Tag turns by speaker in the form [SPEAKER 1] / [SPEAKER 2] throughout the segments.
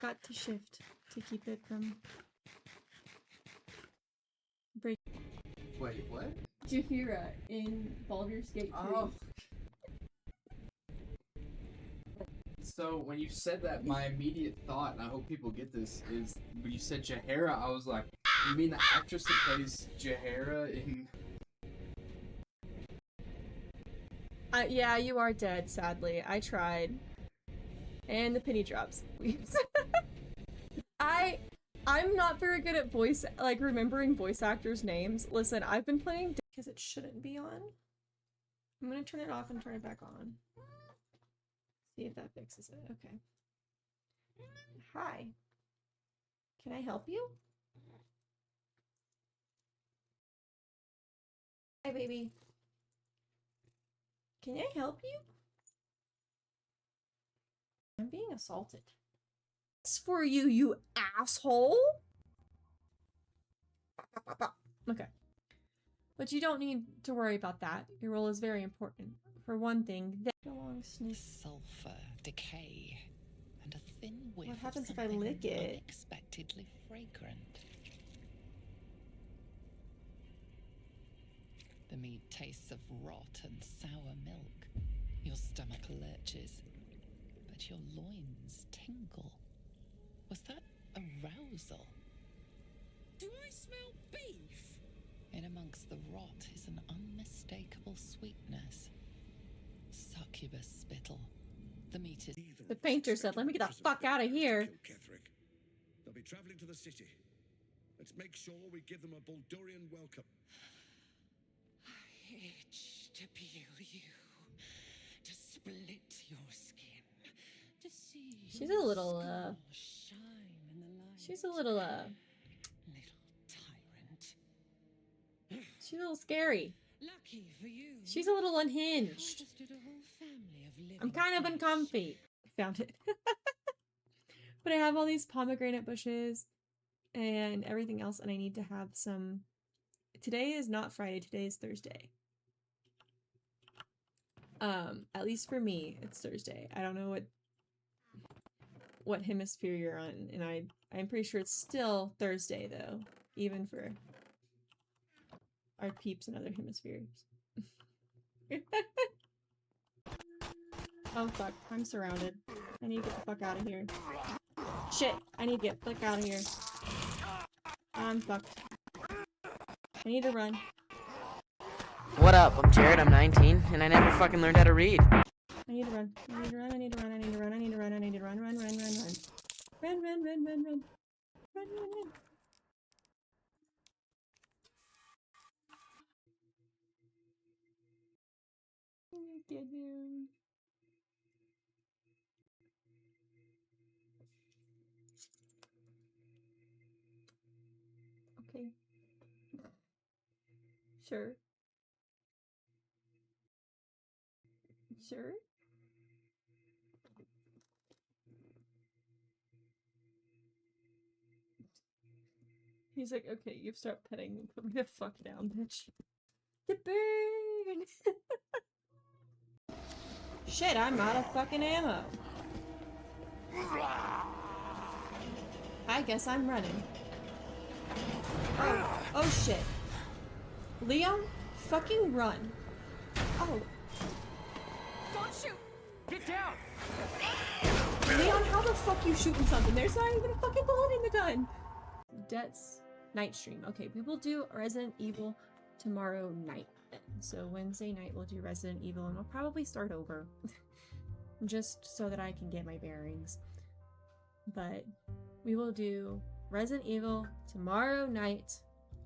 [SPEAKER 1] got to shift to keep it from break.
[SPEAKER 2] Wait, what?
[SPEAKER 1] Jaheira in Baldur's Gate 3.
[SPEAKER 2] Oh. So when you said that, my immediate thought, and I hope people get this, is when you said Jaheira, I was like, you mean the actress that plays Jaheira in...
[SPEAKER 1] Yeah, you are dead, sadly. I tried. And the penny drops. I'm not very good at remembering voice actors' names. Listen, I've been playing because it shouldn't be on. I'm gonna turn it off and turn it back on. See if that fixes it. Okay. Hi. Can I help you? Hi, baby. Can I help you? I'm being assaulted. It's for you, you asshole! Okay. But you don't need to worry about that. Your role is very important. For one thing,
[SPEAKER 3] sulfur, decay, and a thin whiff.
[SPEAKER 1] What happens
[SPEAKER 3] of
[SPEAKER 1] if I lick it?
[SPEAKER 3] Unexpectedly fragrant. The meat tastes of rot and sour milk. Your stomach lurches, but your loins tingle. Was that arousal?
[SPEAKER 4] Do I smell beef?
[SPEAKER 3] In amongst the rot is an unmistakable sweetness. Succubus spittle. The meat is...
[SPEAKER 1] The painter said, let me get the fuck out of here.
[SPEAKER 4] They'll be traveling to the city. Let's make sure we give them a Baldurian welcome.
[SPEAKER 3] I itch to peel you, to split your skin, to see
[SPEAKER 1] She's a little,
[SPEAKER 3] shine in the light.
[SPEAKER 1] she's a little,
[SPEAKER 3] Little tyrant.
[SPEAKER 1] she's a little scary.
[SPEAKER 3] Lucky for you.
[SPEAKER 1] She's a little unhinged. I'm kind of uncomfy. Found it. But I have all these pomegranate bushes and everything else, and I need to have some... Today is not Friday, today is Thursday. At least for me, it's Thursday. I don't know what hemisphere you're on, and I'm pretty sure it's still Thursday, though. Even for our peeps in other hemispheres. Oh fuck, I'm surrounded. I need to get the fuck out of here. Shit, I need to get the fuck out of here. I'm fucked. I need to run.
[SPEAKER 5] What up? I'm Jared, I'm 19, and I never fucking learned how to read.
[SPEAKER 1] I need to run. I need to run, I need to run, I need to run, I need to run, I need to run, run, run, run, run. Run, run, run, run, run. Run, run, run. Get him. Okay. Sure. Sure. He's like, okay, you've stopped petting me. Put me the fuck down, bitch. The burn! Shit, I'm out of fucking ammo. I guess I'm running. Oh shit. Leon, fucking run. Oh.
[SPEAKER 6] Don't shoot! Get down!
[SPEAKER 1] Leon, how the fuck you shooting something? There's not even a fucking bullet in the gun. Debts night stream. Okay, we will do Resident Evil tomorrow night. So Wednesday night we'll do Resident Evil, and we'll probably start over. Just so that I can get my bearings. But we will do Resident Evil tomorrow night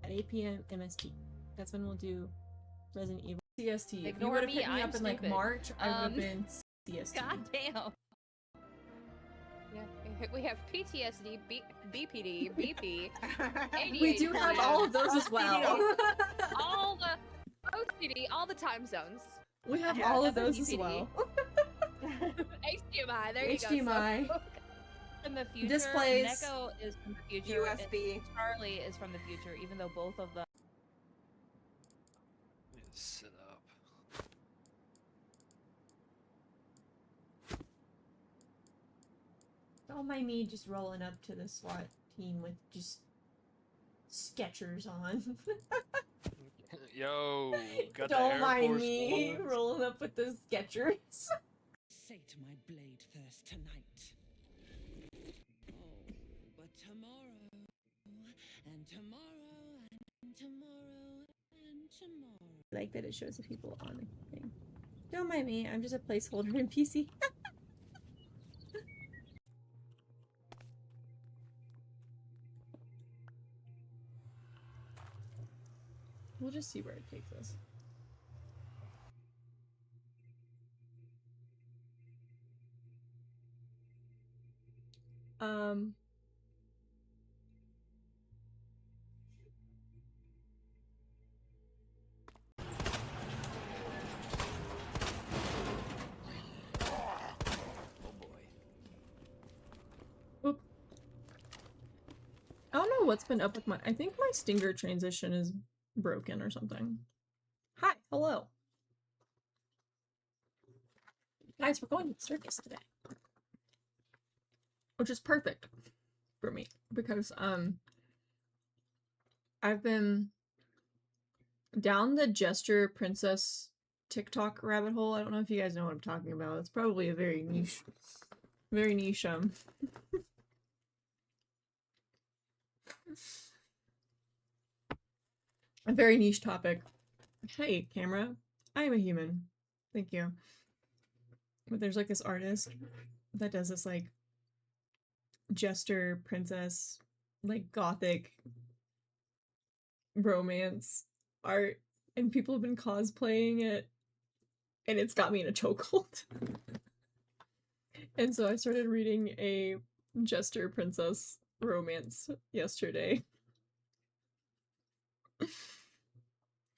[SPEAKER 1] at 8 p.m. MST. That's when we'll do Resident Evil. CST. If you would have picked me up in like March, I would have been CST.
[SPEAKER 6] God damn. Yeah, we have PTSD, BPD, BP, ADHD.
[SPEAKER 1] We do have all of those as well.
[SPEAKER 6] All the OCD, all the time zones.
[SPEAKER 1] We have all of those as well.
[SPEAKER 6] HDMI, there you
[SPEAKER 1] HDMI.
[SPEAKER 6] go. So, in the future,
[SPEAKER 1] Displays.
[SPEAKER 6] Neko is from the future.
[SPEAKER 7] USB.
[SPEAKER 6] And Charlie is from the future, even though both of them.
[SPEAKER 8] Sit up.
[SPEAKER 1] Oh Don't mind me just rolling up to the SWAT team with just Skechers on.
[SPEAKER 7] Yo, got the
[SPEAKER 1] Don't
[SPEAKER 7] Air
[SPEAKER 1] mind
[SPEAKER 7] Force
[SPEAKER 1] me
[SPEAKER 7] Ones.
[SPEAKER 1] rolling up with the Skechers.
[SPEAKER 8] Sate my blade thirst tonight. Oh, but tomorrow, and tomorrow, and tomorrow, and tomorrow.
[SPEAKER 1] I like that it shows the people on the thing. Don't mind me, I'm just a placeholder in PC. We'll just see where it takes us.
[SPEAKER 7] Oh boy.
[SPEAKER 1] Oop. I don't know what's been up with I think my stinger transition is broken or something. Hi, hello. Guys, we're going to the circus today. Which is perfect for me because I've been down the gesture princess TikTok rabbit hole. I don't know if you guys know what I'm talking about. It's probably a very niche a very niche topic. Hey, camera. I am a human. Thank you. But there's like this artist that does this like jester princess like gothic romance art, and people have been cosplaying it, and it's got me in a chokehold. And so I started reading a jester princess romance yesterday.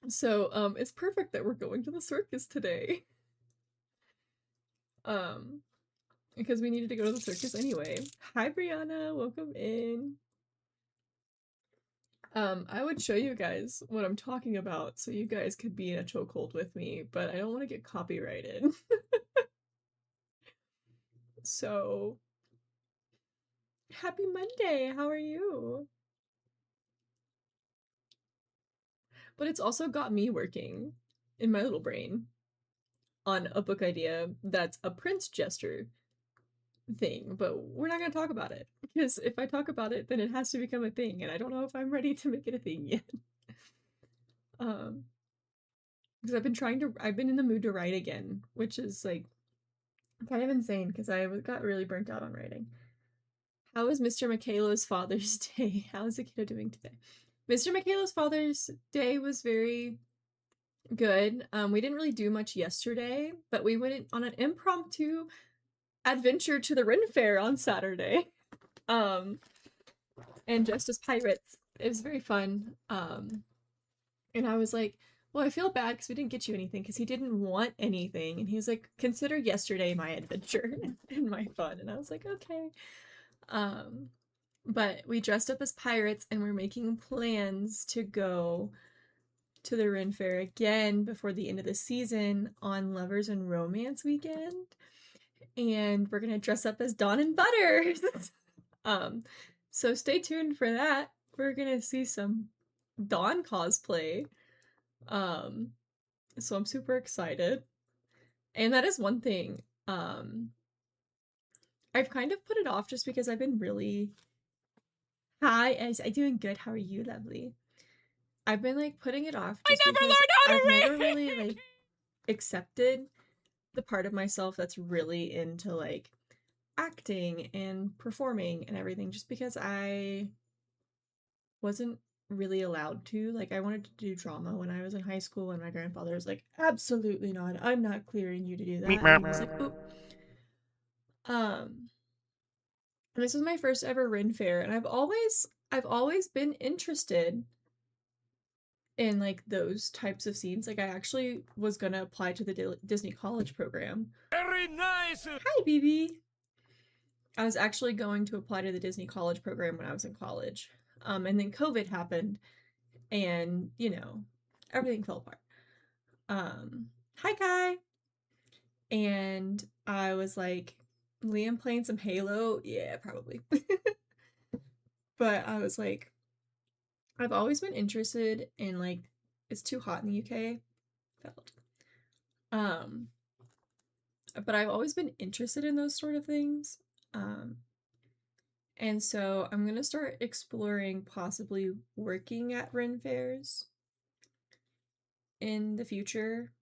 [SPEAKER 1] So it's perfect that we're going to the circus today. Because we needed to go to the circus anyway. Hi Brianna, welcome in. I would show you guys what I'm talking about so you guys could be in a chokehold with me, but I don't want to get copyrighted. So, happy Monday, how are you? But it's also got me working in my little brain on a book idea that's a prince jester thing, but we're not going to talk about it because if I talk about it, then it has to become a thing, and I don't know if I'm ready to make it a thing yet. Because I've been in the mood to write again, which is like kind of insane because I got really burnt out on writing. How was Mr. Michaelo's Father's Day? How's the kiddo doing today? Mr. Michaelo's Father's Day was very good. We didn't really do much yesterday, but we went on an impromptu adventure to the Ren Fair on Saturday. And dressed as pirates. It was very fun. And I was like, well, I feel bad because we didn't get you anything because he didn't want anything. And he was like, consider yesterday my adventure and my fun. And I was like, okay. But we dressed up as pirates and we're making plans to go to the Ren Fair again before the end of the season on Lovers and Romance weekend. And we're gonna dress up as Dawn and Butters. So stay tuned for that. We're gonna see some Dawn cosplay. So I'm super excited. And that is one thing. I've kind of put it off just because I've been really... Hi, I'm doing good. How are you, lovely? I've been like putting it off just because I've never really like accepted the part of myself that's really into like acting and performing and everything, just because I wasn't really allowed to. Like, I wanted to do drama when I was in high school, and my grandfather was like, absolutely not, I'm not clearing you to do that. And he was like, oh. And this was my first ever Ren Fair, and I've always been interested in like those types of scenes. Like, I actually was gonna apply to the Disney College program.
[SPEAKER 7] Very nice.
[SPEAKER 1] Hi, BB. I was actually going to apply to the Disney College program when I was in college. And then COVID happened, and you know, everything fell apart. Hi Kai. And I was like, Liam playing some Halo? Yeah, probably. But I was like, I've always been interested in like, it's too hot in the UK. Felt. Um, but I've always been interested in those sort of things. And so I'm gonna start exploring possibly working at Ren fairs in the future.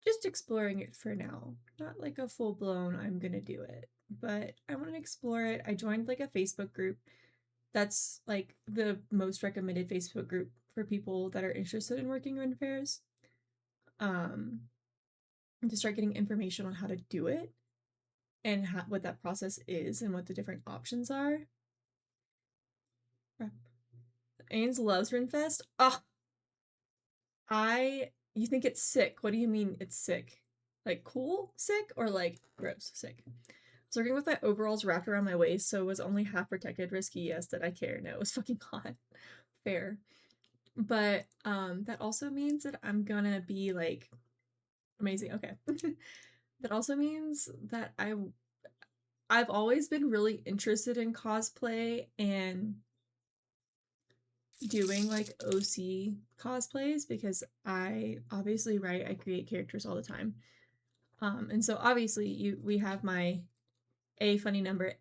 [SPEAKER 1] Just exploring it for now. Not like a full blown, I'm gonna do it. But I want to explore it. I joined like a Facebook group that's like the most recommended Facebook group for people that are interested in working Ren fairs. To start getting information on how to do it and what that process is and what the different options are. Ains loves Renfest. You think it's sick. What do you mean it's sick? Like cool sick or like gross sick? I was working with my overalls wrapped around my waist, so it was only half protected. Risky, yes. Did I care? No, it was fucking hot. Fair. But that also means that I'm gonna be like amazing. Okay. That also means that I've always been really interested in cosplay and doing like OC cosplays because I obviously I create characters all the time. And so obviously we have my A funny number.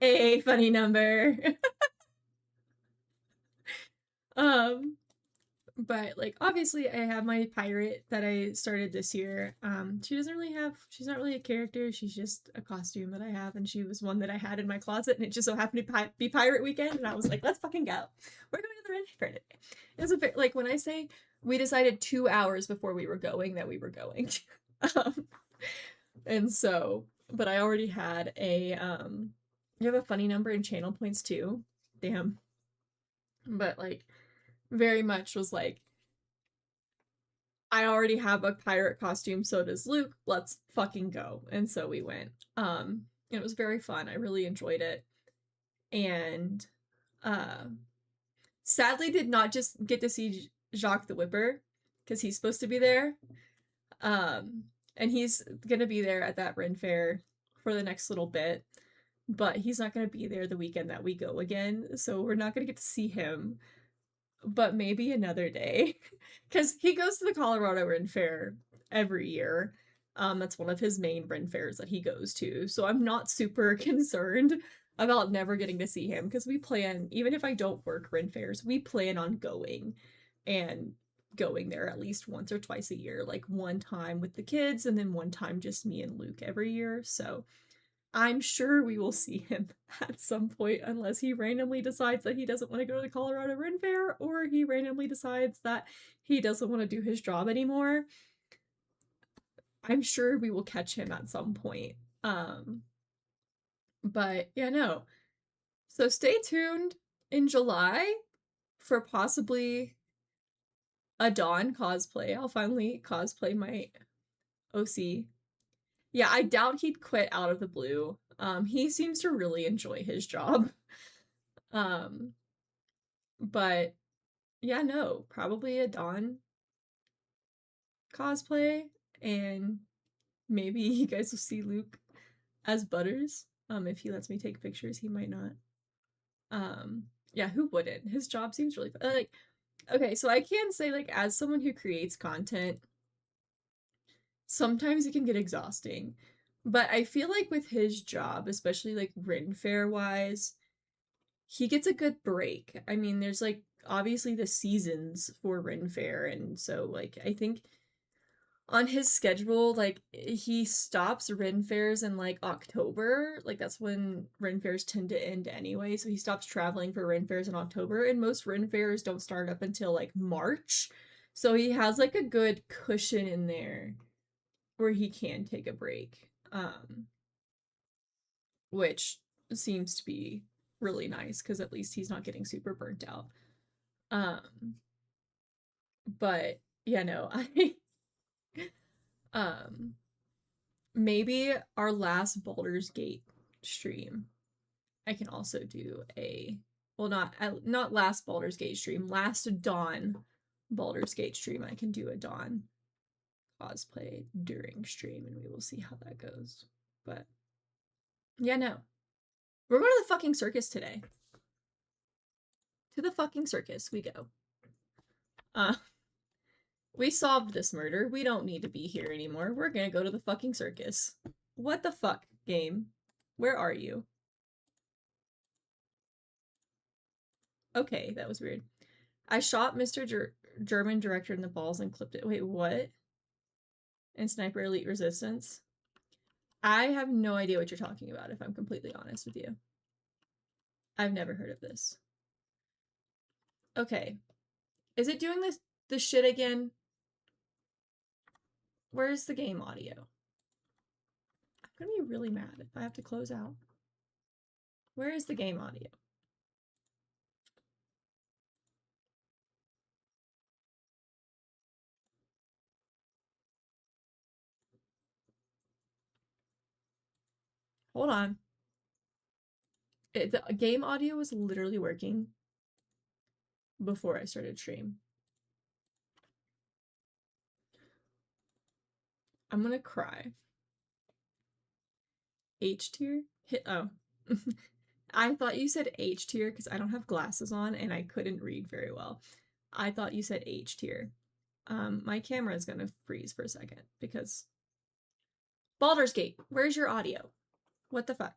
[SPEAKER 1] But like obviously I have my pirate that I started this year. She's not really a character, she's just a costume that I have, and she was one that I had in my closet, and it just so happened to be pirate weekend, and I was like, let's fucking go. We're going to the Ren Fair today. It was like when I say we decided 2 hours before we were going that we were going. And so, but I already had a you have a funny number in channel points too. Damn. But like very much was like, I already have a pirate costume, so does Luke. Let's fucking go. And so we went. It was very fun. I really enjoyed it. And sadly did not just get to see Jacques the Whipper because he's supposed to be there. And he's gonna be there at that Ren Fair for the next little bit, but he's not gonna be there the weekend that we go again, so we're not gonna get to see him. But maybe another day, because he goes to the Colorado Ren Fair every year. That's one of his main Ren fairs that he goes to, so I'm not super concerned about never getting to see him because we plan, even if I don't work Ren fairs, we plan on going and going there at least once or twice a year, like one time with the kids and then one time just me and Luke every year. So I'm sure we will see him at some point unless he randomly decides that he doesn't want to go to the Colorado Ren Fair or he randomly decides that he doesn't want to do his job anymore. I'm sure we will catch him at some point. But yeah, no. So stay tuned in July for possibly a Dawn cosplay. I'll finally cosplay my OC. Yeah, I doubt he'd quit out of the blue. He seems to really enjoy his job. But yeah, no, probably a Dawn cosplay, and maybe you guys will see Luke as Butters. If he lets me take pictures, he might not. Yeah, who wouldn't? His job seems really fun. Like, okay, so I can say, like, as someone who creates content, sometimes it can get exhausting. But I feel like with his job, especially like Ren Fair wise, he gets a good break. I mean, there's like obviously the seasons for Ren Fair, and so like I think on his schedule, like he stops Ren Fairs in like October. Like that's when Ren Fairs tend to end anyway. So he stops traveling for Ren Fairs in October, and most Ren Fairs don't start up until like March. So he has like a good cushion in there where he can take a break. Which seems to be really nice because at least he's not getting super burnt out. But yeah, no, maybe our last Baldur's Gate stream, I can also do a not last Baldur's Gate stream, last Dawn Baldur's Gate stream. I can do a Dawn cosplay during stream, and we will see how that goes. But yeah, no. We're going to the fucking circus today. To the fucking circus we go. We solved this murder. We don't need to be here anymore. We're gonna go to the fucking circus. What the fuck, game? Where are you? Okay, that was weird. I shot Mr. German director in the balls and clipped it. Wait, what? And Sniper Elite Resistance? I have no idea what you're talking about, if I'm completely honest with you. I've never heard of this. Okay. Is it doing this shit again? Where's the game audio? I'm gonna be really mad if I have to close out. Where is the game audio? Hold on. The game audio was literally working before I started stream. I'm gonna cry. H tier? Oh. I thought you said H tier because I don't have glasses on and I couldn't read very well. I thought you said H tier. My camera is gonna freeze for a second because Baldur's Gate, where's your audio? What the fuck?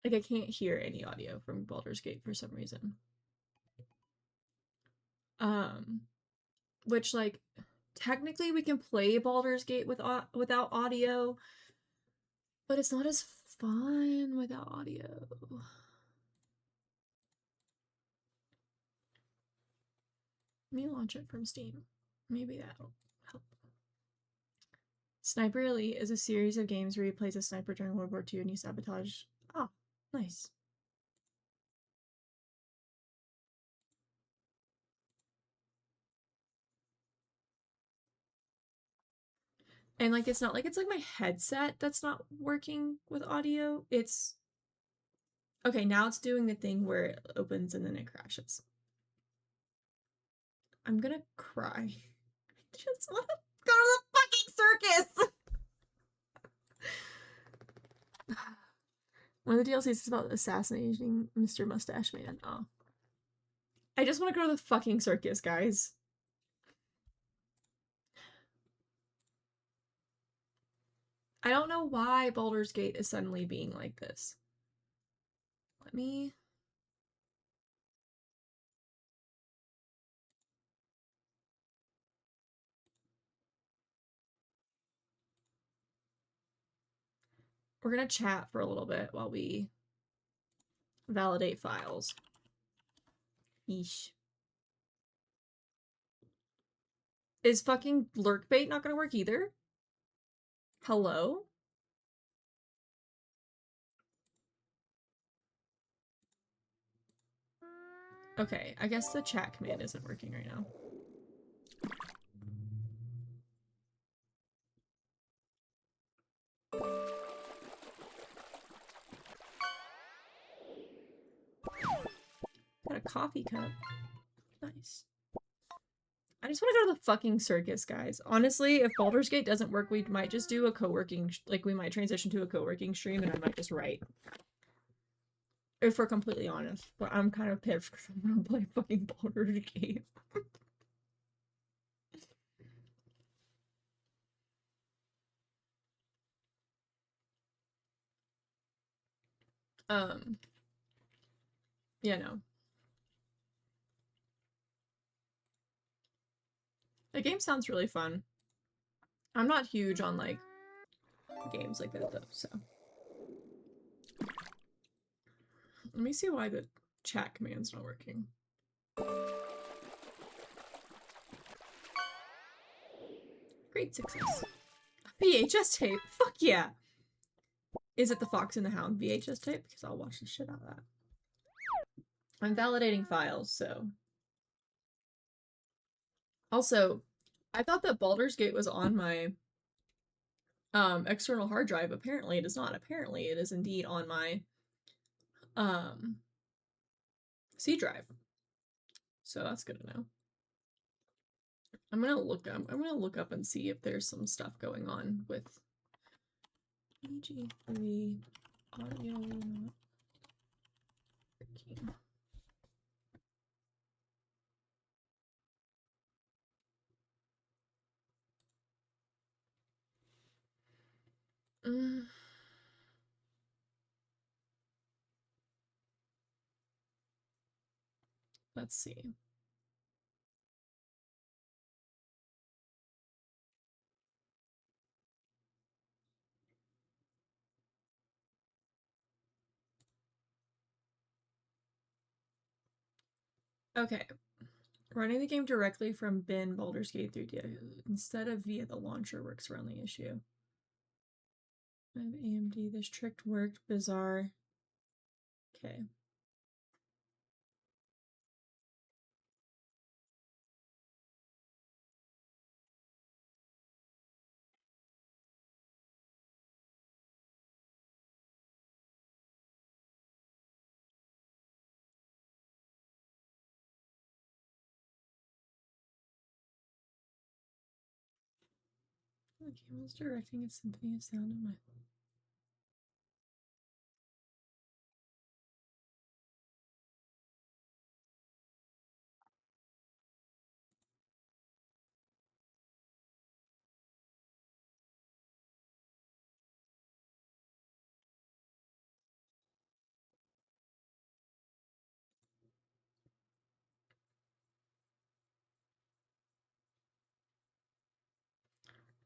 [SPEAKER 1] Like, I can't hear any audio from Baldur's Gate for some reason. Which, like, technically we can play Baldur's Gate without audio, but it's not as fun without audio. Let me launch it from Steam. Maybe that'll help. Sniper Elite is a series of games where you play as a sniper during World War II and you sabotage. Oh, nice. And like it's not like it's like my headset that's not working with audio. It's okay, now it's doing the thing where it opens and then it crashes. I'm gonna cry. I just wanna go to the fucking circus! One of the DLCs is about assassinating Mr. Mustache Man. Oh. I just want to go to the fucking circus, guys. I don't know why Baldur's Gate is suddenly being like this. Let me... We're gonna chat for a little bit while we validate files. Yeesh. Is fucking lurkbait not gonna work either? Hello? Okay, I guess the chat command isn't working right now. Got a coffee cup. Nice. I just want to go to the fucking circus, guys. Honestly, if Baldur's Gate doesn't work, we might just do a co-working, like we might transition to a co-working stream and I might just write. If we're completely honest. But I'm kind of pissed because I'm gonna play fucking Baldur's Gate. Yeah, no. The game sounds really fun. I'm not huge on, like, games like that, though, so. Let me see why the chat command's not working. Great success. VHS tape? Fuck yeah! Is it the Fox and the Hound VHS tape? Because I'll watch the shit out of that. I'm validating files, so... Also, I thought that Baldur's Gate was on my external hard drive. Apparently it is not. Apparently it is indeed on my C drive. So that's good to know. I'm gonna look up and see if there's some stuff going on with BG3 audio not working. Let's see. Okay. Running the game directly from bin Baldur's Gate 3D instead of via the launcher works around the issue. I have AMD. This trick worked. Bizarre. Okay. The game was directing a symphony of sound in my.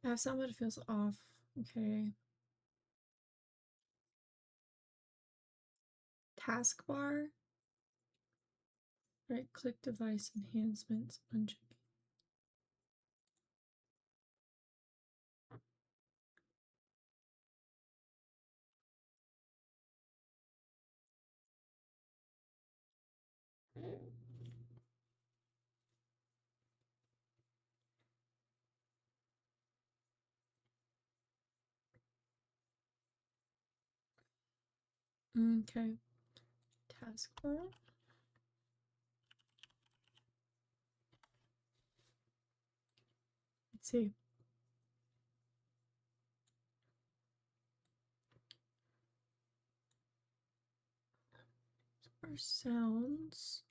[SPEAKER 1] I have sound, but it feels off. Okay. Taskbar. Right click device enhancements. Uncheck. Okay. Taskbar. Let's see. Our sounds.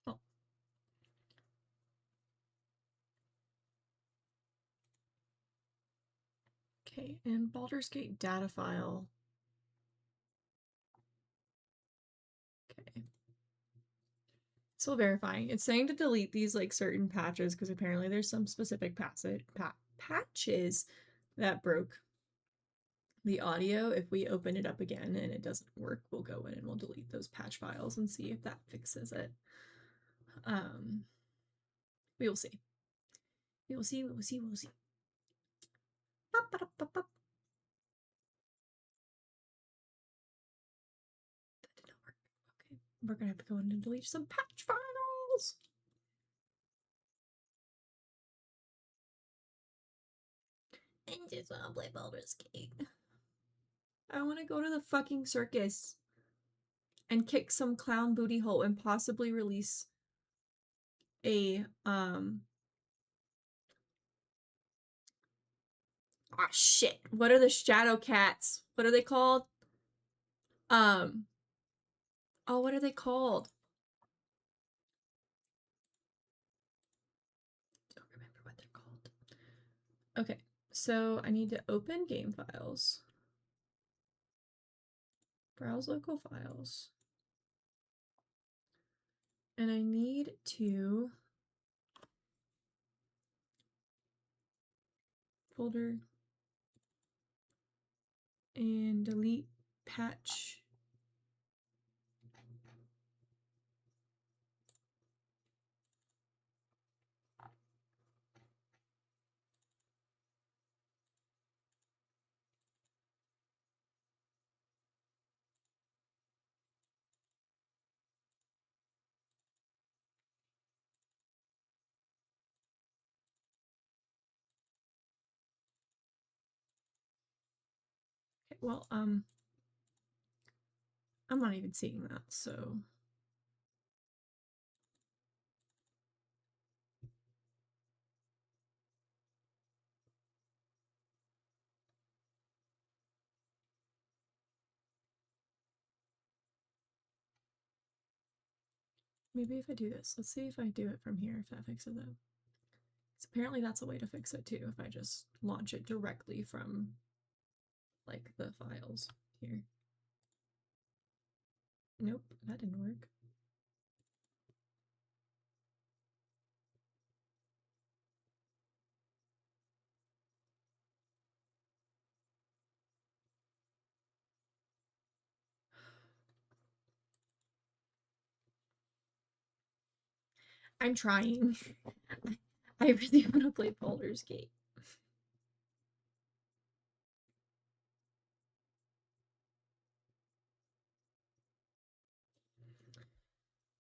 [SPEAKER 1] Oh. Okay, and Baldur's Gate data file. Okay. Still verifying. It's saying to delete these like certain patches because apparently there's some specific patches that broke the audio. If we open it up again and it doesn't work, we'll go in and we'll delete those patch files and see if that fixes it. We will see. We will see. We will see. We will see. That did not work. Okay, we're gonna have to go in and delete some patch files. I just want to play Baldur's Gate. I want to go to the fucking circus and kick some clown booty hole and possibly release a ah shit. What are the shadow cats? What are they called? Oh, what are they called? Don't remember what they're called. Okay, so I need to open game files. Browse local files. And I need to folder and delete patch well, I'm not even seeing that, so. Maybe if I do this, let's see if I do it from here, if that fixes it. 'Cause apparently that's a way to fix it too, if I just launch it directly from like the files here. Nope, that didn't work. I'm trying. I really want to play Baldur's Gate.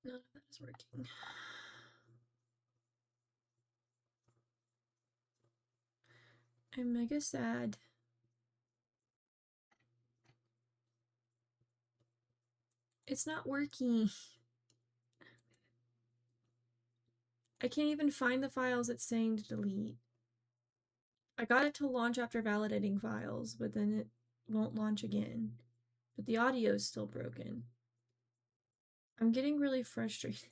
[SPEAKER 1] None of that is working. I'm mega sad. It's not working. I can't even find the files it's saying to delete. I got it to launch after validating files, but then it won't launch again. But the audio is still broken. I'm getting really frustrated.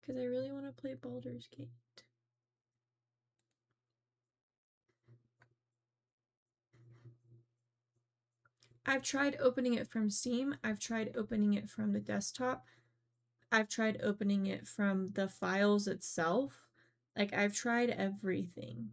[SPEAKER 1] Because I really want to play Baldur's Gate. I've tried opening it from Steam. I've tried opening it from the desktop. I've tried opening it from the files itself. Like, I've tried everything.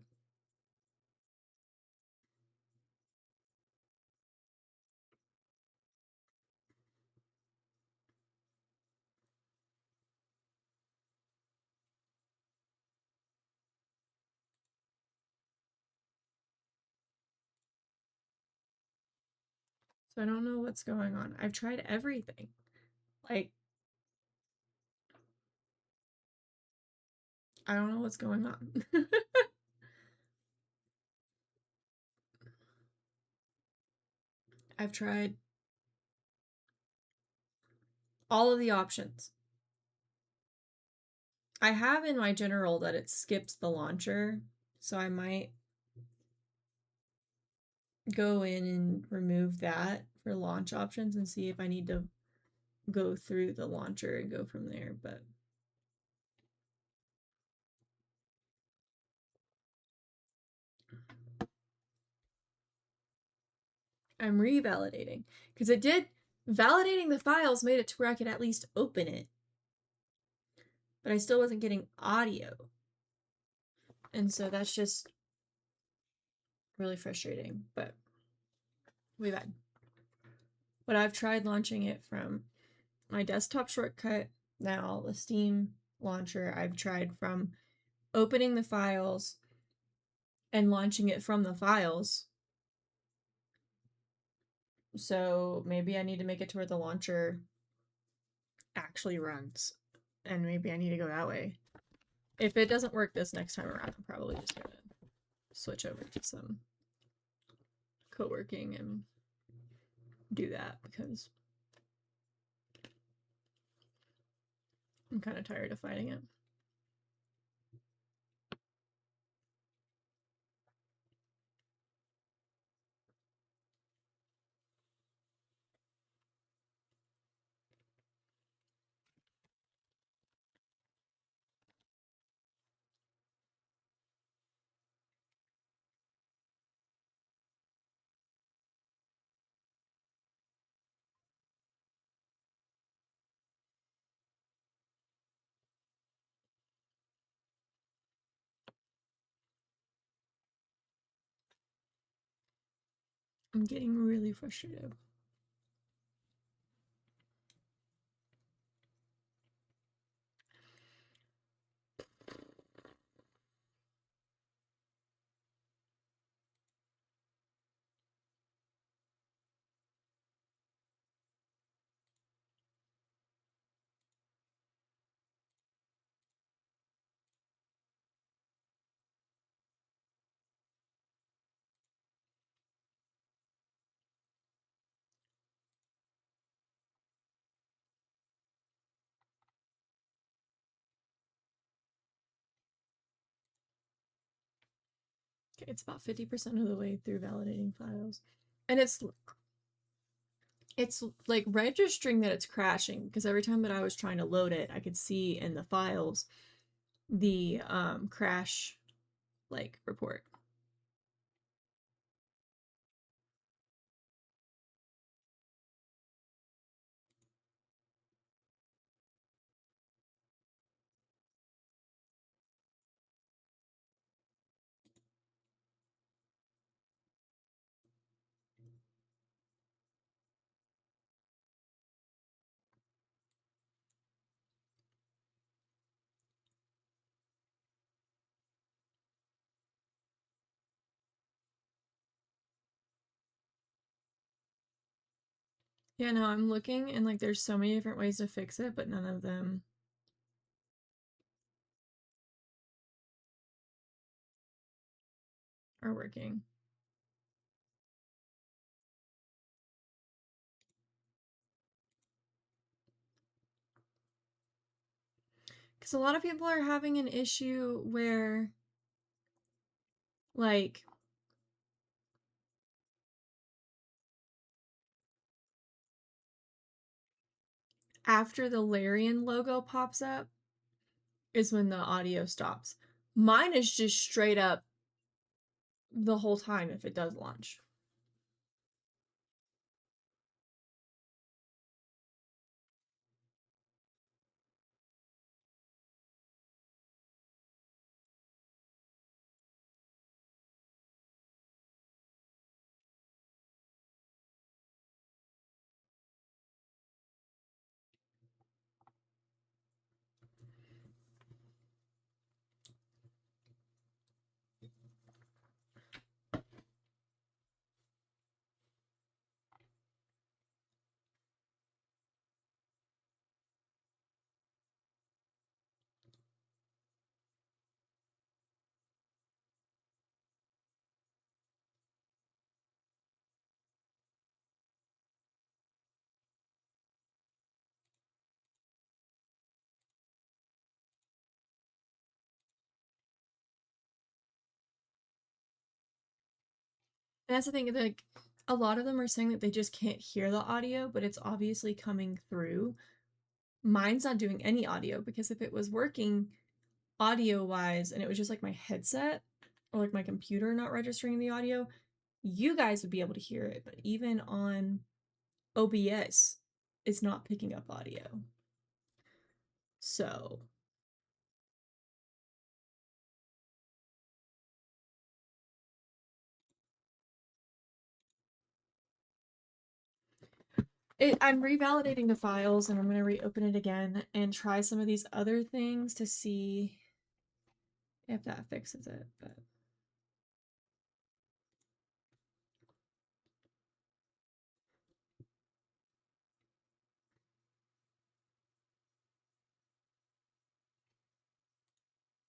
[SPEAKER 1] So I don't know what's going on. I've tried everything. Like, I don't know what's going on. I've tried all of the options. I have in my general that it skips the launcher, so I might go in and remove that for launch options and see if I need to go through the launcher and go from there, but I'm revalidating because it did validating the files made it to where I could at least open it, but I still wasn't getting audio, and so that's just really frustrating. But we've had but I've tried launching it from my desktop shortcut, now the Steam launcher. I've tried from opening the files and launching it from the files. So maybe I need to make it to where the launcher actually runs. And maybe I need to go that way. If it doesn't work this next time around, I'm probably just gonna switch over to some co-working and do that because I'm kind of tired of fighting it. I'm getting really frustrated. Okay, it's about 50% of the way through validating files. And it's like registering that it's crashing, because every time that I was trying to load it, I could see in the files the crash like report. Yeah, no, I'm looking and like there's so many different ways to fix it, but none of them are working. Because a lot of people are having an issue where, like, after the Larian logo pops up is when the audio stops. Mine is just straight up the whole time if it does launch. And that's the thing, like, a lot of them are saying that they just can't hear the audio, but it's obviously coming through. Mine's not doing any audio, because if it was working audio-wise and it was just like my headset or like my computer not registering the audio, you guys would be able to hear it, but even on OBS, it's not picking up audio. So I'm revalidating the files and I'm going to reopen it again and try some of these other things to see if that fixes it.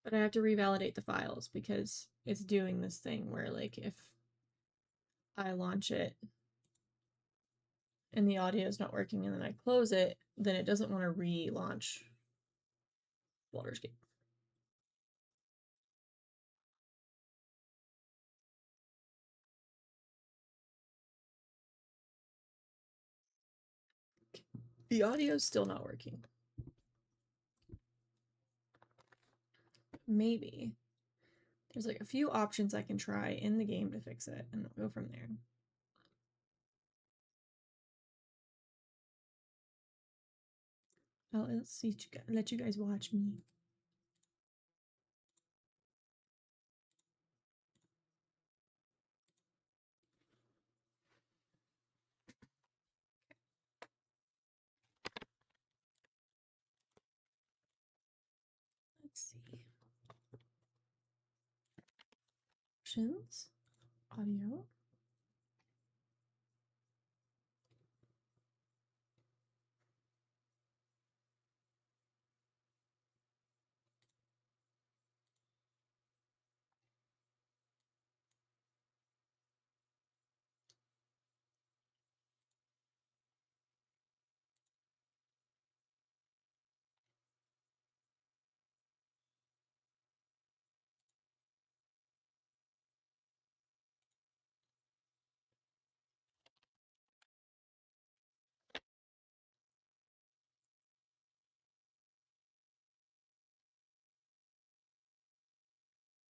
[SPEAKER 1] But I have to revalidate the files because it's doing this thing where, like, if I launch it and the audio is not working and then I close it, then it doesn't want to relaunch Baldur's Gate. The audio's still not working. Maybe there's like a few options I can try in the game to fix it, and I'll go from there. Let's see, let you guys watch me. Let's see. Options, audio.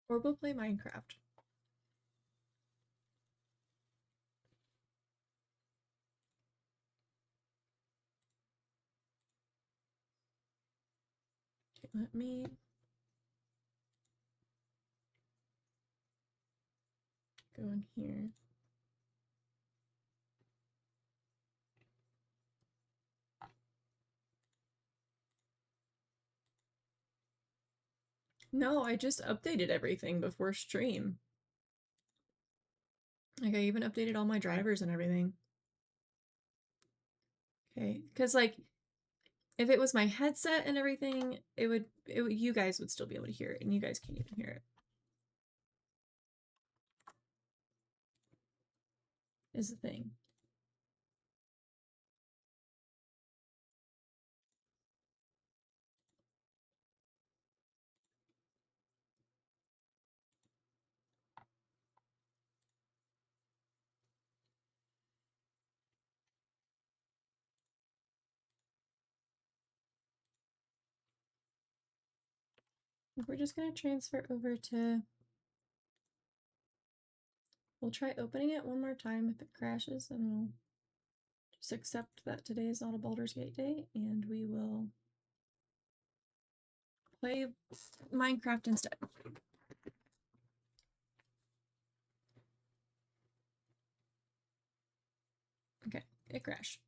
[SPEAKER 1] Or we'll play Minecraft. Okay, let me go in here. No, I just updated everything before stream. Like, I even updated all my drivers and everything. Okay, because, like, if it was my headset and everything, you guys would still be able to hear it, and you guys can't even hear it. Is the thing. We're just gonna transfer over to... We'll try opening it one more time. If it crashes, then we'll just accept that today is not a Baldur's Gate day, and we will play Minecraft instead. Okay, it crashed.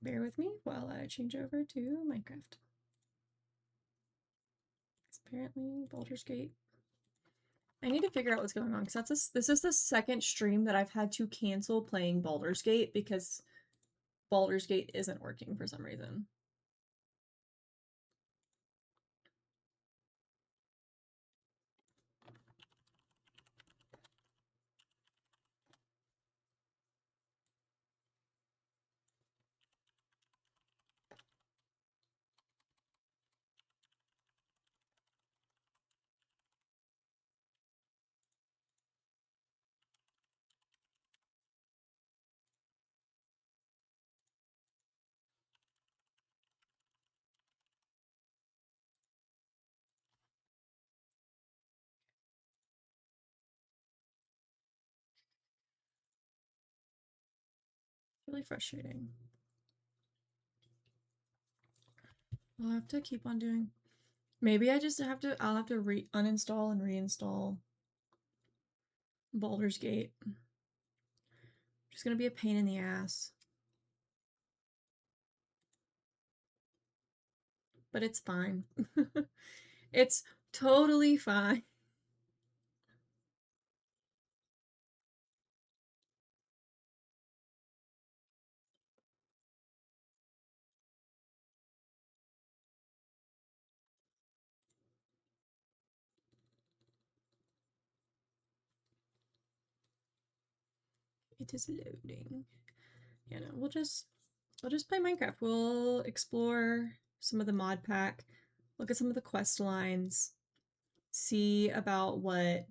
[SPEAKER 1] Bear with me while I change over to Minecraft. Apparently, Baldur's Gate. I need to figure out what's going on, because this is the second stream that I've had to cancel playing Baldur's Gate because Baldur's Gate isn't working for some reason. Really frustrating. I'll have to keep on doing. Maybe I'll have to uninstall and reinstall Baldur's Gate. Just gonna be a pain in the ass. But it's fine. It's totally fine. It is loading. Yeah, no, we'll just play Minecraft. We'll explore some of the mod pack, look at some of the quest lines, see about what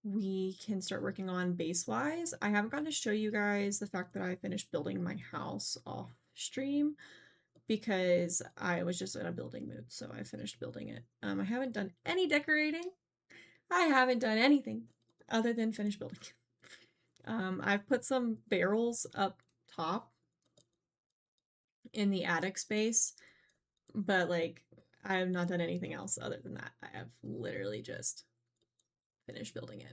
[SPEAKER 1] we can start working on base-wise. I haven't gotten to show you guys the fact that I finished building my house off stream because I was just in a building mood, so I finished building it. I haven't done any decorating. I haven't done anything other than finish building. I've put some barrels up top in the attic space, but like I have not done anything else other than that. I have literally just finished building it.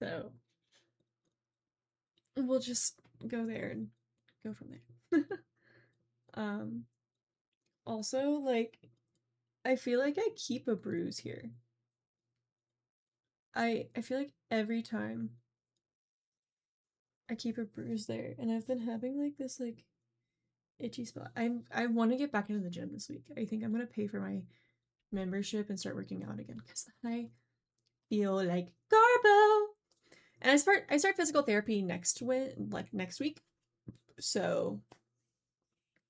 [SPEAKER 1] So we'll just go there and go from there. Also, like, I feel like I keep a bruise here. I feel like every time I keep a bruise there, and I've been having like this like itchy spot. I want to get back into the gym this week. I think I'm gonna pay for my membership and start working out again because I feel like Garbo. And I start physical therapy next week. So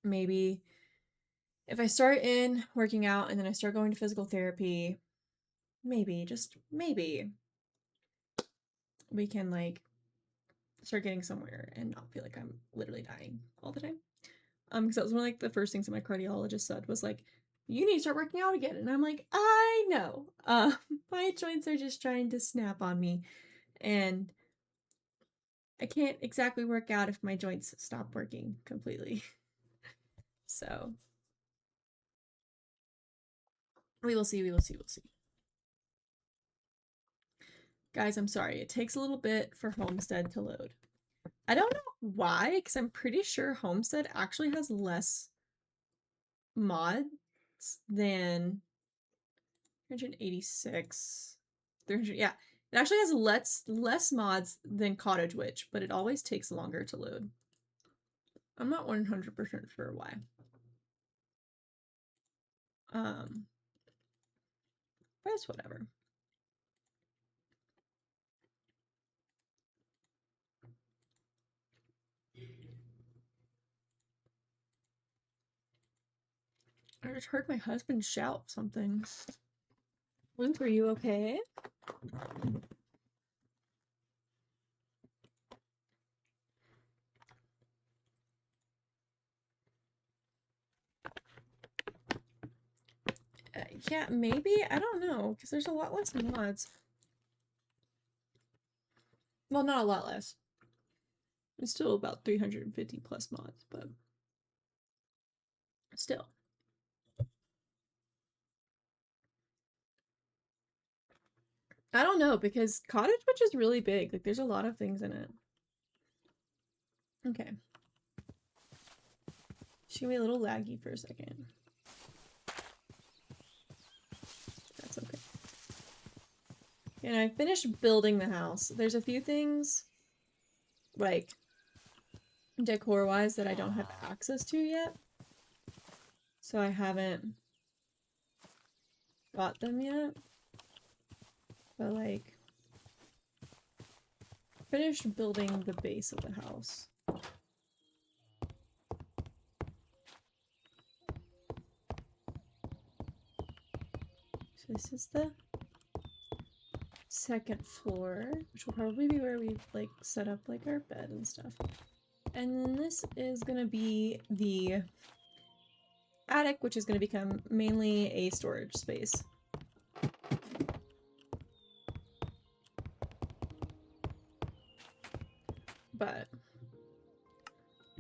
[SPEAKER 1] maybe if I start in working out and then I start going to physical therapy, maybe, just maybe, we can like start getting somewhere and not feel like I'm literally dying all the time. Because that was one of like the first things that my cardiologist said was like, you need to start working out again. And I'm like, I know. My joints are just trying to snap on me. And I can't exactly work out if my joints stop working completely. So we will see, we will see, we'll see. Guys, I'm sorry. It takes a little bit for Homestead to load. I don't know why, because I'm pretty sure Homestead actually has less mods than 386. 300, yeah. It actually has less mods than Cottage Witch, but it always takes longer to load. I'm not 100% sure why. But it's whatever. I just heard my husband shout something. Luke, are you okay? Yeah, maybe? I don't know, because there's a lot less mods. Well, not a lot less. It's still about 350 plus mods, but still. I don't know, because Cottage Witch is really big. Like, there's a lot of things in it. Okay. She's gonna be a little laggy for a second. That's okay. And I finished building the house. There's a few things, like, decor-wise that I don't have access to yet. So I haven't got them yet. But, like, finished building the base of the house. So this is the second floor, which will probably be where we, like, set up, like, our bed and stuff. And then this is gonna be the attic, which is gonna become mainly a storage space. But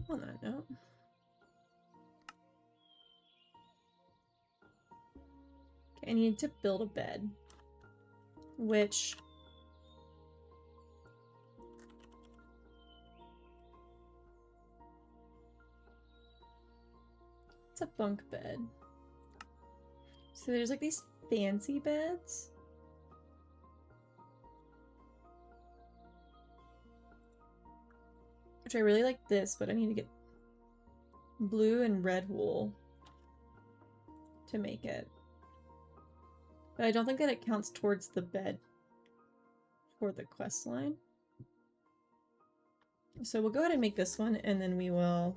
[SPEAKER 1] on that note, okay, I need to build a bed, which it's a bunk bed. So there's like these fancy beds. Which I really like this, but I need to get blue and red wool to make it. But I don't think that it counts towards the bed for the quest line. So we'll go ahead and make this one, and then we will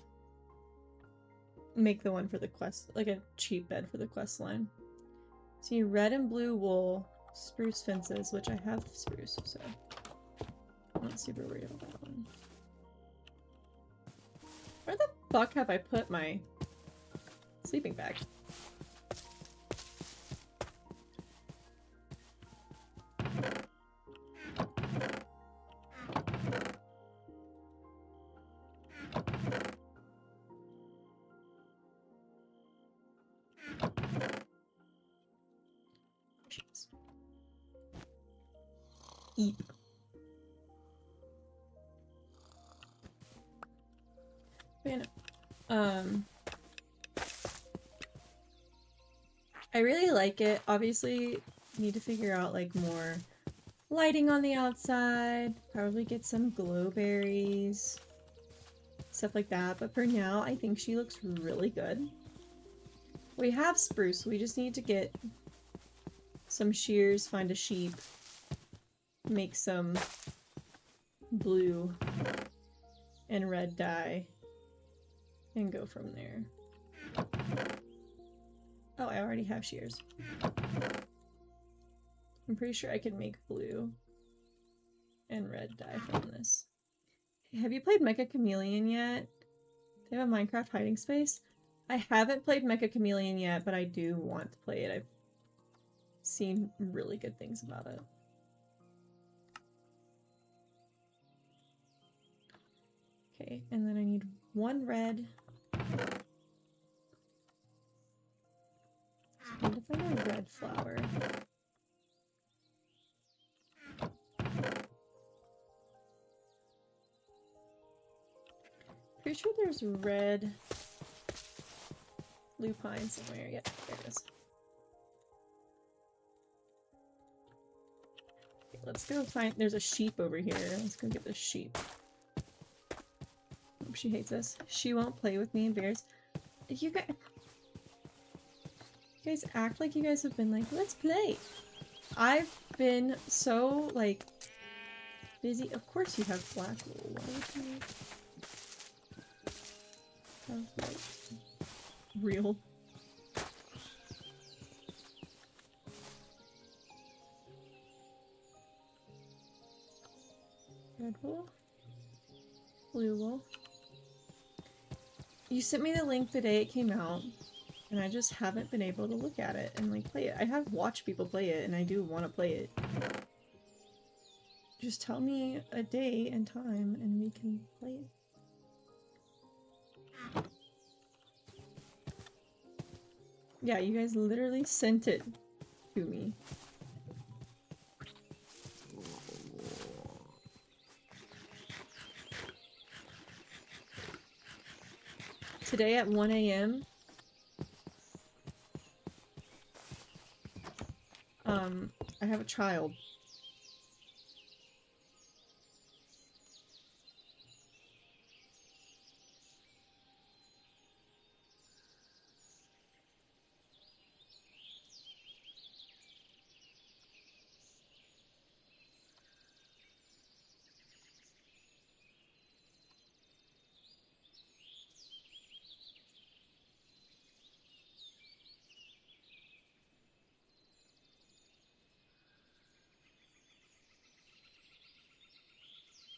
[SPEAKER 1] make the one for the quest, like a cheap bed for the quest line. See, red and blue wool, spruce fences, which I have spruce, so I'm not super worried about that one. Where the fuck have I put my sleeping bag? Jeez. Eep. I really like it. Obviously, need to figure out like more lighting on the outside. Probably get some glowberries, stuff like that. But for now, I think she looks really good. We have spruce. We just need to get some shears, find a sheep, make some blue and red dye, and go from there. Oh, I already have shears. I'm pretty sure I can make blue and red dye from this. Have you played Mecha Chameleon yet? They have a Minecraft hiding space? I haven't played Mecha Chameleon yet, but I do want to play it. I've seen really good things about it. Okay, and then I need one red. I need to find a red flower. Pretty sure there's red lupine somewhere. Yep, there it is. Okay, let's go find. There's a sheep over here. Let's go get this sheep. Hope she hates us. She won't play with me and bears. You guys act like you guys have been like, let's play. I've been so like busy. Of course you have black wool. Why would you have like real? Red wool? Blue wool? You sent me the link the day it came out, and I just haven't been able to look at it and like play it. I have watched people play it, and I do want to play it. Just tell me a day and time, and we can play it. Yeah, you guys literally sent it to me. Today at 1 a.m. I have a child.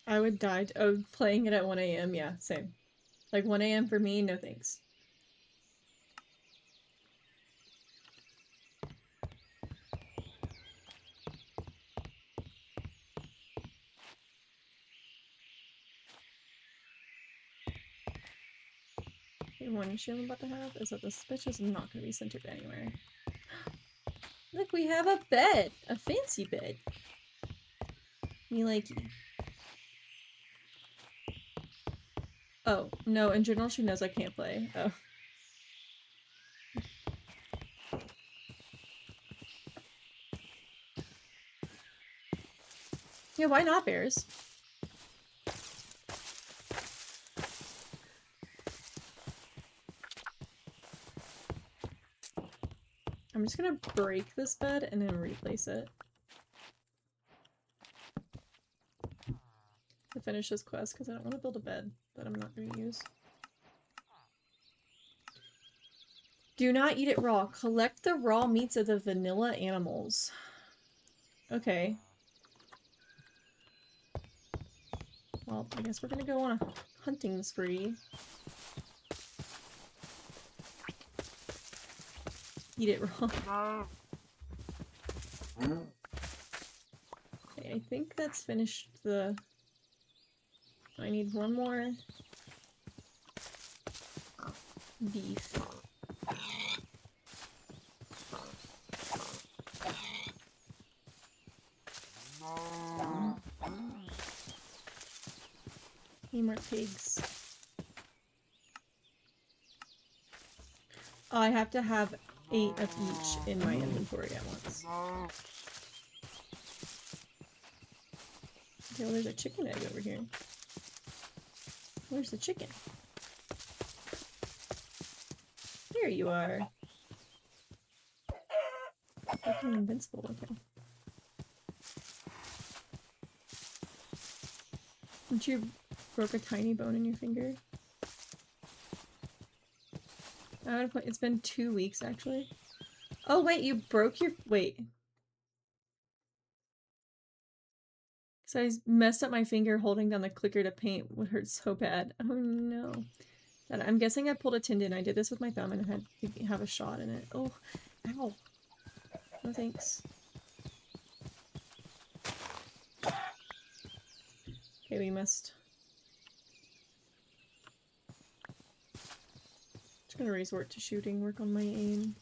[SPEAKER 1] I would die of playing it at 1 a.m. Yeah, same. Like 1 a.m. for me, no thanks. The one issue I'm about to have is that this bitch is not going to be centered anywhere. Look, we have a bed! A fancy bed. Me likey. Oh, no, in general she knows I can't play. Oh. Yeah, why not bears? I'm just gonna break this bed and then replace it. To finish this quest, because I don't want to build a bed that I'm not going to use. Do not eat it raw. Collect the raw meats of the vanilla animals. Okay. Well, I guess we're gonna go on a hunting spree. Eat it raw. Okay, I think that's finished the... I need one more beef. Need more pigs. Oh, I have to have 8 of each in my inventory at once. Okay, well there's a chicken egg over here. Where's the chicken? Here you are. Fucking invincible, okay. Didn't you broke a tiny bone in your finger? It's been 2 weeks, actually. Oh, wait, you broke your- wait. So I messed up my finger holding down the clicker to paint what hurt so bad. Oh no. And I'm guessing I pulled a tendon. I did this with my thumb and I had to have a shot in it. Oh, ow. No thanks. Okay, we must... Just gonna resort to shooting, work on my aim.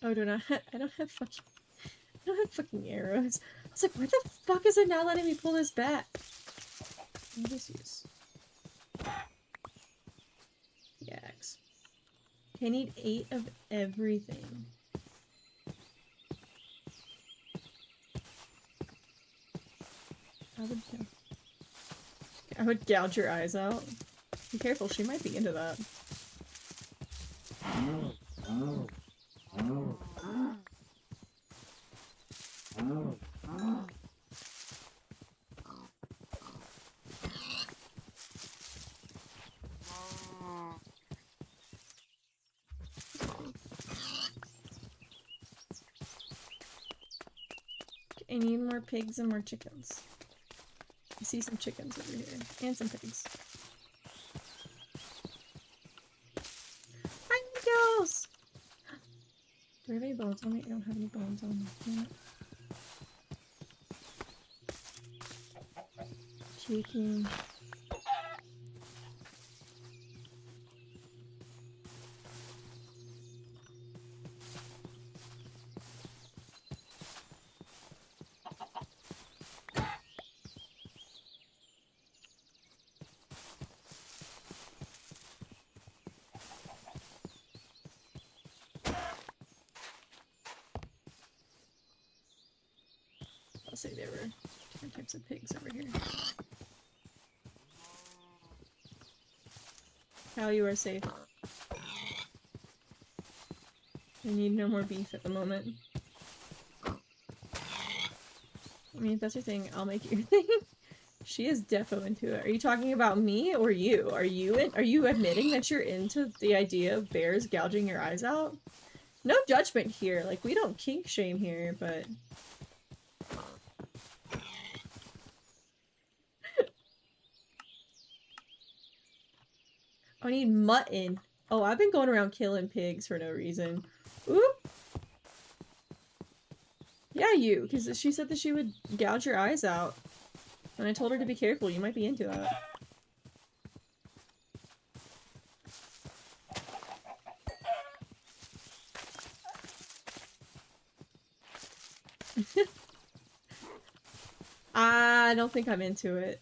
[SPEAKER 1] Oh, I don't have fucking arrows. I was like, where the fuck is it not letting me pull this back? Let me just use... Yaks. Okay, I need 8 of everything. I would gouge your eyes out. Be careful, she might be into that. I need more pigs and more chickens. I see some chickens over here. And some pigs. Hi, girls! Do I have any bones on me? I don't have any bones on me. Damn it. Chicken. I'll say there were different types of pigs over here. Cow, you are safe. I need no more beef at the moment. I mean, if that's your thing, I'll make your thing. She is defo into it. Are you talking about me or you? Are you admitting that you're into the idea of bears gouging your eyes out? No judgment here. Like, we don't kink shame here, but... I need mutton. Oh, I've been going around killing pigs for no reason. Oop! Yeah, you, because she said that she would gouge your eyes out. And I told her to be careful, you might be into that. I don't think I'm into it.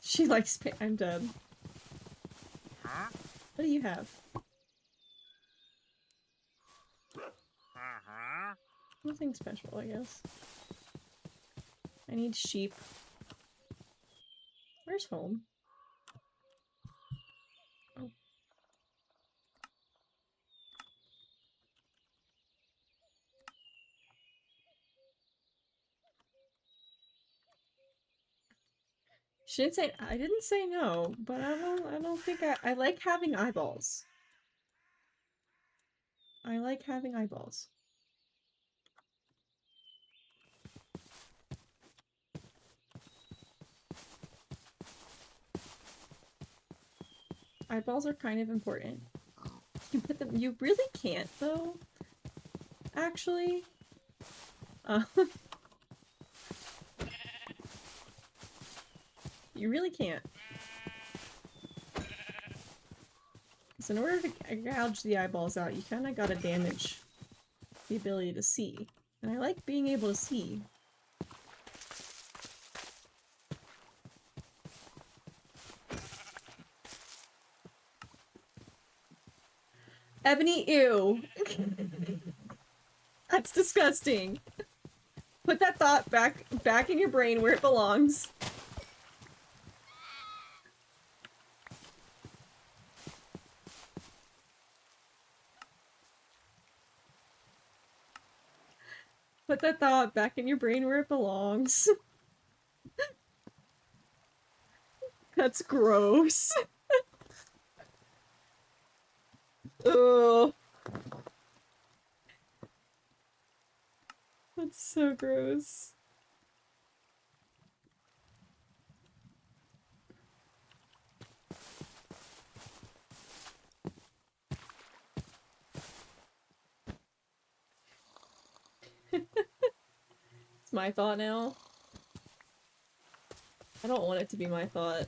[SPEAKER 1] She likes I'm dead. What do you have? Nothing special, I guess. I need sheep. Where's home? Oh. She didn't say- I didn't say no, but I don't think I like having eyeballs. I like having eyeballs. Eyeballs are kind of important. You put them- you really can't, though. Actually. You really can't. So in order to gouge the eyeballs out, you kinda gotta damage the ability to see. And I like being able to see. Ebony, ew. That's disgusting. Put that thought back in your brain where it belongs. Put that thought back in your brain where it belongs. That's gross. Ugh. That's so gross. It's my thought now. I don't want it to be my thought.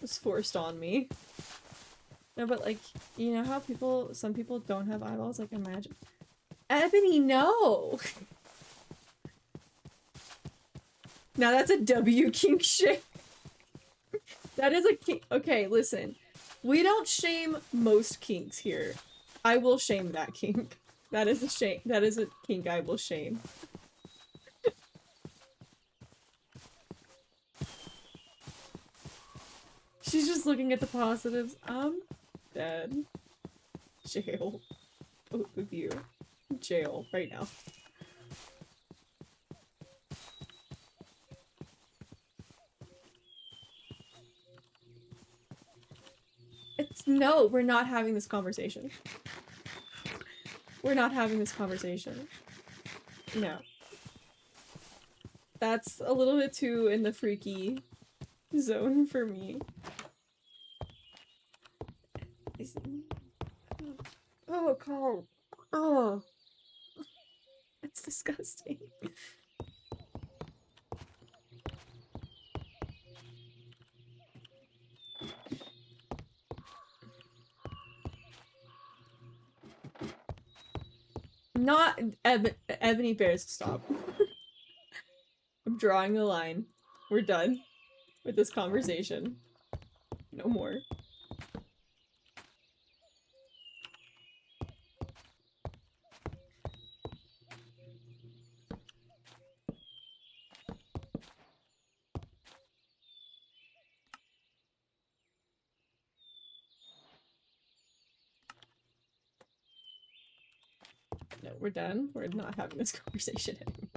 [SPEAKER 1] It's forced on me. No, but like, you know how some people don't have eyeballs? Like, imagine. Ebony, no! Now that's a W kink shame. That is a kink. Okay, listen. We don't shame most kinks here. I will shame that kink. That is a shame. That is a kink I will shame. She's just looking at the positives. I'm dead. Jail. Both of you. Jail right now. No, we're not having this conversation. We're not having this conversation. No. That's a little bit too in the freaky zone for me. Oh, Carl. Oh. It's disgusting. Not Ebony Bears, stop. I'm drawing the line. We're done with this conversation. No more. No, we're done. We're not having this conversation anymore.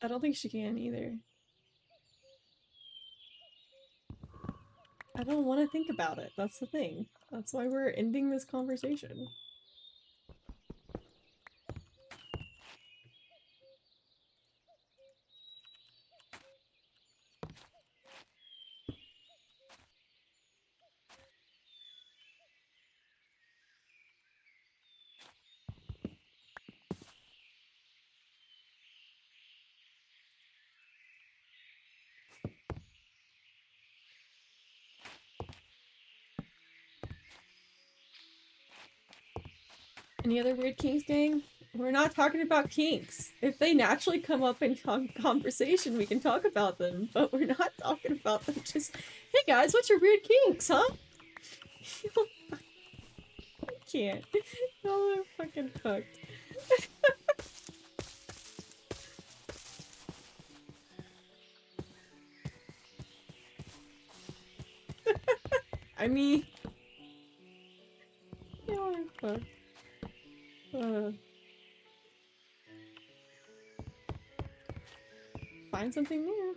[SPEAKER 1] I don't think she can either. I don't want to think about it. That's the thing. That's why we're ending this conversation. Any other weird kinks, gang? We're not talking about kinks. If they naturally come up in conversation, we can talk about them, but we're not talking about them just, hey guys, what's your weird kinks, huh? I can't. Y'all are fucking fucked. I mean... Y'all are fucked. Find something new.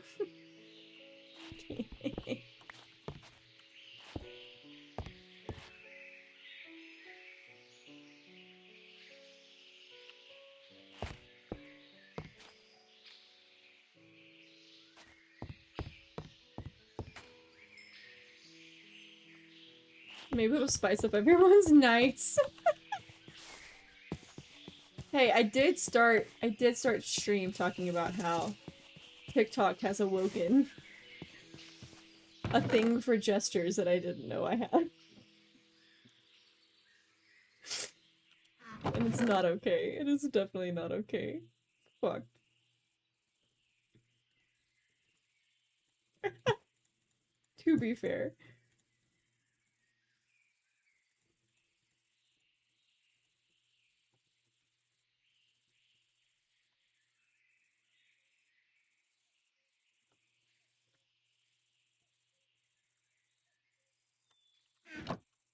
[SPEAKER 1] Maybe it'll spice up everyone's nights. Hey, I did start stream talking about how TikTok has awoken a thing for gestures that I didn't know I had. And it's not okay. It is definitely not okay. Fuck. To be fair.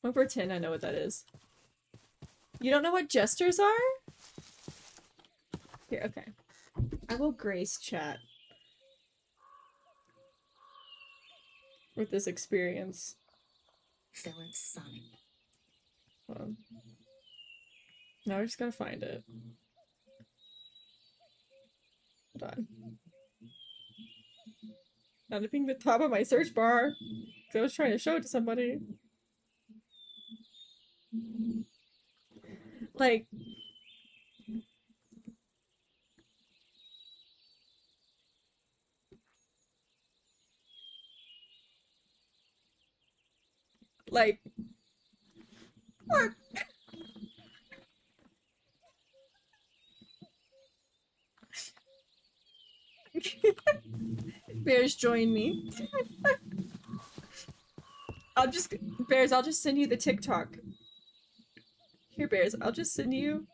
[SPEAKER 1] I'll pretend I know what that is. You don't know what jesters are? Here, okay. I will grace chat with this experience.
[SPEAKER 9] Philip's son.
[SPEAKER 1] Hold on. Now I just gotta find it. Hold on. Not being the top of my search bar. 'Cause I was trying to show it to somebody. Like, like, what? Bears, join me. Bears, I'll just send you the TikTok. Here, Bears, I'll just send you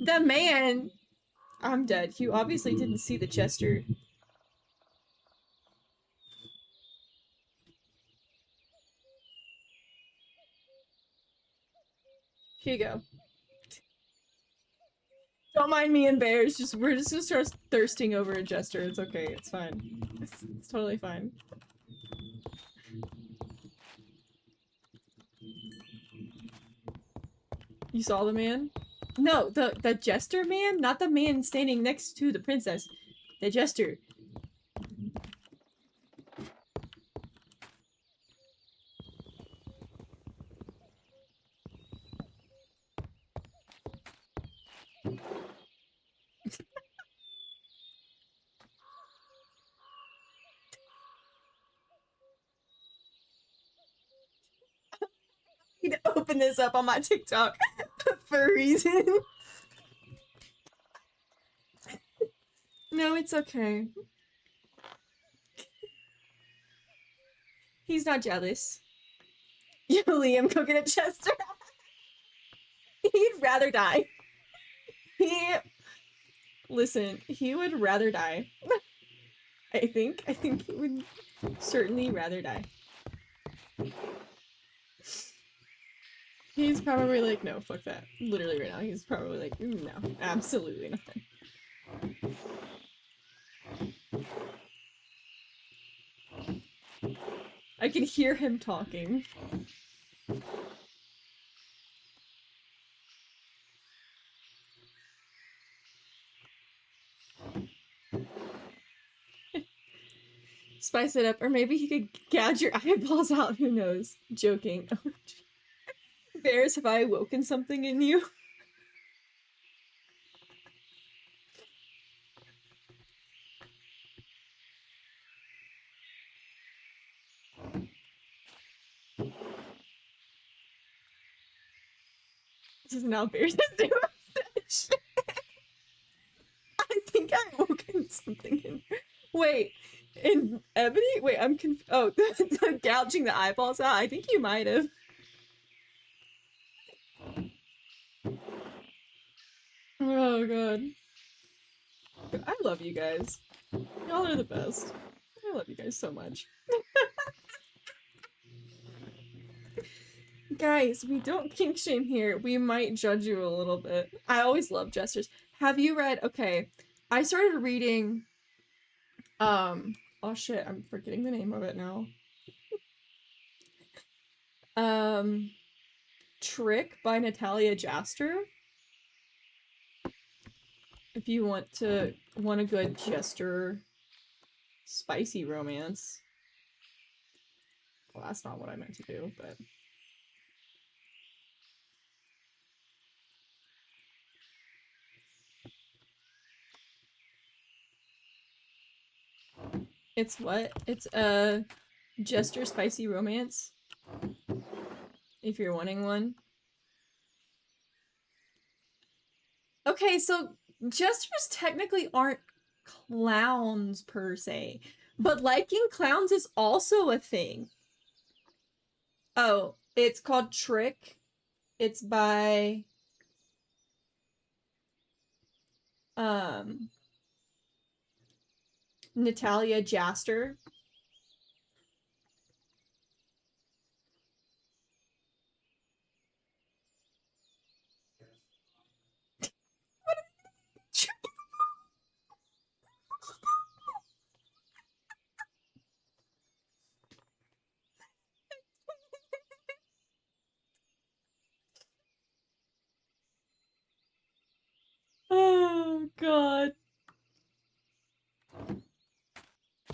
[SPEAKER 1] the man. I'm dead. You obviously didn't see the Chester. Here you go. Don't mind me and Bears. We're just gonna start thirsting over a Jester. It's okay. It's fine. It's totally fine. You saw the man? No, the Jester man, not the man standing next to the princess. The Jester. I need to open this up on my TikTok for a reason. No, it's okay. He's not jealous. You, Liam, go get a Chester. He'd rather die. Listen, he would rather die. I think he would certainly rather die. He's probably like, no, fuck that. Literally right now, he's probably like, no, absolutely not. I can hear him talking. Spice it up, or maybe he could gouge your eyeballs out, who knows? Joking. Bears, have I awoken something in you? This is now Bears' new obsession. I think I awoken something in her. Wait, in Ebony? Wait, I'm oh, the gouging the eyeballs out? I think you might have. Oh god. I love you guys. Y'all are the best. I love you guys so much. Guys, we don't kink shame here. We might judge you a little bit. I always love jesters. Have you read, okay, I started reading, oh shit, I'm forgetting the name of it now. Trick by Natalia Jaster. If you want a good jester spicy romance. Well, that's not what I meant to do, but it's what? It's a jester spicy romance. If you're wanting one. Okay, so jesters technically aren't clowns per se, but liking clowns is also a thing. Oh, it's called Trick. It's by Natalia Jaster.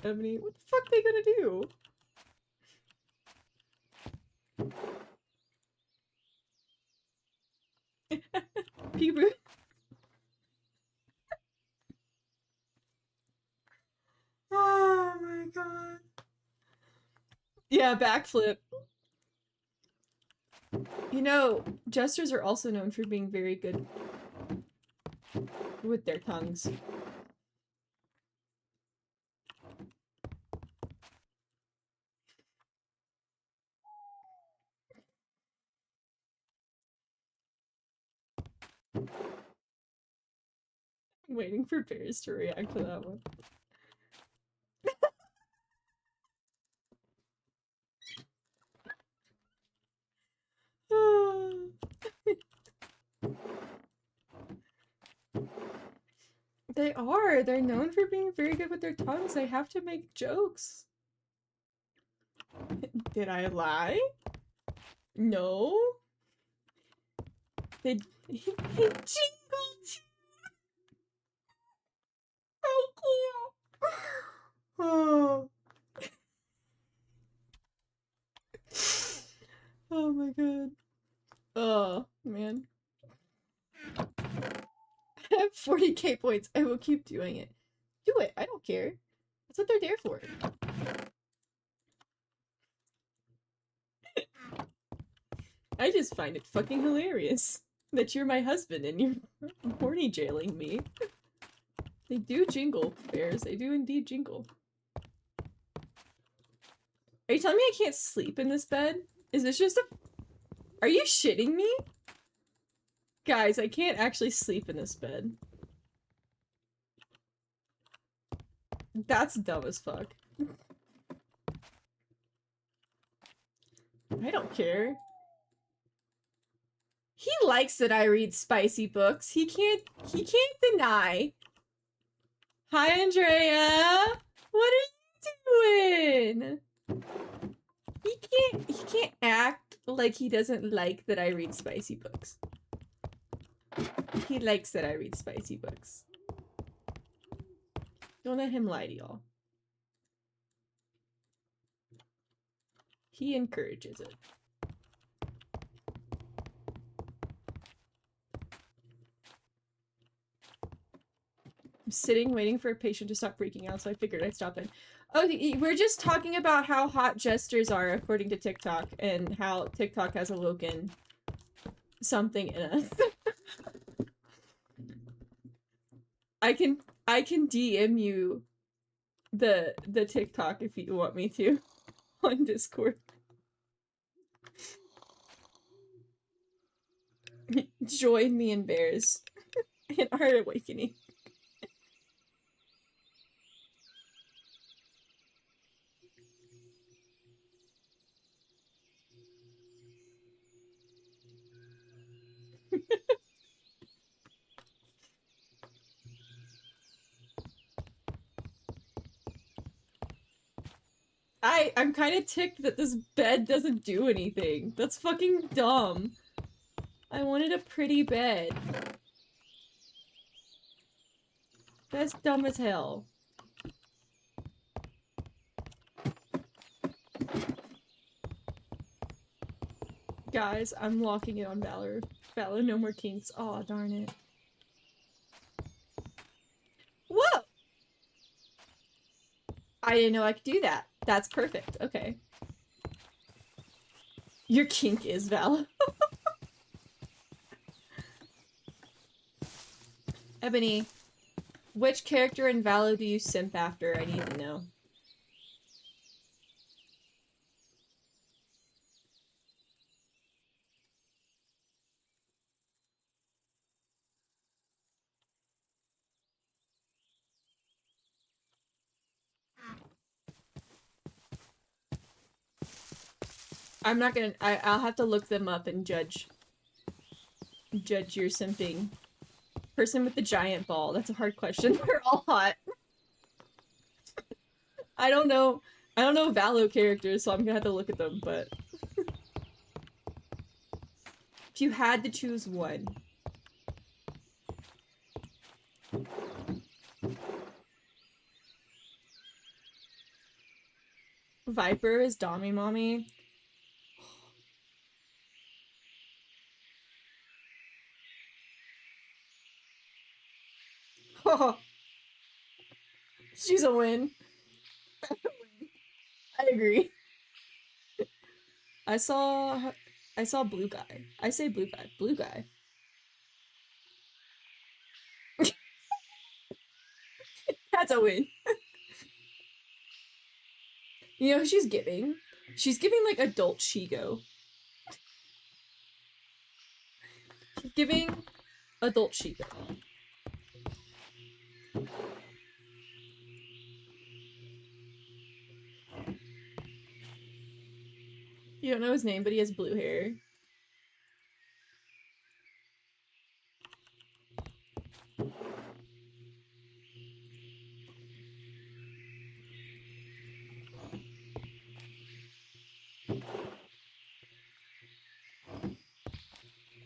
[SPEAKER 1] Ebony, what the fuck they gonna do? Peekaboo. Oh my god. Yeah, backflip. You know, jesters are also known for being very good with their tongues. I'm waiting for Bears to react to that one. They are. They're known for being very good with their tongues. They have to make jokes. Did I lie? No. They jingled. How cool. Oh. Oh my god. Oh man. I have 40k points. I will keep doing it. Do it. I don't care. That's what they're there for. I just find it fucking hilarious that you're my husband and you're horny jailing me. They do jingle, Bears. They do indeed jingle. Are you telling me I can't sleep in this bed? Is this just a... Are you shitting me? Guys, I can't actually sleep in this bed. That's dumb as fuck. I don't care. He likes that I read spicy books. He can't deny. Hi, Andrea. What are you doing? He can't act like he doesn't like that I read spicy books. He likes that I read spicy books. Don't let him lie to y'all. He encourages it. I'm sitting waiting for a patient to stop freaking out, so I figured I'd stop in. Oh, we're just talking about how hot jesters are according to TikTok and how TikTok has awoken something in us. I can DM you the TikTok if you want me to on Discord. Join me and Bears in our awakening. I'm kind of ticked that this bed doesn't do anything. That's fucking dumb. I wanted a pretty bed. That's dumb as hell. Guys, I'm locking it on Valor. Valor, no more kinks. Aw, darn it. Whoa! I didn't know I could do that. That's perfect. Okay. Your kink is Val. Ebony, which character in Valo do you simp after? I need to know. I'm not gonna- I'll have to look them up and judge your simping. Person with the giant ball. That's a hard question. They're all hot. I don't know Valo characters, so I'm gonna have to look at them, but... If you had to choose one. Viper is Dommy Mommy. Oh, she's a win. I agree. I saw blue guy. I say blue guy. Blue guy. That's a win. You know who she's giving? She's giving like adult Chigo. She's giving adult Chigo. You don't know his name, but he has blue hair.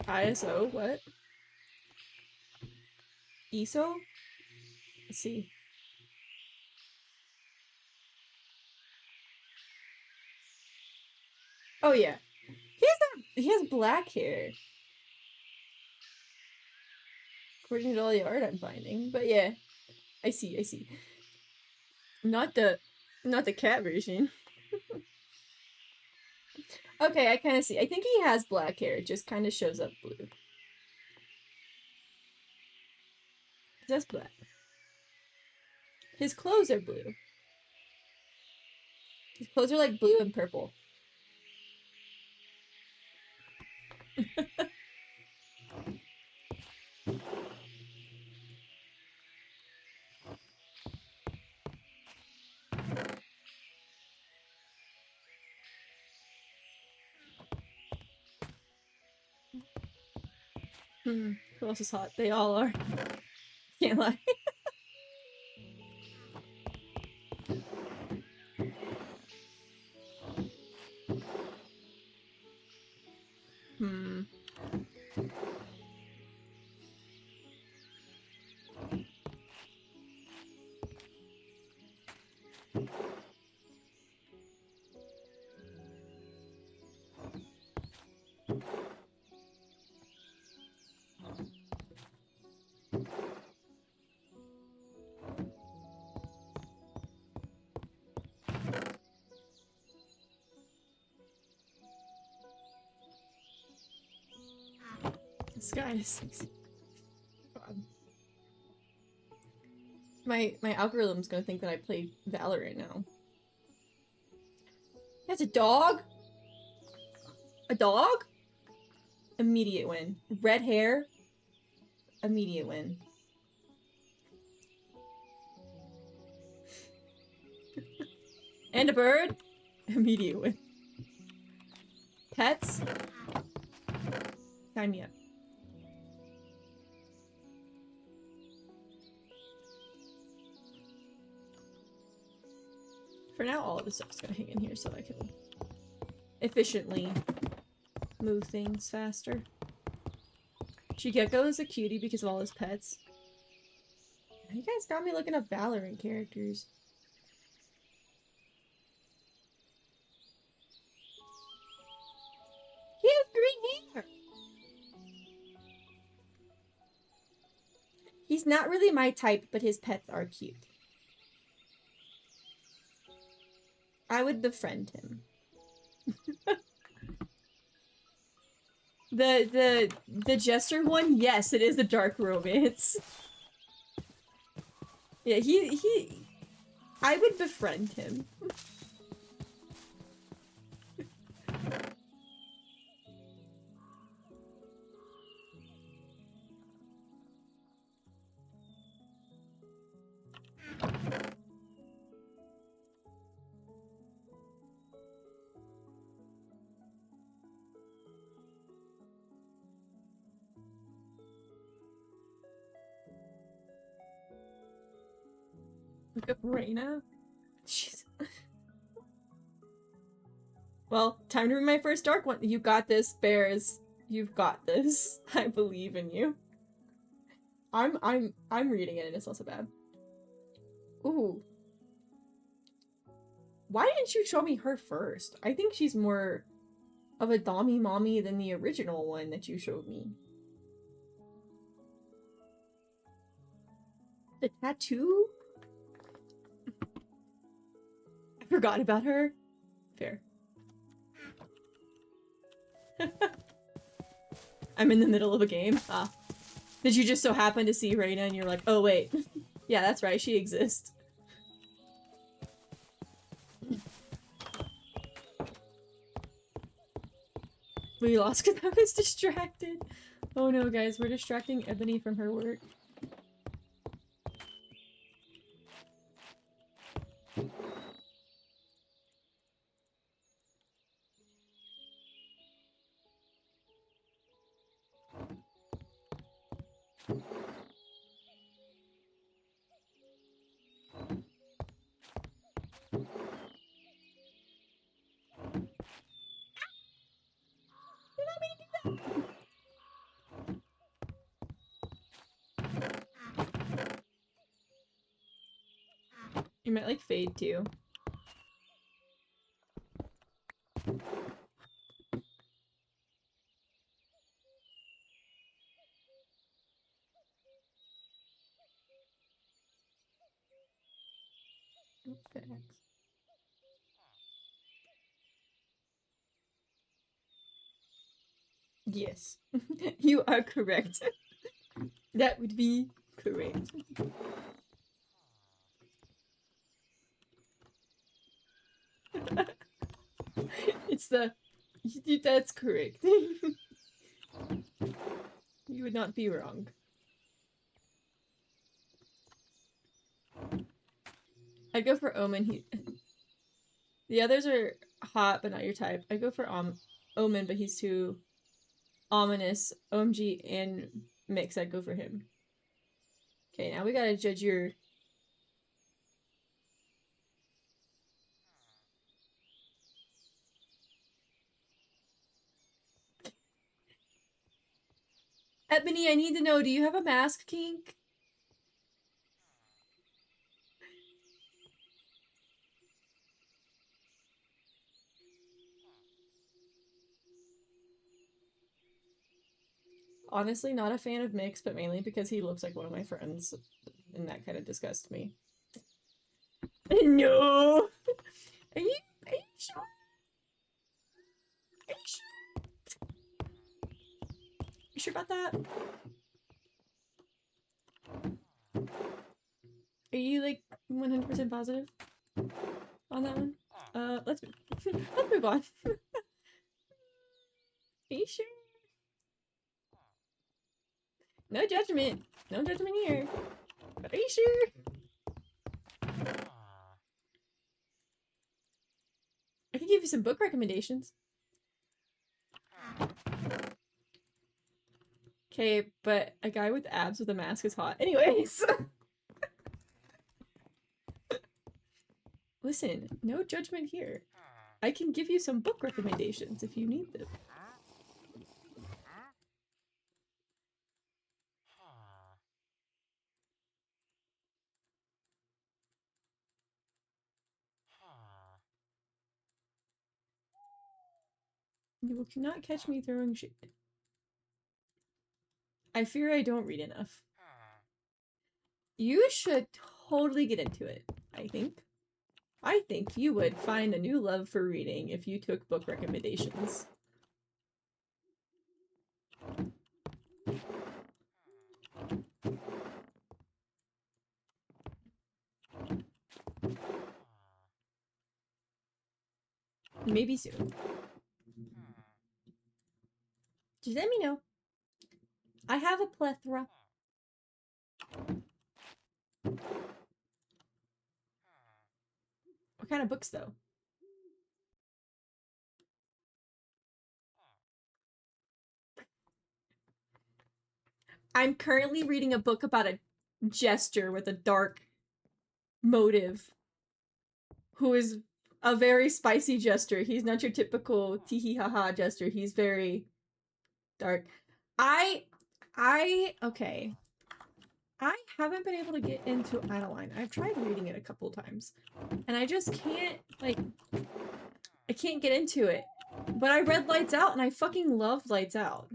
[SPEAKER 1] ISO? What? ESO? Let's see. Oh yeah. He has black hair. According to all the art I'm finding. But yeah. I see. Not the cat version. Okay, I kinda see. I think he has black hair, it just kinda shows up blue. That's black. His clothes are blue. His clothes are like blue and purple. Who else is hot? They all are. Can't lie. This guy is sexy. God. My algorithm's gonna think that I play Valorant now. That's a dog? A dog? Immediate win. Red hair? Immediate win. And a bird? Immediate win. Pets? Sign me up. For now, all of this stuff's gonna hang in here so I can efficiently move things faster. Shigeko is a cutie because of all his pets. You guys got me looking up Valorant characters. He has green hair! He's not really my type, but his pets are cute. I would befriend him. The jester one, yes, it is a dark romance. Yeah, I would befriend him. Look up Reina. Jeez. Well, time to read my first dark one. You got this, Bears. You've got this. I believe in you. I'm reading it and it's also bad. Ooh. Why didn't you show me her first? I think she's more of a dommy mommy than the original one that you showed me. The tattoo? I forgot about her. Fair. I'm in the middle of a game. Ah. Did you just so happen to see Reina and you're like, oh wait. Yeah, that's right, she exists. We lost because I was distracted. Oh no, guys, we're distracting Ebony from her work. You might like fade too. Okay. Yes, you are correct. That would be correct. It's the... That's correct. You would not be wrong. I'd go for Omen. The others are hot, but not your type. I'd go for Omen, but he's too ominous. OMG and Mix, I'd go for him. Okay, now we gotta judge your... Ebony, I need to know, do you have a mask kink? Honestly, not a fan of Mix, but mainly because he looks like one of my friends, and that kind of disgusts me. No! Are you sure? Are you sure? You sure about that? Are you, like, 100% positive on that one? Let's move on. Are you sure? No judgment. No judgment here. But are you sure? I can give you some book recommendations. Okay, but a guy with abs with a mask is hot. Anyways! Listen, no judgment here. I can give you some book recommendations if you need them. You cannot catch me throwing shit. I fear I don't read enough. You should totally get into it, I think. I think you would find a new love for reading if you took book recommendations. Maybe soon. Just let me know. I have a plethora. What kind of books, though? I'm currently reading a book about a jester with a dark motive who is a very spicy jester. He's not your typical tee haha jester. He's very dark. Okay. I haven't been able to get into Adeline. I've tried reading it a couple times, and I just can't, like, I can't get into it. But I read Lights Out, and I fucking love Lights Out.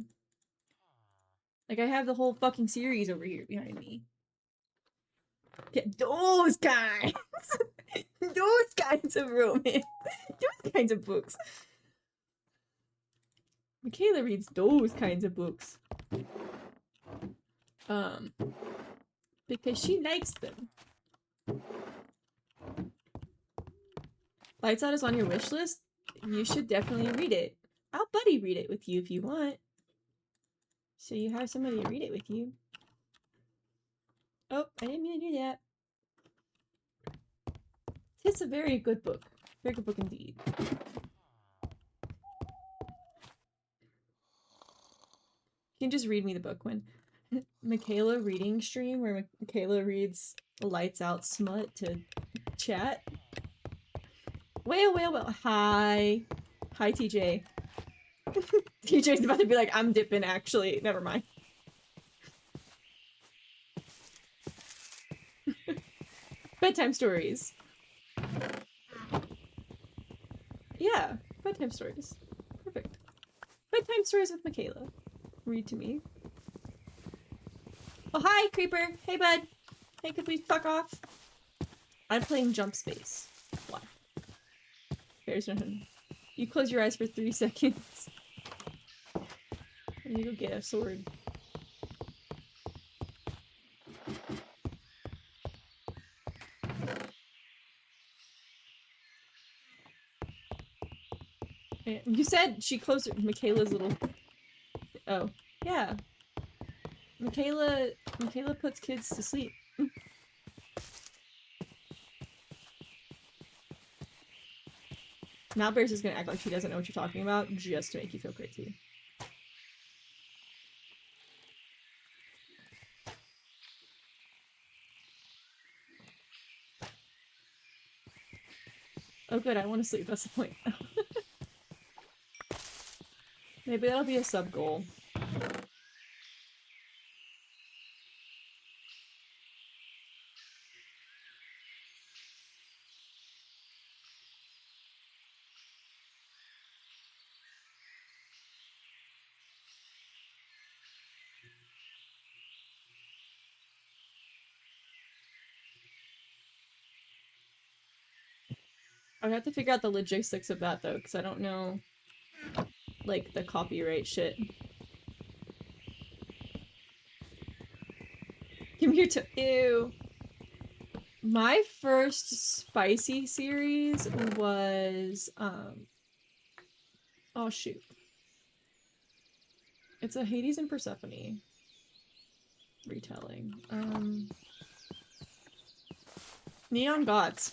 [SPEAKER 1] Like, I have the whole fucking series over here behind me. Get those kinds! Those kinds of romance! Those kinds of books! Michaela reads those kinds of books. Because she likes them. Lights Out is on your wish list? You should definitely read it. I'll buddy read it with you if you want. So you have somebody to read it with you. Oh, I didn't mean to do that. It's a very good book. Very good book indeed. You can just read me the book when Michaela reading stream where Michaela reads Lights Out smut to chat. Well. Hi. Hi, TJ. TJ's about to be like, I'm dipping, actually. Never mind. Bedtime stories. Yeah, bedtime stories. Perfect. Bedtime stories with Michaela. Read to me. Oh, hi, Creeper. Hey, bud. Hey, could we fuck off? I'm playing Jump Space. What? There's nothing. You close your eyes for 3 seconds. And you go get a sword. You said she closed Michaela's little... Oh. Yeah. Michaela puts kids to sleep. Now Bears is gonna act like she doesn't know what you're talking about just to make you feel crazy. Oh good, I want to sleep, that's the point. Maybe that'll be a sub-goal. I have to figure out the logistics of that though, because I don't know, like, the copyright shit. Give me your ew. My first spicy series was, oh shoot. It's a Hades and Persephone retelling. Neon Gods.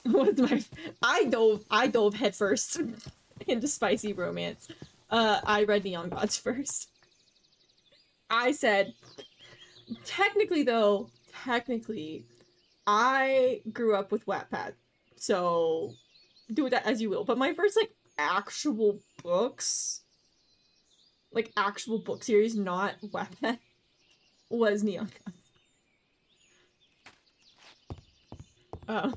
[SPEAKER 1] With my I dove headfirst into spicy romance. I read Neon Gods first. I said, technically, I grew up with Wattpad, so do that as you will. But my first, like, actual books, like, actual book series, not Wattpad, was Neon Gods. Oh.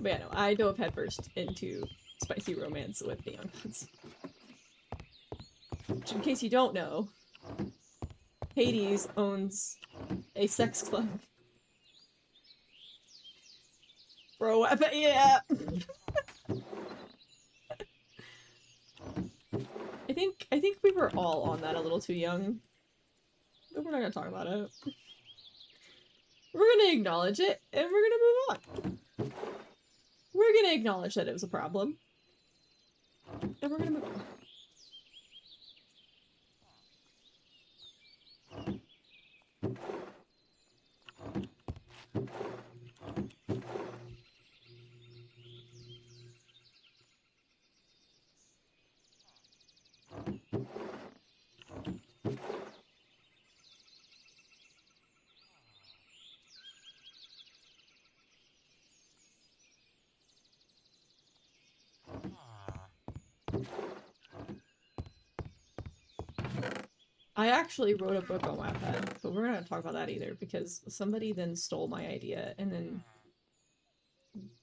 [SPEAKER 1] But yeah, no, I dove headfirst into spicy romance with Neon Gods. Which, in case you don't know, Hades owns a sex club. Bro, yeah! I think we were all on that a little too young. But we're not gonna talk about it. We're gonna acknowledge it, and we're gonna move on. We're gonna acknowledge that it was a problem. And we're gonna move on. I actually wrote a book on Wattpad, but we're not gonna talk about that either because somebody then stole my idea and then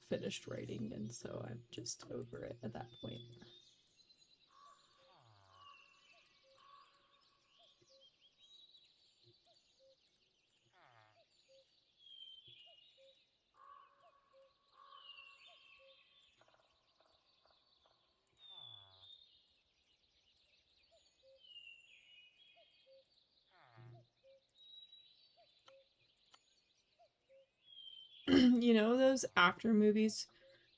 [SPEAKER 1] finished writing, and so I'm just over it at that point. You know, those after movies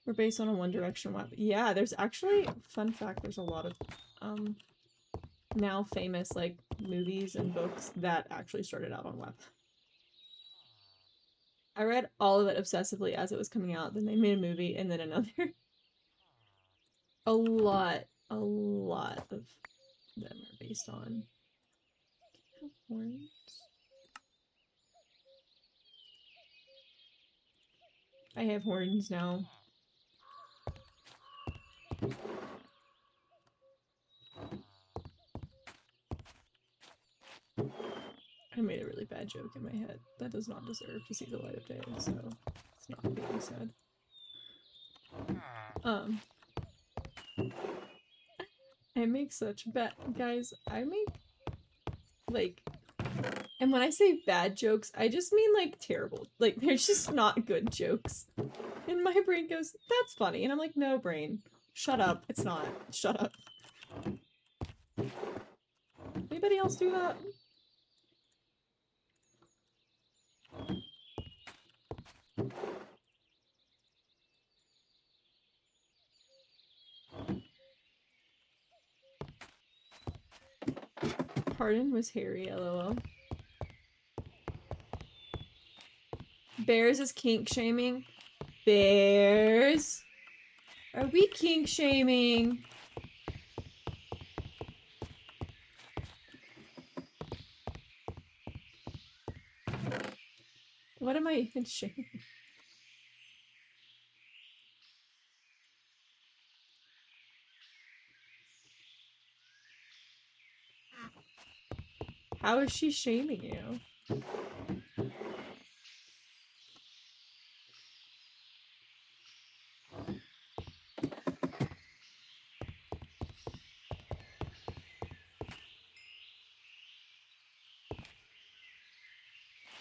[SPEAKER 1] were based on a One Direction web. Yeah, there's actually, fun fact, there's a lot of now famous like movies and books that actually started out on web. I read all of it obsessively as it was coming out, then they made a movie and then another. a lot of them are based on horns. I have horns now. I made a really bad joke in my head that does not deserve to see the light of day, so it's not being said. I make such bad guys. I make like, and when I say bad jokes, I just mean like terrible. Like they're just not good jokes. And my brain goes, "That's funny," and I'm like, "No, brain, shut up. It's not. Shut up." Anybody else do that? Pardon was hairy, lol. Bears is kink shaming. Bears? Are we kink shaming? What am I even shaming? How is she shaming you?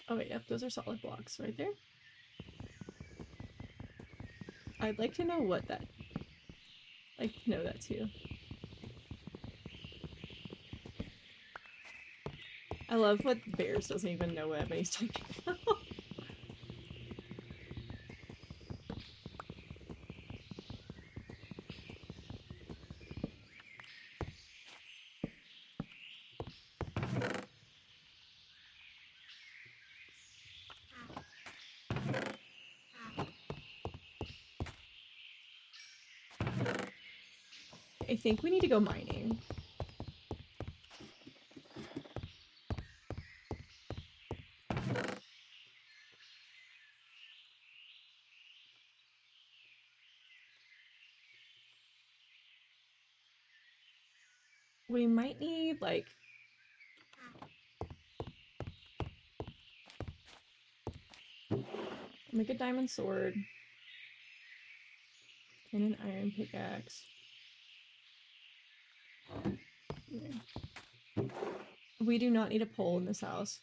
[SPEAKER 1] Oh wait, yep, those are solid blocks right there. I'd like to know what that... I'd like to know that too. I love what Bears doesn't even know what he's talking about. I think we need to go mining. We might need, like... make a diamond sword. And an iron pickaxe. Okay. We do not need a pole in this house.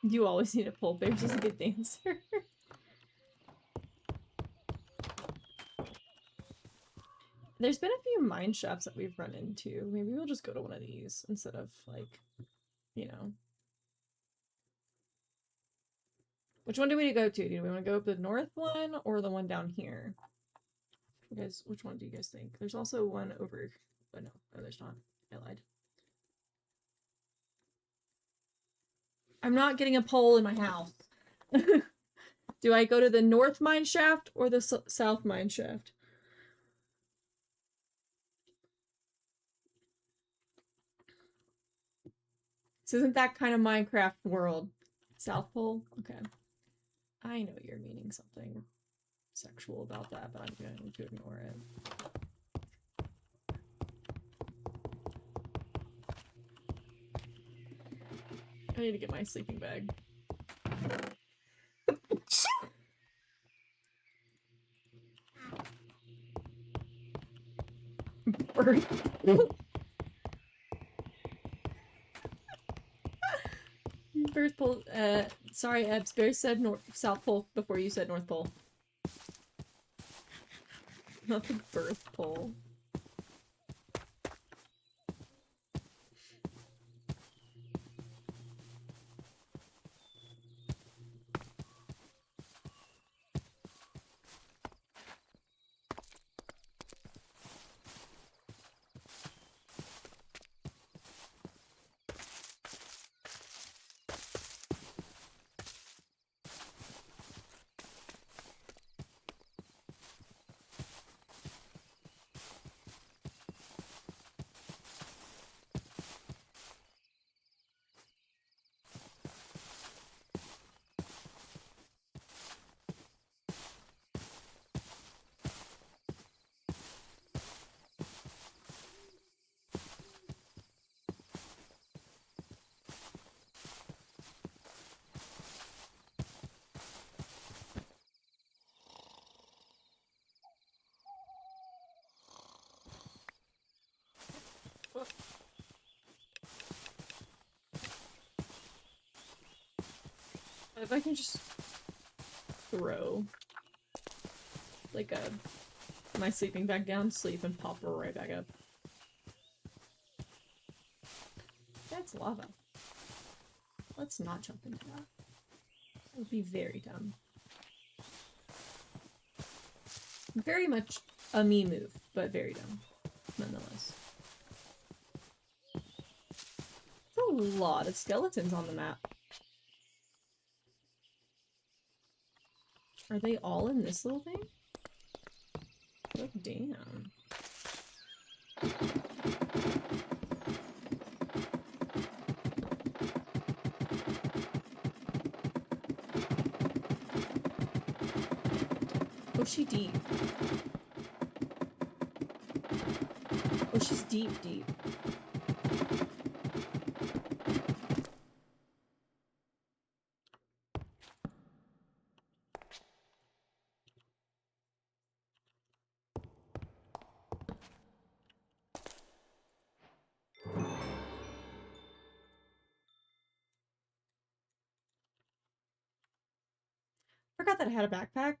[SPEAKER 1] You always need a pole. Bear's just a good dancer. There's been a few mine shafts that we've run into. Maybe we'll just go to one of these instead of, like, you know. Which one do we go to? Do we want to go up the north one or the one down here? You guys, which one do you guys think? There's also one over... Oh, no. Oh, there's not. I lied. I'm not getting a pole in my house. Do I go to the north mine shaft or the south mine shaft? This isn't that kind of Minecraft world. South Pole? Okay. I know you're meaning something sexual about that, but I'm going to ignore it. I need to get my sleeping bag. Bird. Birth pole. Sorry, Ebs. Bear said South Pole before you said North Pole. Not the birth pole. If I can just throw like my sleeping bag down, sleep, and pop her right back up. That's lava. Let's not jump into that. That would be very dumb. Very much a me move, but very dumb, nonetheless. There's a lot of skeletons on the map. Are they all in this little thing? Oh, damn. Oh, she deep. Oh, she's deep, deep. Forgot that I had a backpack.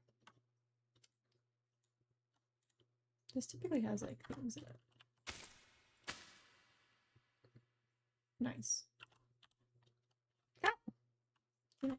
[SPEAKER 1] This typically has like things in it. Nice. Ah. Yeah.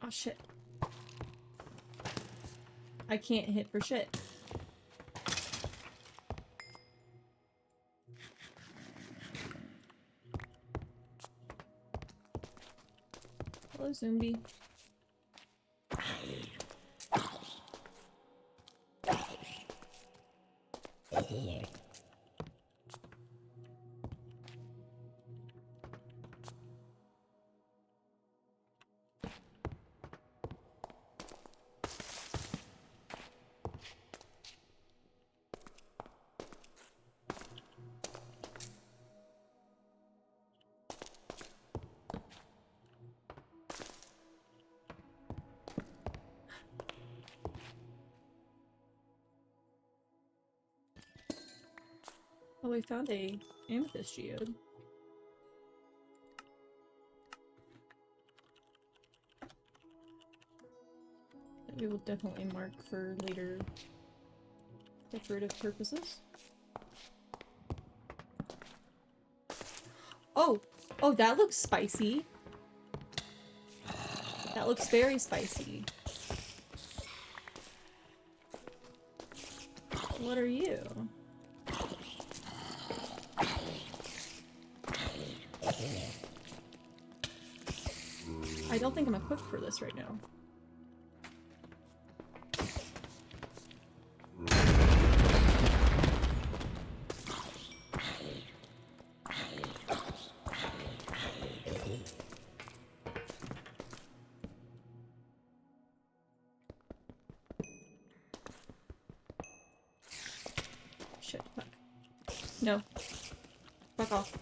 [SPEAKER 1] Oh shit. I can't hit for shit. Hello, zombie. Oh, we found a amethyst geode. we will definitely mark for later decorative purposes. Oh! Oh, that looks spicy. That looks very spicy. What are you? I don't think I'm equipped for this right now. Shit, fuck. No. Fuck off.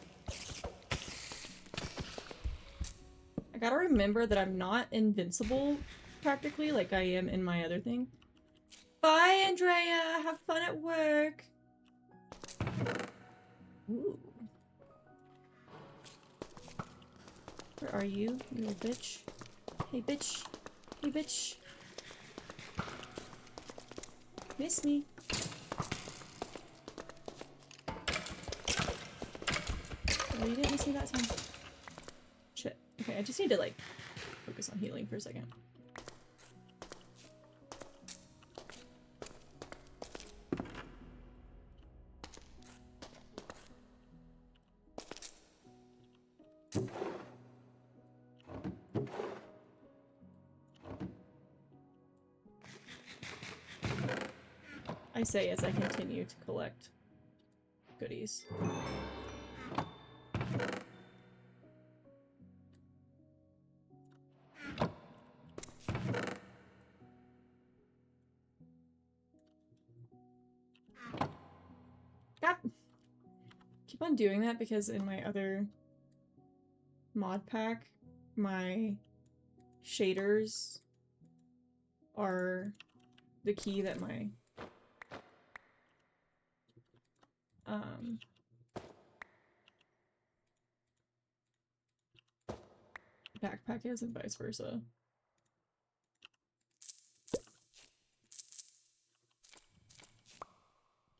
[SPEAKER 1] I gotta remember that I'm not invincible, practically, like I am in my other thing. Bye, Andrea! Have fun at work! Ooh. Where are you, you little bitch? Hey, bitch. Hey, bitch. Miss me. Oh, you didn't miss me that time. Shit. Okay, I just need to, like, focus on healing for a second. I say as I continue to collect goodies. God. Keep on doing that because in my other mod pack, my shaders are the key that my backpack is and vice versa.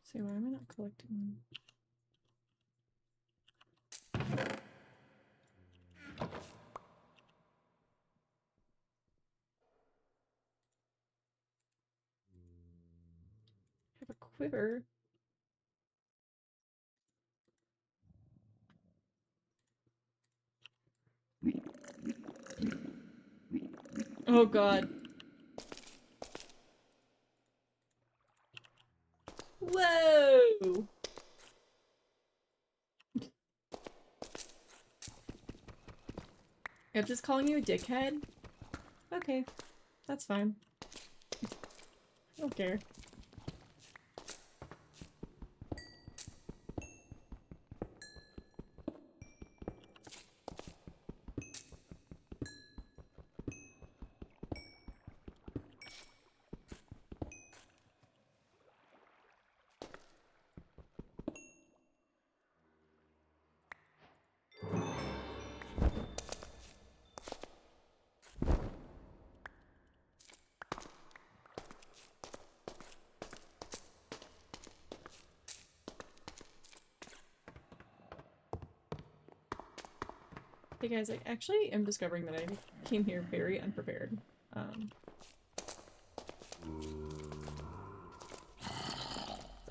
[SPEAKER 1] See, why am I not collecting them? I have a quiver. Oh god. Whoa! I'm just calling you a dickhead? Okay. That's fine. I don't care. Hey guys, I actually am discovering that I came here very unprepared.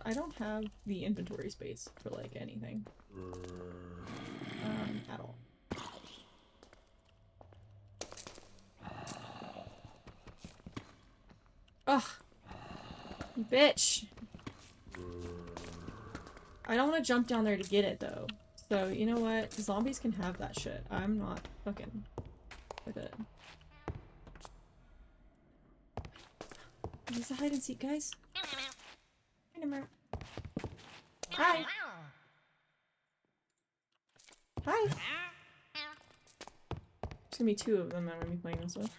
[SPEAKER 1] I don't have the inventory space for like anything. At all. Ugh! You bitch! I don't want to jump down there to get it though. So, you know what? Zombies can have that shit. I'm not fucking with it. Is this a hide and seek, guys? Hi! Hi! There's gonna be two of them that I'm gonna be playing this with.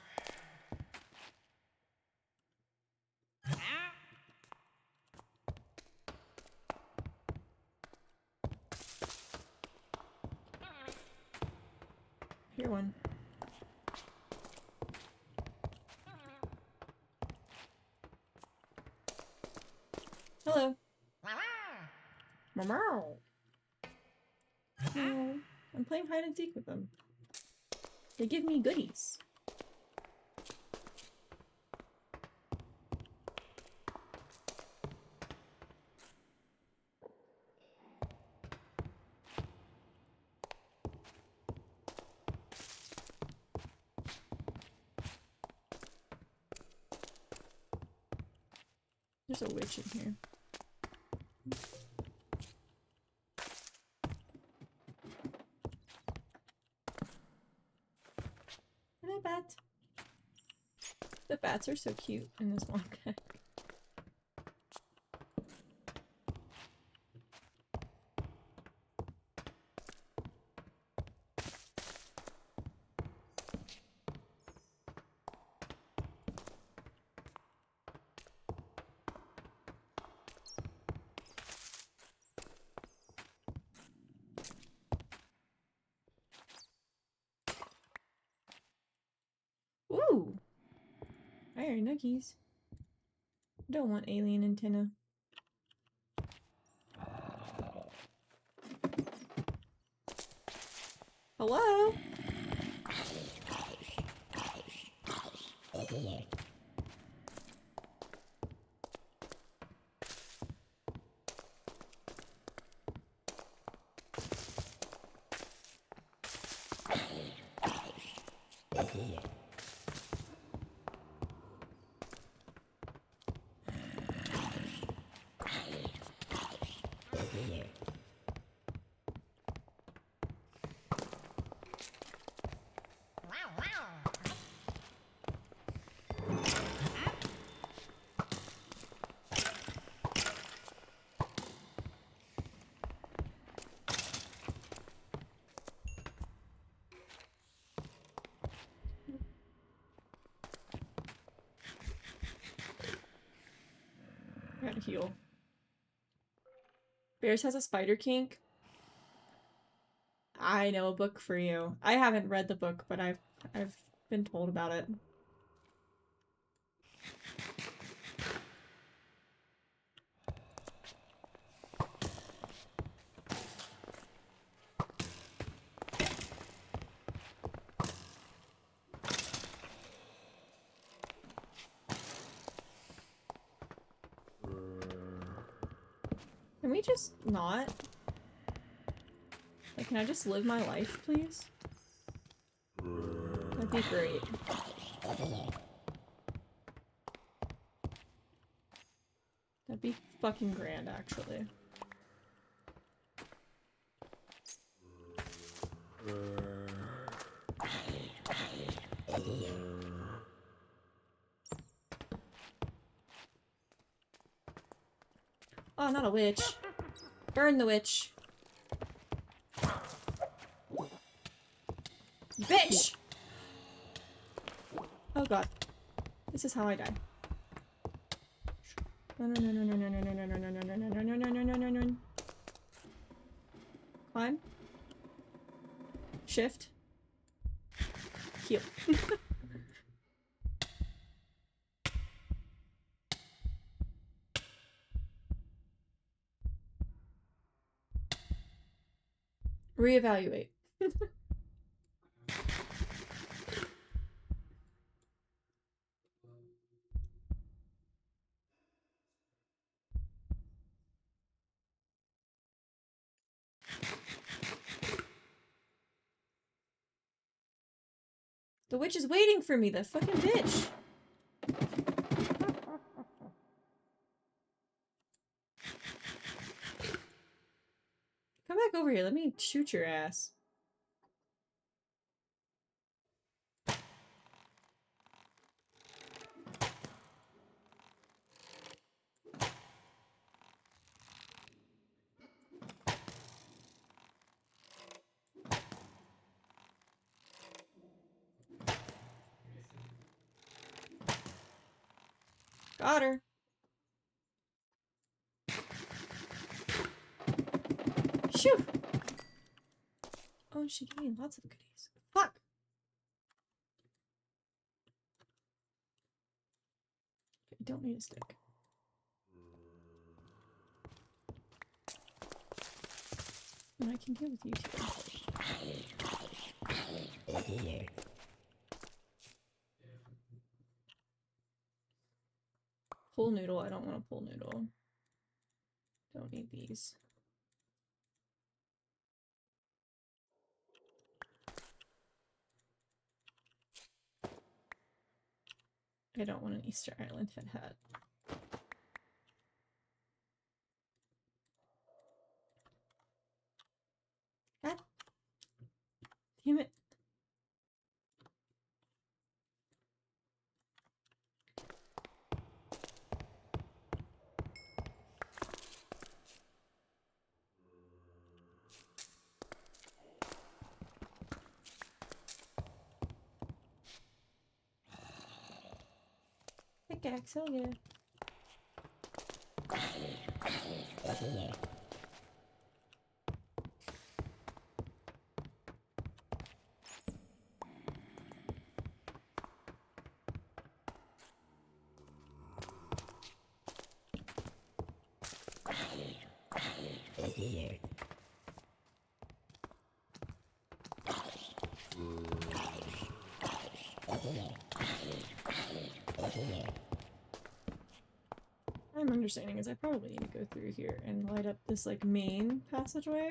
[SPEAKER 1] Here one. Hello. Meow. No, I'm playing hide and seek with them. They give me goodies. There's a witch in here. Hello, bat. The bats are so cute in this long pack. Ooh! Iron nuggies. Don't want alien antenna. Hello? Gotta heal. Bears has a spider kink. I know a book for you. I haven't read the book, but I've been told about it. Can we just not? Like, can I just live my life, please? That'd be great. That'd be fucking grand, actually. Oh, not a witch. Burn the witch. Bitch! Oh god. This is how I die. No. Climb. Shift. Heal. Reevaluate. The witch is waiting for me, the fucking bitch. Come back over here, let me shoot your ass. Got her. Shoo! Oh, she gave me lots of goodies. Fuck! I don't need a stick. And I can deal with you too. Pool noodle. I don't want a pool noodle. Don't need these. I don't want an Easter Island hat. God damn it. Pickaxe, hell yeah. I'm understanding is I probably need to go through here and light up this like main passageway,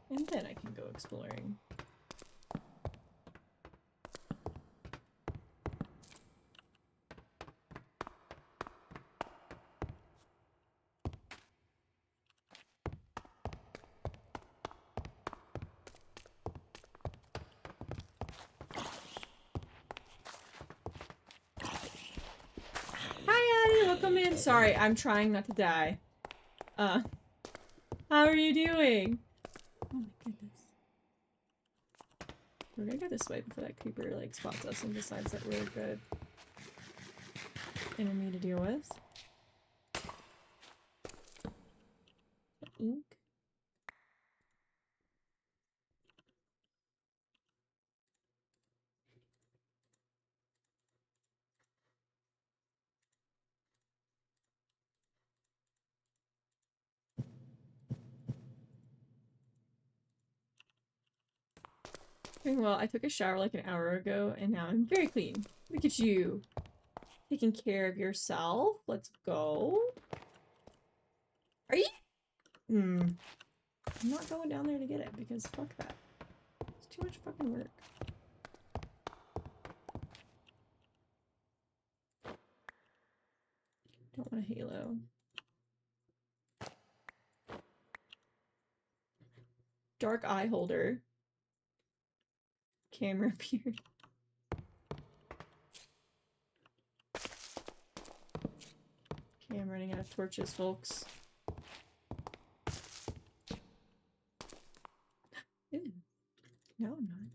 [SPEAKER 1] and then I can go exploring. Welcome in. Sorry, I'm trying not to die. How are you doing? Oh my goodness. We're gonna go this way before that creeper like spots us and decides that we're good enemy to deal with. Ink. Doing well. I took a shower like an hour ago and now I'm very clean. Look at you. Taking care of yourself. Let's go. Are you? I'm not going down there to get it because fuck that. It's too much fucking work. Don't want a halo. Dark eye holder. Camera appeared. Okay, I'm running out of torches, folks. Ew. No, I'm not.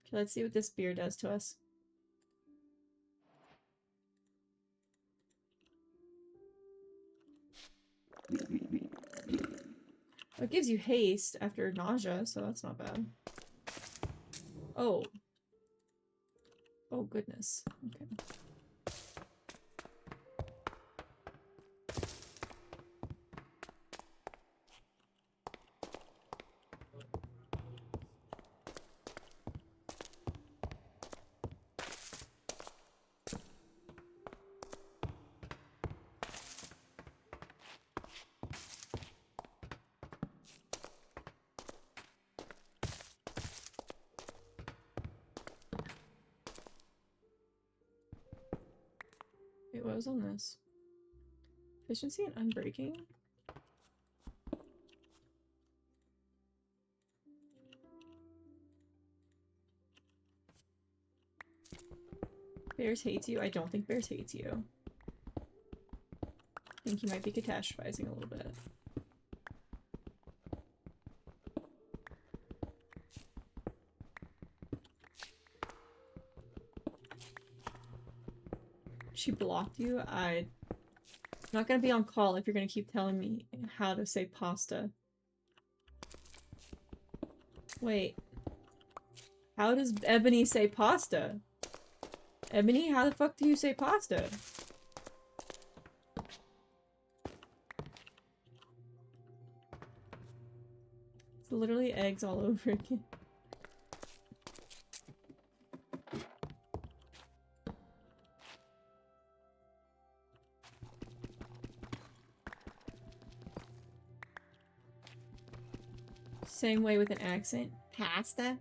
[SPEAKER 1] Okay, let's see what this beer does to us. It gives you haste after nausea, so that's not bad. Oh. Oh, goodness. Okay. Wait, what was on this? Efficiency and unbreaking? Bears hates you? I don't think Bears hates you. I think you might be catastrophizing a little bit. She blocked you? I'm not gonna be on call if you're gonna keep telling me how to say pasta. Wait. How does Ebony say pasta? Ebony, how the fuck do you say pasta? literally eggs all over again. Same way with an accent. Pasta?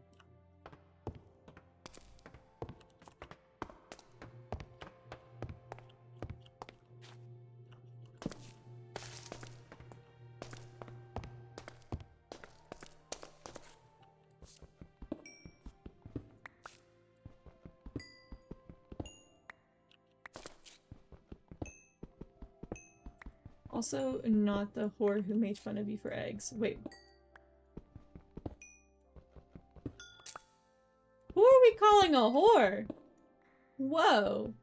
[SPEAKER 1] Also, not the whore who made fun of you for eggs. Wait. Who are we calling a whore? Whoa.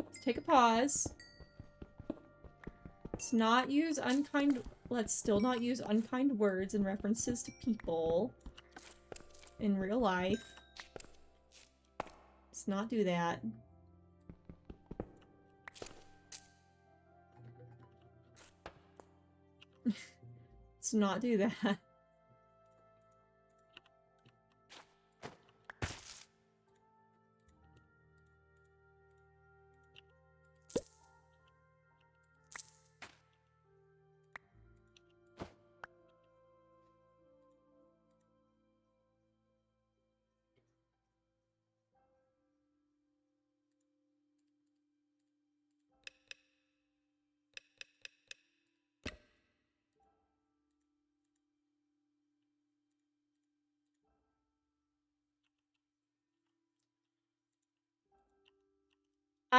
[SPEAKER 1] Let's take a pause. Let's still not use unkind words and references to people in real life. Let's not do that. Let's not do that.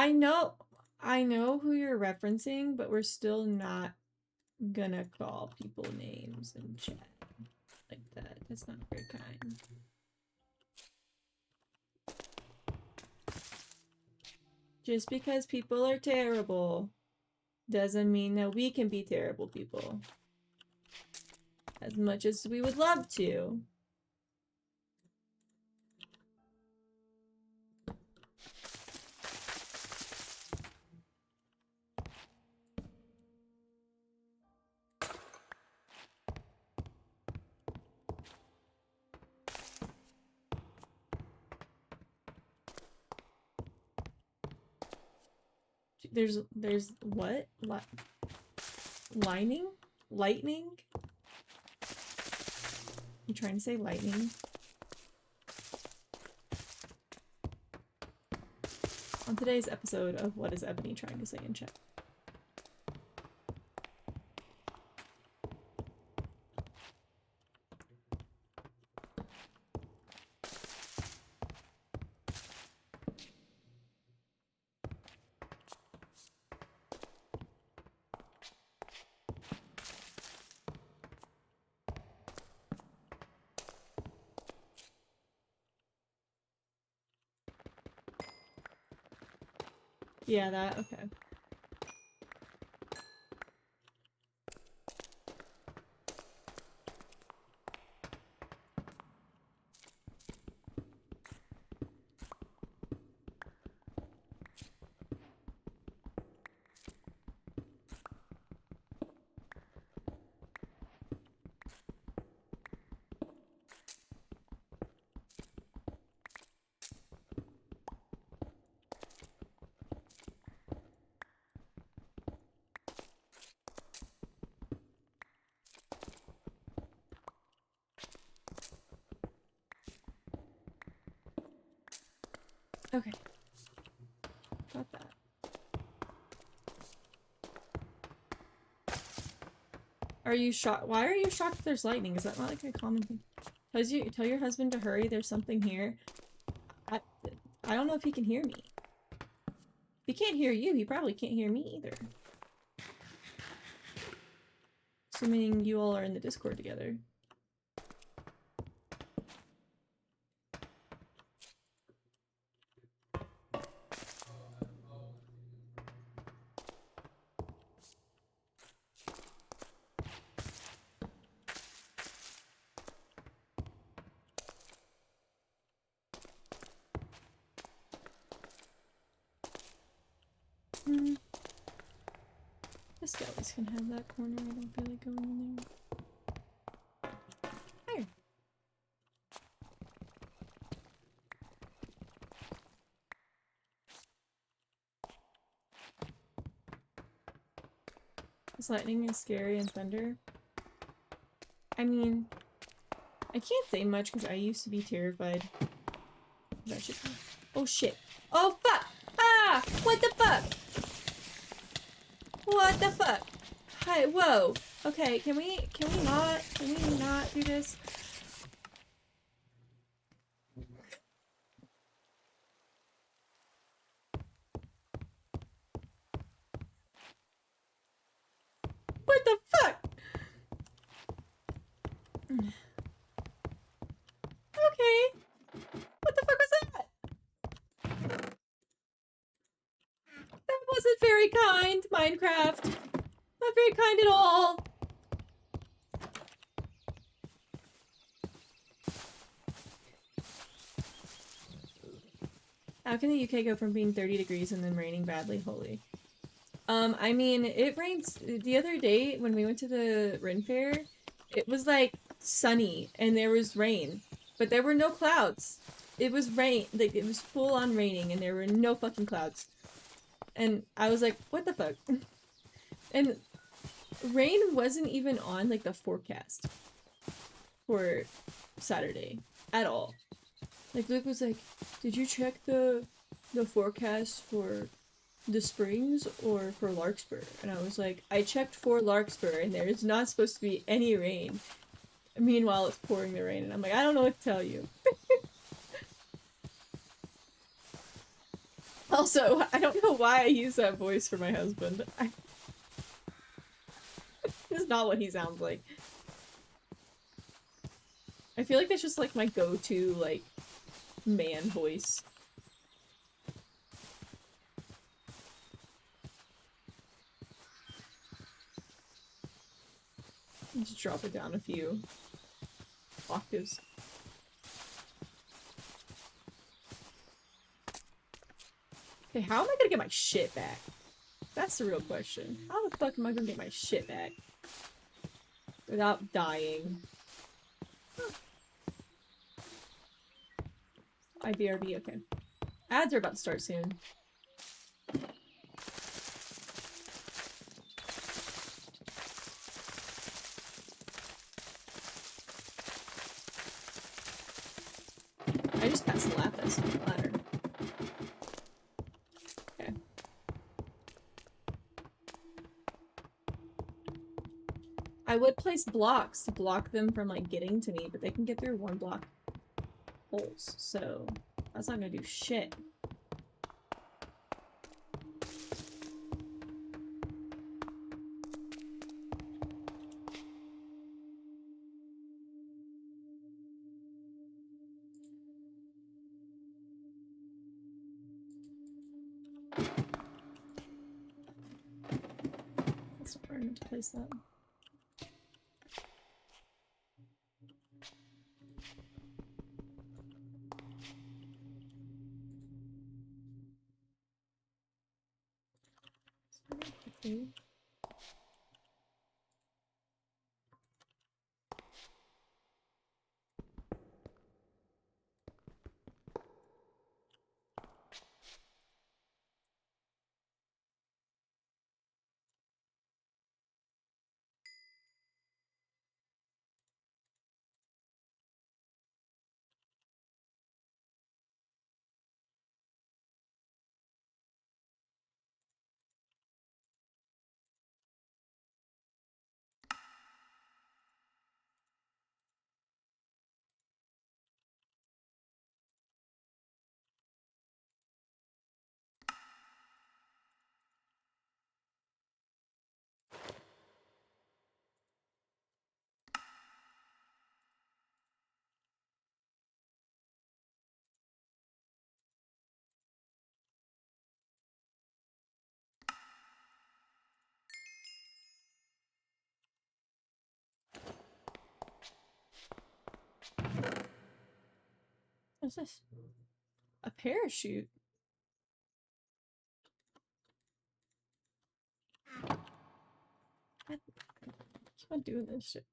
[SPEAKER 1] I know who you're referencing, but we're still not gonna call people names in chat like that. That's not very kind. Just because people are terrible doesn't mean that we can be terrible people. As much as we would love to. There's what? Lightning? You trying to say lightning? On today's episode of What is Ebony Trying to Say in Chat? Yeah, that, okay. Okay. Got that. Are you shocked? Why are you shocked that there's lightning? Is that not like a common thing? Tell your husband to hurry, there's something here. I don't know if he can hear me. If he can't hear you, he probably can't hear me either. Assuming you all are in the Discord together. This skelly's can have that corner. I don't feel like going in there. Is lightning is scary and thunder? I mean, I can't say much because I used to be terrified. That shit. Oh shit. Oh fuck! Ah! What the fuck? What the fuck? Hi, whoa. Okay, can we not do this? What the fuck? Okay. What the fuck was that? That wasn't very kind, Minecraft. Not very kind at all. How can the UK go from being 30 degrees and then raining badly? Holy. I mean, it rains. The other day when we went to the Ren Fair, it was like sunny and there was rain, but there were no clouds. It was rain, like it was full on raining and there were no fucking clouds. And I was like, what the fuck? And rain wasn't even on like the forecast for Saturday at all. Like Luke was like, did you check the forecast for the Springs or for Larkspur? And I was like, I checked for Larkspur and there's not supposed to be any rain. Meanwhile, it's pouring the rain and I'm like, I don't know what to tell you. Also, I don't know why I use that voice for my husband. This is not what he sounds like. I feel like that's just like my go-to, like, man voice. Just drop it down a few octaves. Okay, how am I gonna get my shit back? That's the real question. How the fuck am I gonna get my shit back? Without dying. Huh. IBRB, okay. Ads are about to start soon. I just passed the lapis on the ladder. Okay. I would place blocks to block them from like getting to me, but they can get through one block holes, so that's not gonna do shit. That's not where I meant to place that. Quickly. What's this? A parachute? What? Keep on doing this shit.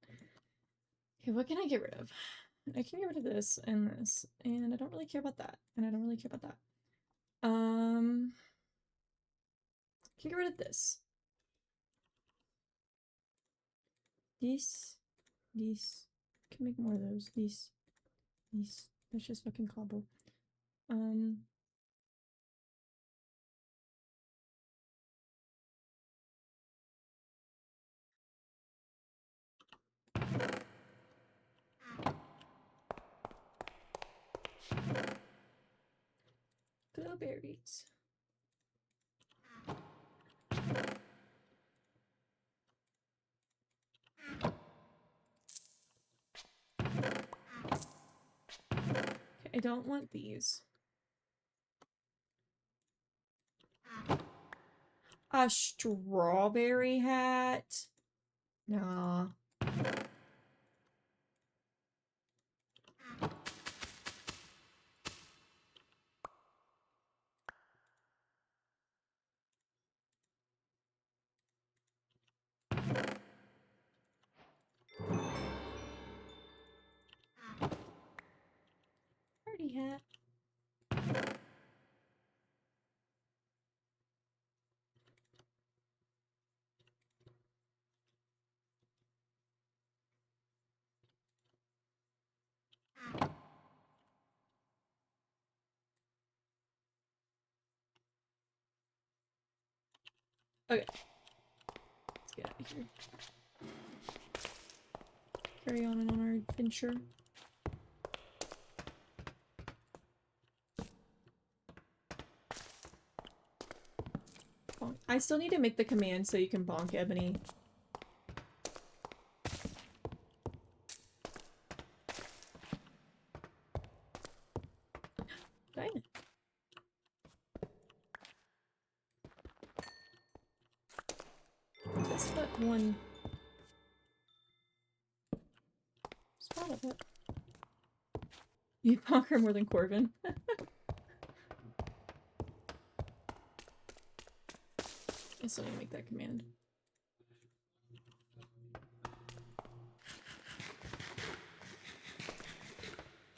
[SPEAKER 1] Okay, what can I get rid of? I can get rid of this, and I don't really care about that, and I don't really care about that. Can get rid of this. These. Can make more of those. These. That's just fucking cobble. Blueberries. Okay, I don't want these. A strawberry hat? Nah. Party hat. Okay. Let's get out of here. Carry on our adventure. Bonk. I still need to make the command so you can bonk Ebony. Diamond. Just that one spot of it. You bonk her more than Corbin. I still need to make that command.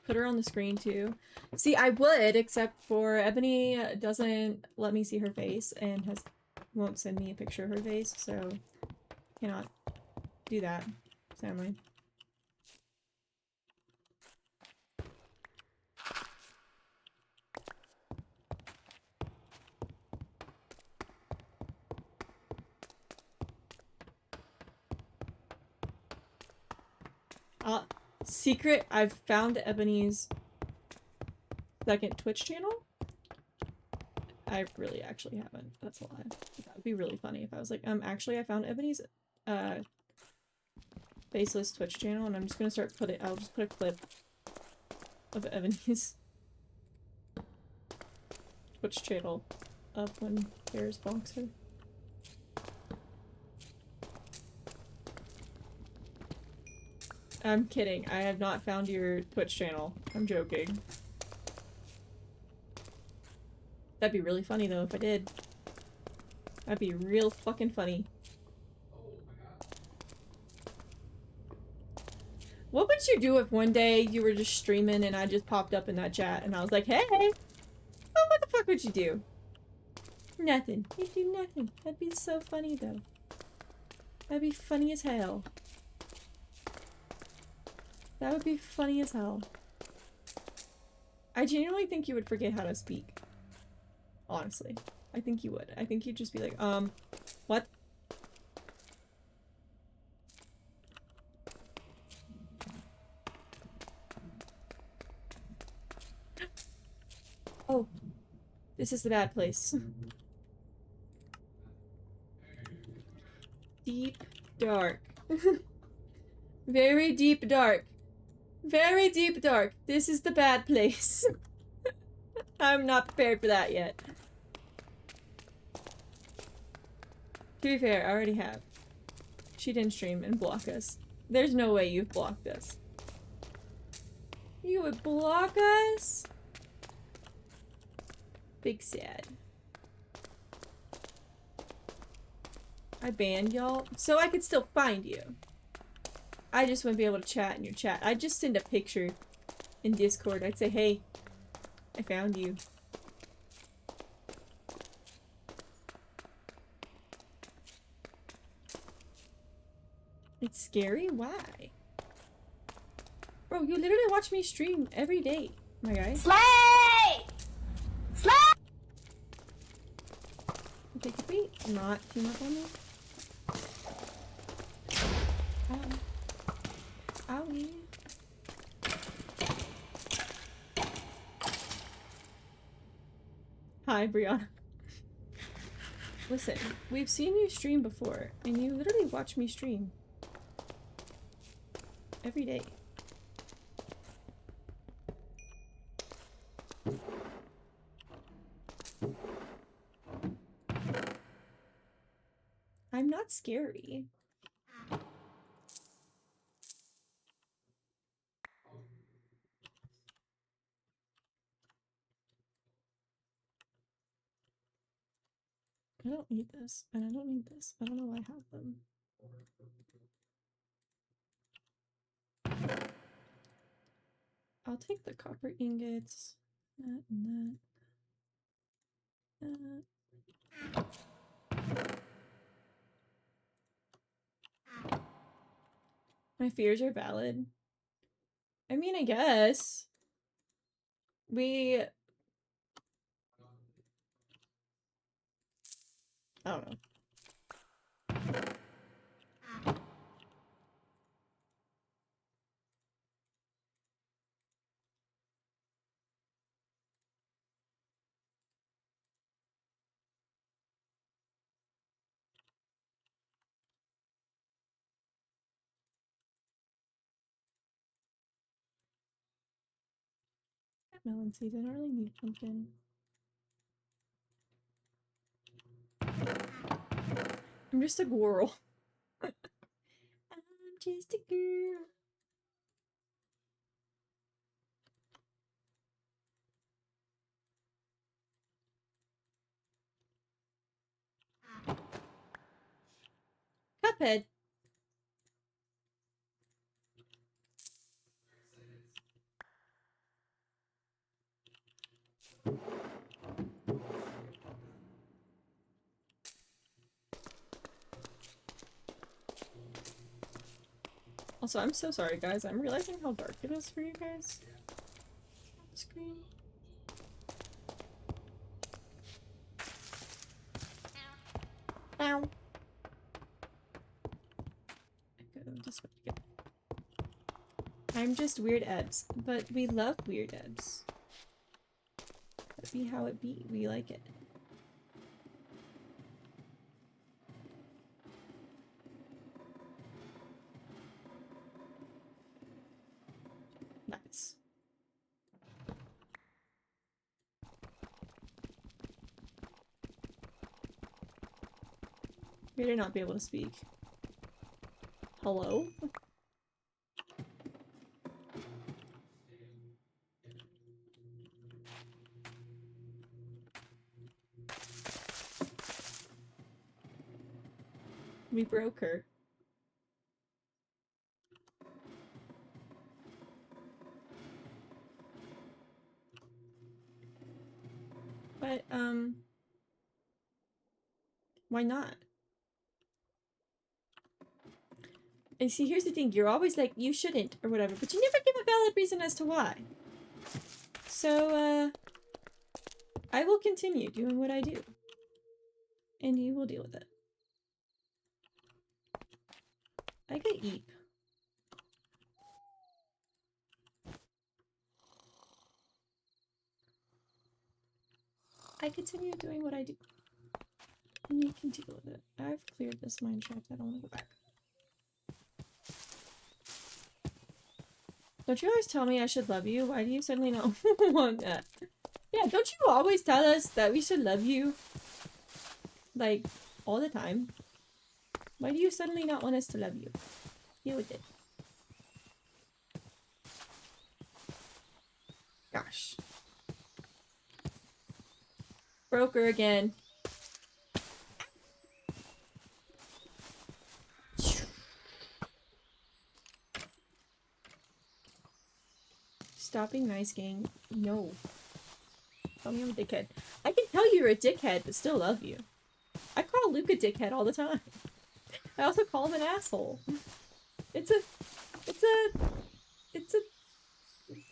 [SPEAKER 1] Put her on the screen too. See, I would, except for Ebony doesn't let me see her face and won't send me a picture of her face, so cannot do that, sadly. Secret, I've found Ebony's second Twitch channel. I really actually haven't. That's a lie. That would be really funny if I was like, actually I found Ebony's faceless Twitch channel and I'm just gonna start I'll just put a clip of Ebony's Twitch channel up when Bears bonks her. I'm kidding. I have not found your Twitch channel. I'm joking. That'd be really funny though if I did. That'd be real fucking funny. What would you do if one day you were just streaming and I just popped up in that chat and I was like, hey! Oh, what the fuck would you do? Nothing. You'd do nothing. That'd be so funny though. That'd be funny as hell. That would be funny as hell. I genuinely think you would forget how to speak. Honestly. I think you would. I think you'd just be like, what? Oh. This is the bad place. Deep dark. Very deep dark. Very deep dark. This is the bad place. I'm not prepared for that yet. To be fair, I already have. She didn't stream and block us. There's no way you've blocked us. You would block us? Big sad. I banned y'all so I could still find you. I just wouldn't be able to chat in your chat. I'd just send a picture in Discord. I'd say, hey, I found you. It's scary? Why? Bro, you literally watch me stream every day, my guy.
[SPEAKER 10] Slay! Slay!
[SPEAKER 1] Okay, could we not team up on me? Owie. Hi, Brianna. Listen, we've seen you stream before, and you literally watch me stream every day. I'm not scary. I don't need this, and I don't need this. I don't know why I have them. I'll take the copper ingots. That and that. My fears are valid. I mean, I guess. I don't know. Melon seeds. I don't really need pumpkin. I'm just a girl. I'm just a girl. Cuphead. Also, I'm so sorry, guys. I'm realizing how dark it is for you guys on the screen. Ow. I'm just weird Ebs, but we love weird Ebs. That be how it be. We like it. Nice. We did not be able to speak. Hello? We broke her. But, why not? And see, here's the thing. You're always like, you shouldn't, or whatever, but you never give a valid reason as to why. So, I will continue doing what I do. And you will deal with it. I could eat. I continue doing what I do. And you can deal with it. I've cleared this mine shaft. I don't want to go back. Don't you always tell me I should love you? Why do you suddenly not want that? Yeah, don't you always tell us that we should love you? Like, all the time. Why do you suddenly not want us to love you? Deal with it. Gosh. Broke her again. Stop being nice, gang. No. Tell me I'm a dickhead. I can tell you're a dickhead, but still love you. I call Luke a dickhead all the time. I also call him an asshole. It's a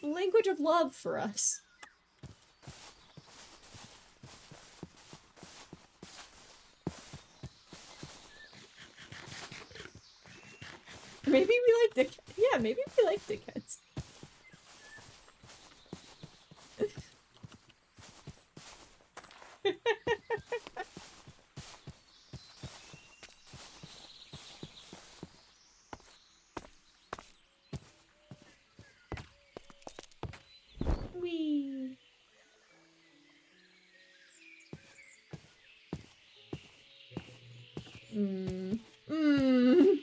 [SPEAKER 1] language of love for us. Maybe we like dick. Yeah, maybe we like dickheads. Wee. Mm. Mm.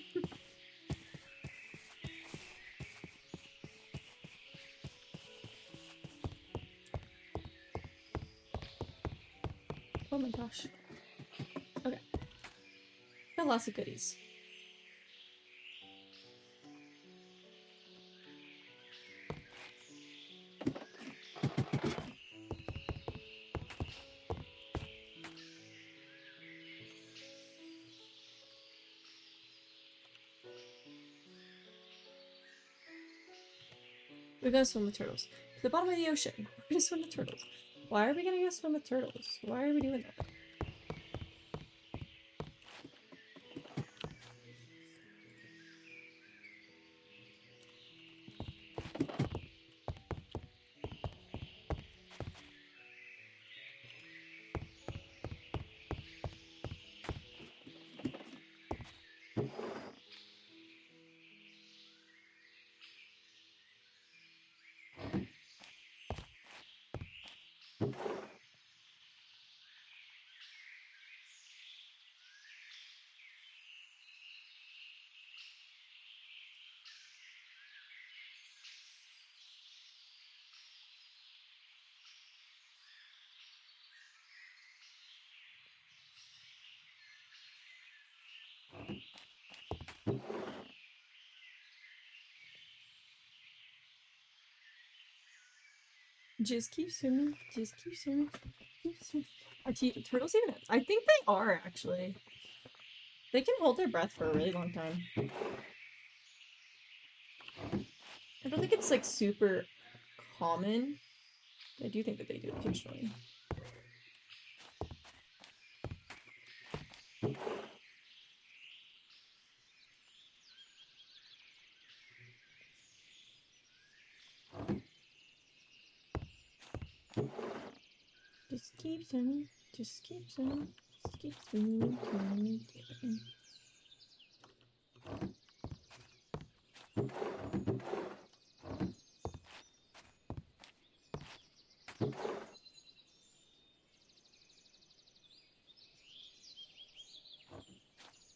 [SPEAKER 1] Oh my gosh. Okay. Got lots of goodies. We're gonna swim with turtles. To the bottom of the ocean. We're gonna swim with turtles. Why are we gonna go swim with turtles? Why are we doing that? Just keep swimming. Just keep swimming. Keep swimming. Are turtles even? I think they are, actually. They can hold their breath for a really long time. I don't think it's, like, super common. I do think that they do occasionally. Just keep swimming. Just keep swimming. Just keep swimming. Swimming, swimming.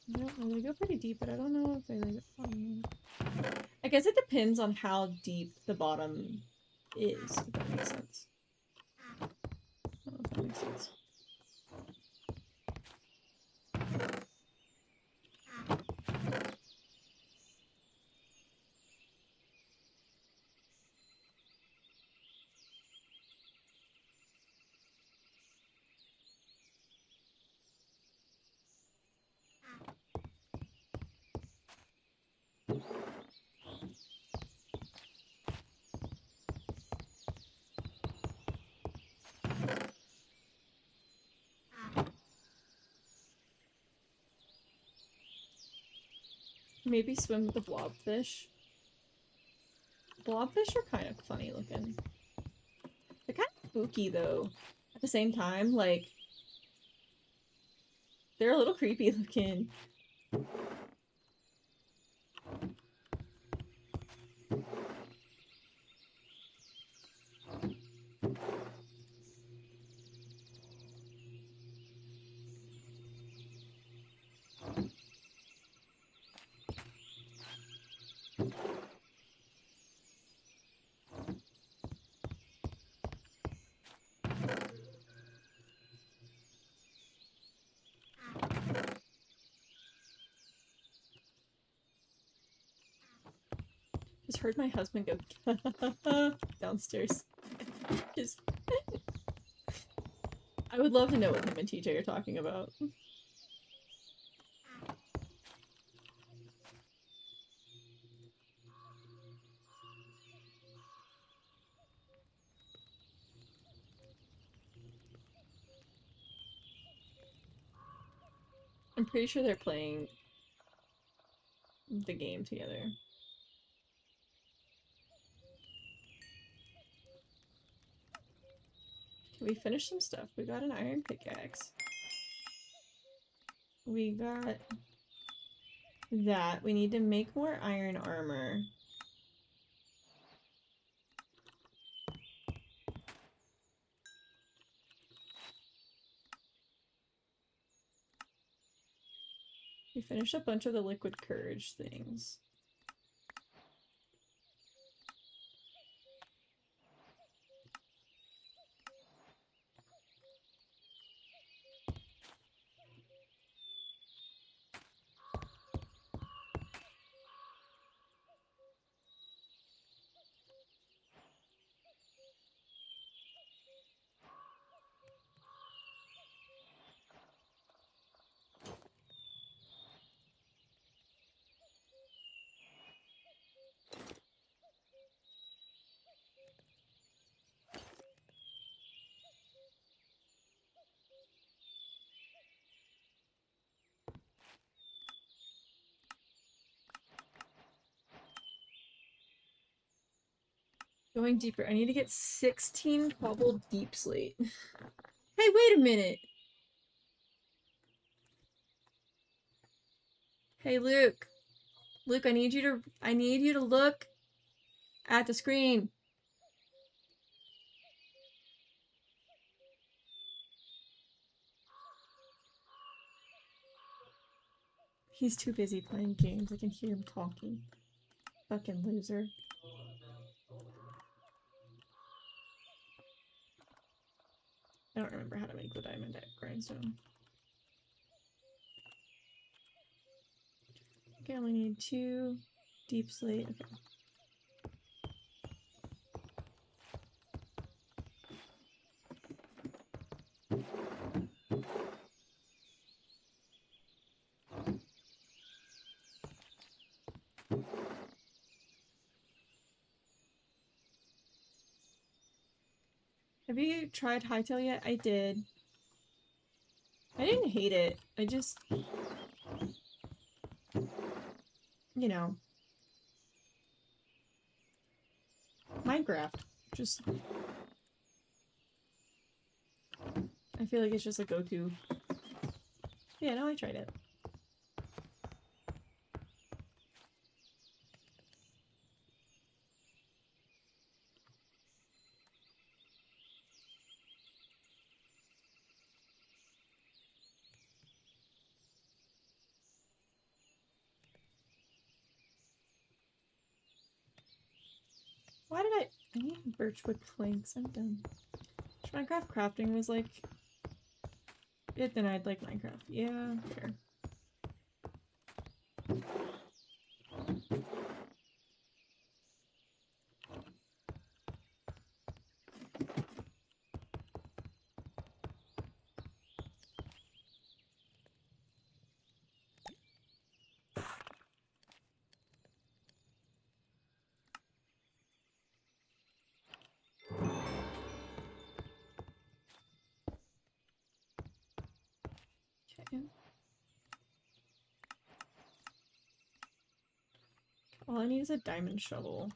[SPEAKER 1] No, well, they go pretty deep, but I don't know if they like. I guess it depends on how deep the bottom is, if that makes sense. I don't know if that makes sense. Maybe swim with the blobfish. Blobfish are kind of funny looking. They're kind of spooky though. At the same time, like, they're a little creepy looking. Just heard my husband go downstairs. Just I would love to know what him and TJ are talking about. I'm pretty sure they're playing the game together. Can we finish some stuff? We got an iron pickaxe. We got that. We need to make more iron armor. We finished a bunch of the liquid courage things. Going deeper. I need to get 16 cobbled deep slate. Hey, wait a minute! Hey, Luke. Luke, I need you to look at the screen. He's too busy playing games. I can hear him talking. Fucking loser. I don't remember how to make the diamond grindstone. Okay, I only need 2 deep slate. Okay. Have you tried Hightail yet? I did. I didn't hate it. I just... You know. Minecraft. Just... I feel like it's just a go-to. Yeah, no, I tried it. Why did I need birchwood planks? I'm done. Minecraft crafting was like... It denied like Minecraft. Yeah, fair. Okay. All I need is a diamond shovel.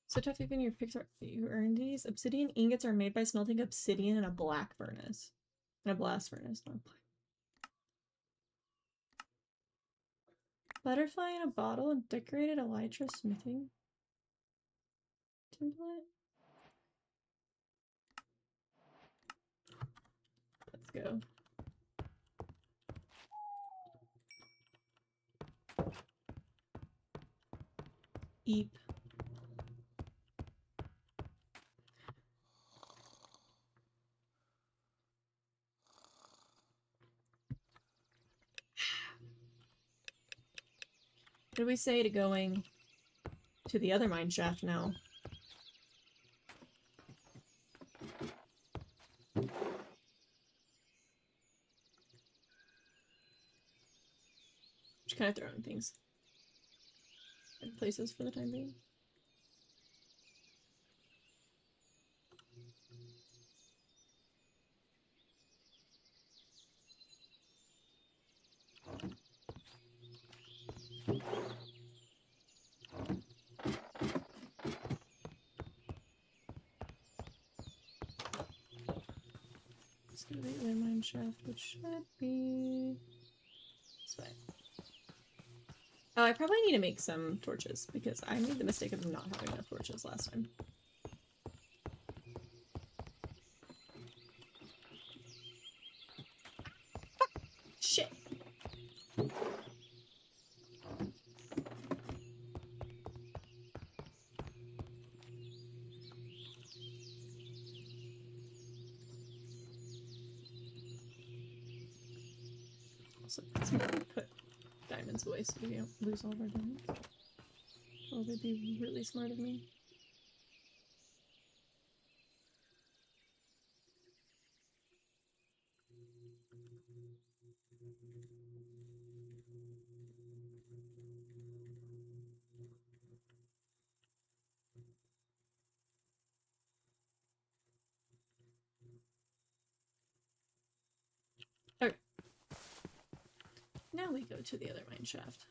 [SPEAKER 1] So tough even your picks are you earn these. Obsidian ingots are made by smelting obsidian in a black furnace. In a blast furnace, not black. Butterfly in a bottle and decorated elytra smithing. Template. Let's go. Eep. What do we say to going to the other mine shaft now? Just kind of throwing things in places for the time being. So the other mine shaft, which should be this way. Oh, I probably need to make some torches because I made the mistake of not having enough torches last time. Shit. Also, let's put diamonds away so we don't lose all of our diamonds. Oh, they'd be really smart of me. Okay. Now we go to the other mine shaft.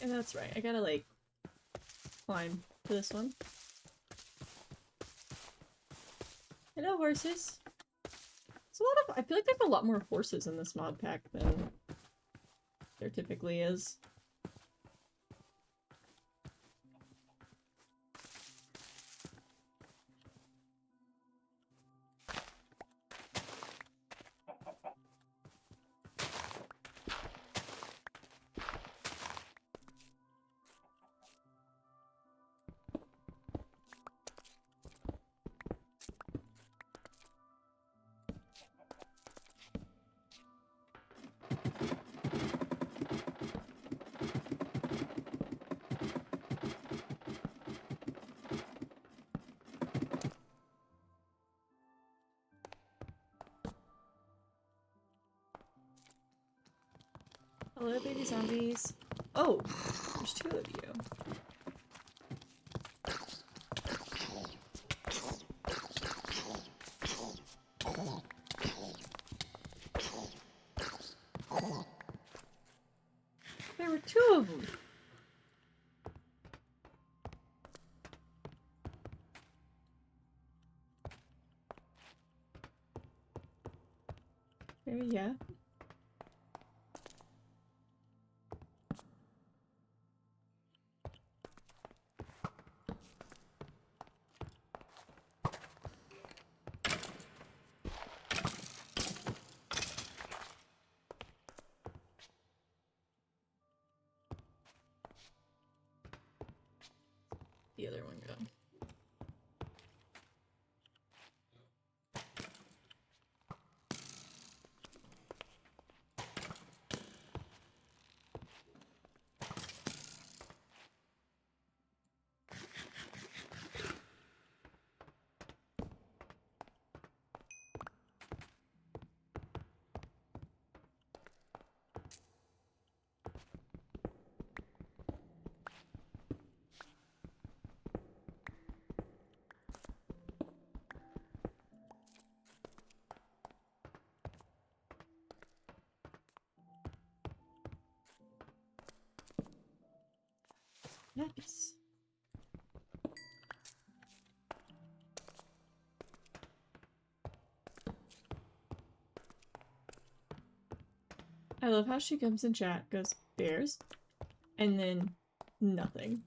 [SPEAKER 1] And that's right, I gotta like climb to this one. Hello, horses. It's a lot of. I feel like there's a lot more horses in this mod pack than there typically is. Hello, baby zombies. Oh, there's two of you. There were two of them. There, yeah. The other one go. Nice. I love how she comes in chat, goes, bears, and then nothing.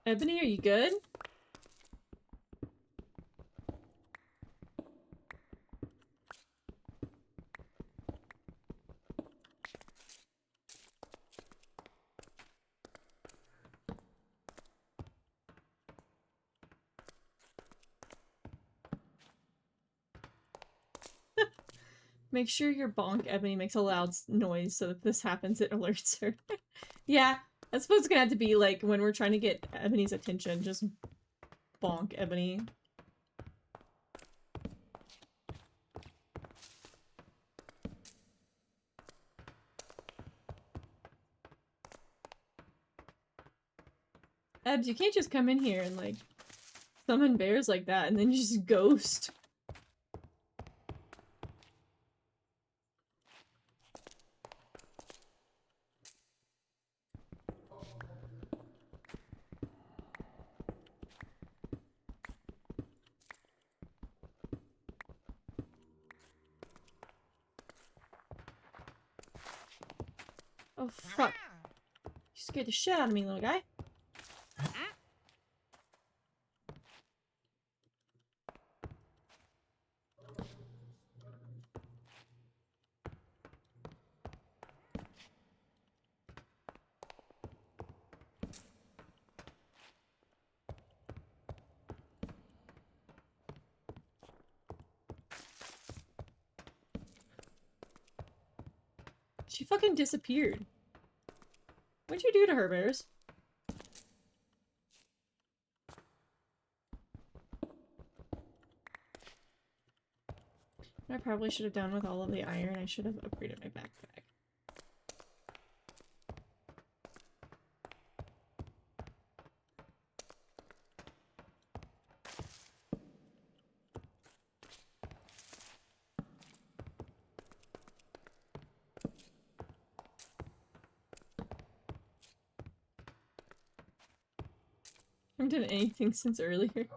[SPEAKER 1] Ebony, are you good? Make sure your bonk, Ebony, makes a loud noise so if this happens, it alerts her. Yeah, that's what it's gonna have to be like when we're trying to get Ebony's attention. Just bonk, Ebony. Ebs, you can't just come in here and like summon bears like that and then you just ghost. Oh fuck. You scared the shit out of me, little guy. She fucking disappeared. What'd you do to her, bears? I probably should have done with all of the iron. I should have upgraded my backpack. I haven't done anything since earlier.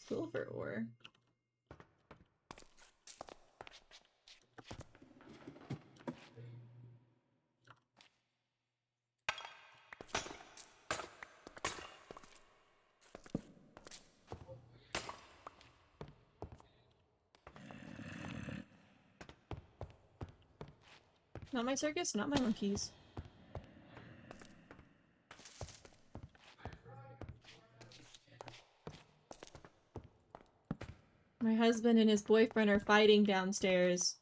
[SPEAKER 1] Silver ore. Not my circus, not my monkeys. My husband and his boyfriend are fighting downstairs.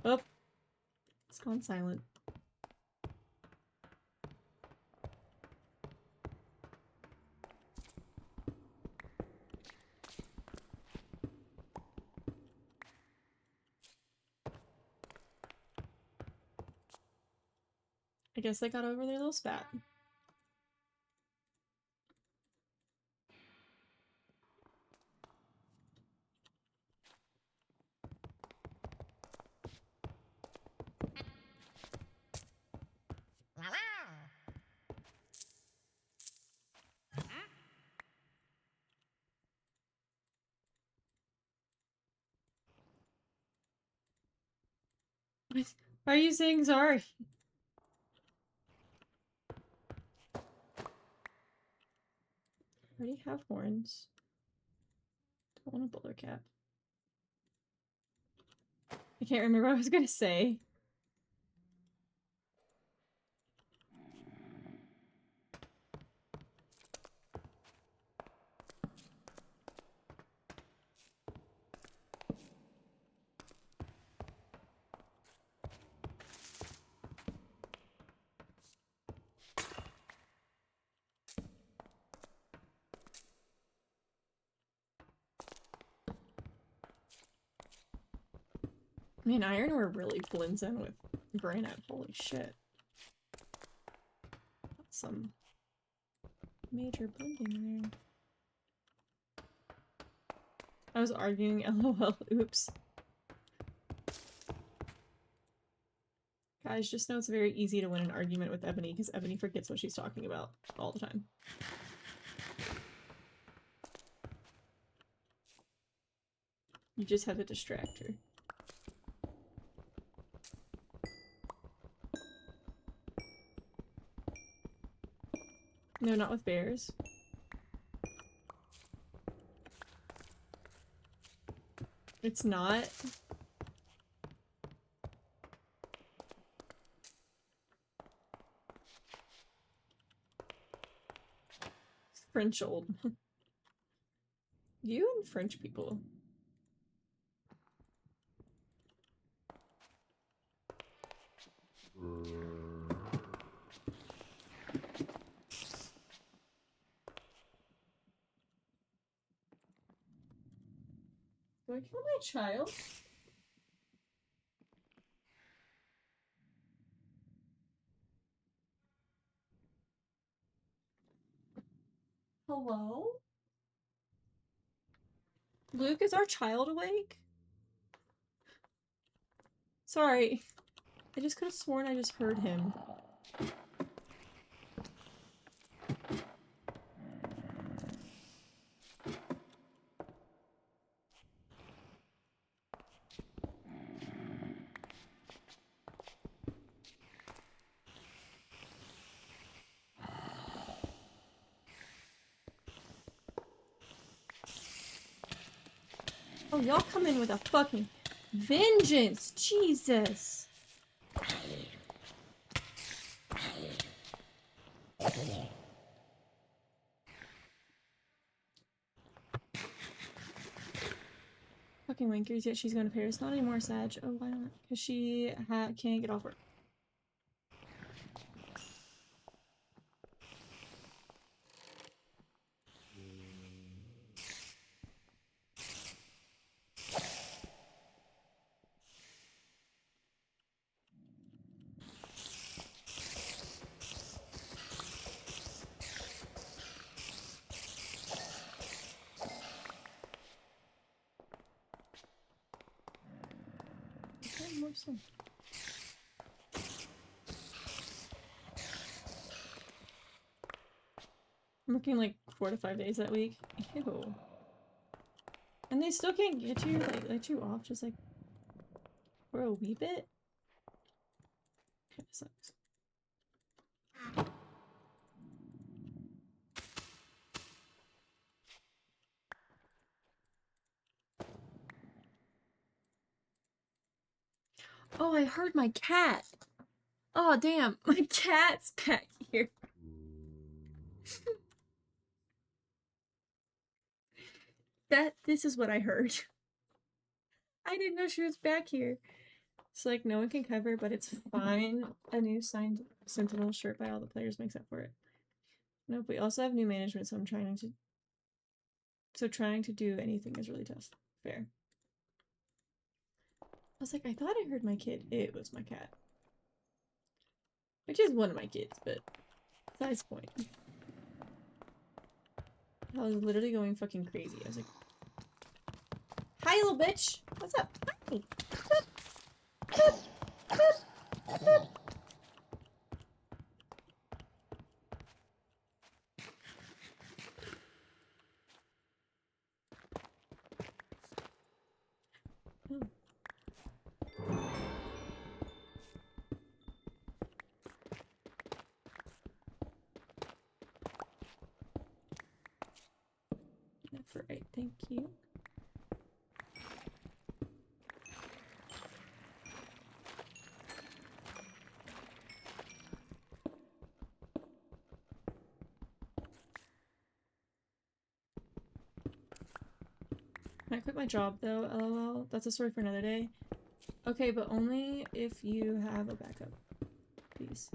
[SPEAKER 1] Oh. It's gone silent. I guess they got over their little spat. Why are you saying sorry? I already have horns. Don't want a bowler cap. I can't remember what I was gonna say. I mean, iron ore really blends in with granite. Holy shit. That's some major blending there. I was arguing, lol, oops. Guys, just know it's very easy to win an argument with Ebony because Ebony forgets what she's talking about all the time. You just have to distract her. No, not with bears. It's not. French old. You and French people. Do I kill my child? Hello? Luke, is our child awake? Sorry. I just could have sworn I just heard him. Oh, y'all come in with a fucking vengeance! Jesus! Fucking wankers, yet she's going to Paris. Not anymore, Sag. Oh, why not? Because she can't get off work. Okay, more so. I'm working like 4 to 5 days that week. Ew. And they still can't get you, like, let you off just like for a wee bit? Kinda sucks. Oh, I heard my cat! Oh, damn. My cat's back here. This is what I heard. I didn't know she was back here. It's like no one can cover, but it's fine. A new signed Sentinel shirt by all the players makes up for it. Nope, we also have new management, so trying to do anything is really tough. Fair. I was like, I thought I heard my kid. It was my cat. Which is one of my kids, but besides the point. I was literally going fucking crazy. I was like, hi, little bitch! What's up? Hi! Boop. Boop. Boop. Boop. Oh. Left, right, thank you. Can I quit my job though? LOL. That's a story for another day. Okay, but only if you have a backup. Please.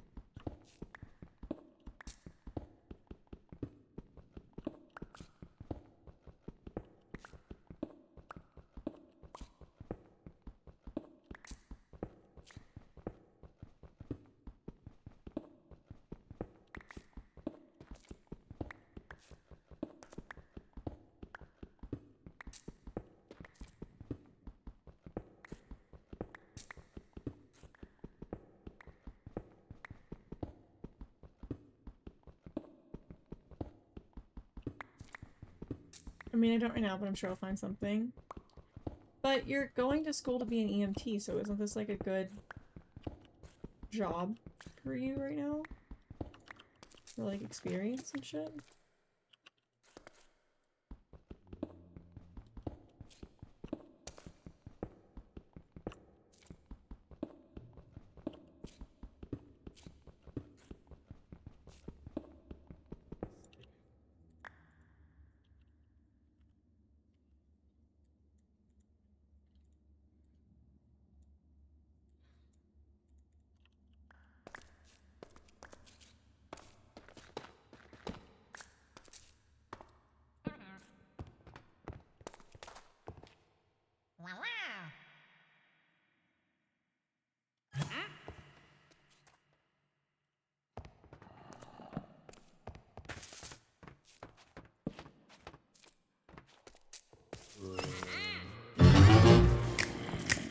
[SPEAKER 1] mean, I don't right now, but I'm sure I'll find something. But you're going to school to be an EMT, so isn't this like a good job for you right now? For like experience and shit?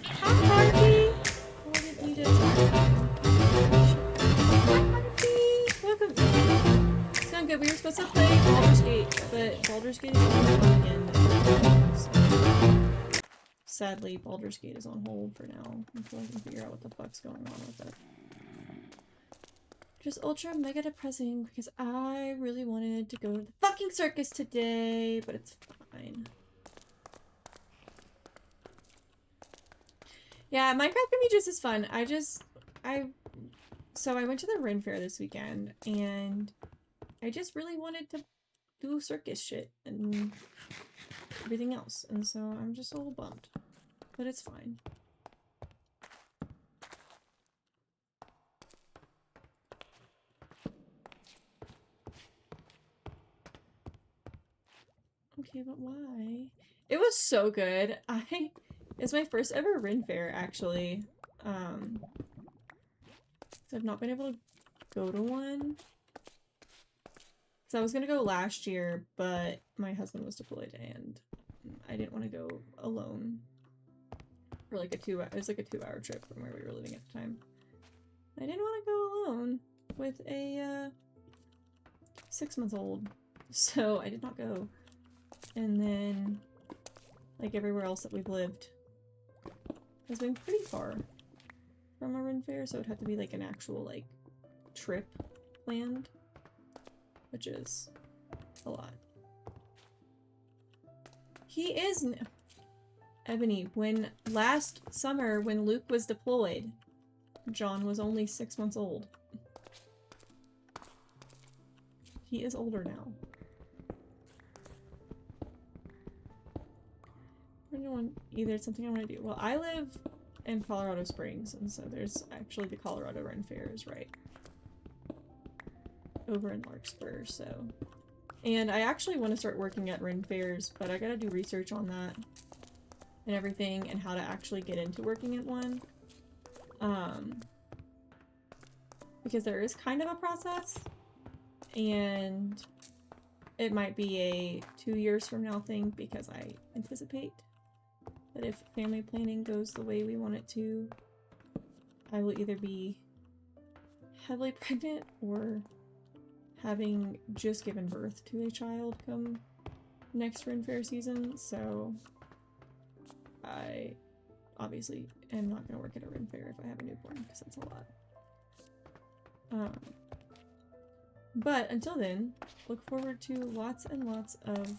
[SPEAKER 1] Hi, Harvey! Oh, I didn't need it. Hi, Harvey! Welcome in. It's going good. We were supposed to play Baldur's Gate, but Baldur's Gate is on again. So, sadly, Baldur's Gate is on hold for now until I can figure out what the fuck's going on with it. Just ultra mega depressing because I really wanted to go to the fucking circus today, but it's fine. Yeah, Minecraft can be just as fun. So I went to the Ren Fair this weekend, and I just really wanted to do circus shit and everything else, and so I'm just a little bummed. But it's fine. Okay, but why? It was so good. It's my first ever Ren Fair, actually. So I've not been able to go to one. So I was gonna go last year, but my husband was deployed and I didn't want to go alone for like it was like a 2-hour trip from where we were living at the time. I didn't want to go alone with a 6-month-old, so I did not go. And then, like everywhere else that we've lived has been pretty far from a Ren Fair, so it'd have to be like an actual like trip planned, which is a lot. He is Ebony. When last summer, when Luke was deployed, John was only 6 months old. He is older now. Either it's something I want to do. Well, I live in Colorado Springs, and so there's actually the Colorado Ren Fair is right over in Larkspur, so. And I actually want to start working at Ren Fairs, but I gotta do research on that and everything and how to actually get into working at one. Because there is kind of a process, and it might be a 2 years from now thing because I anticipate that if family planning goes the way we want it to, I will either be heavily pregnant or having just given birth to a child come next Ren Fair season, so I obviously am not going to work at a Ren Fair if I have a newborn, because that's a lot. But until then, look forward to lots and lots of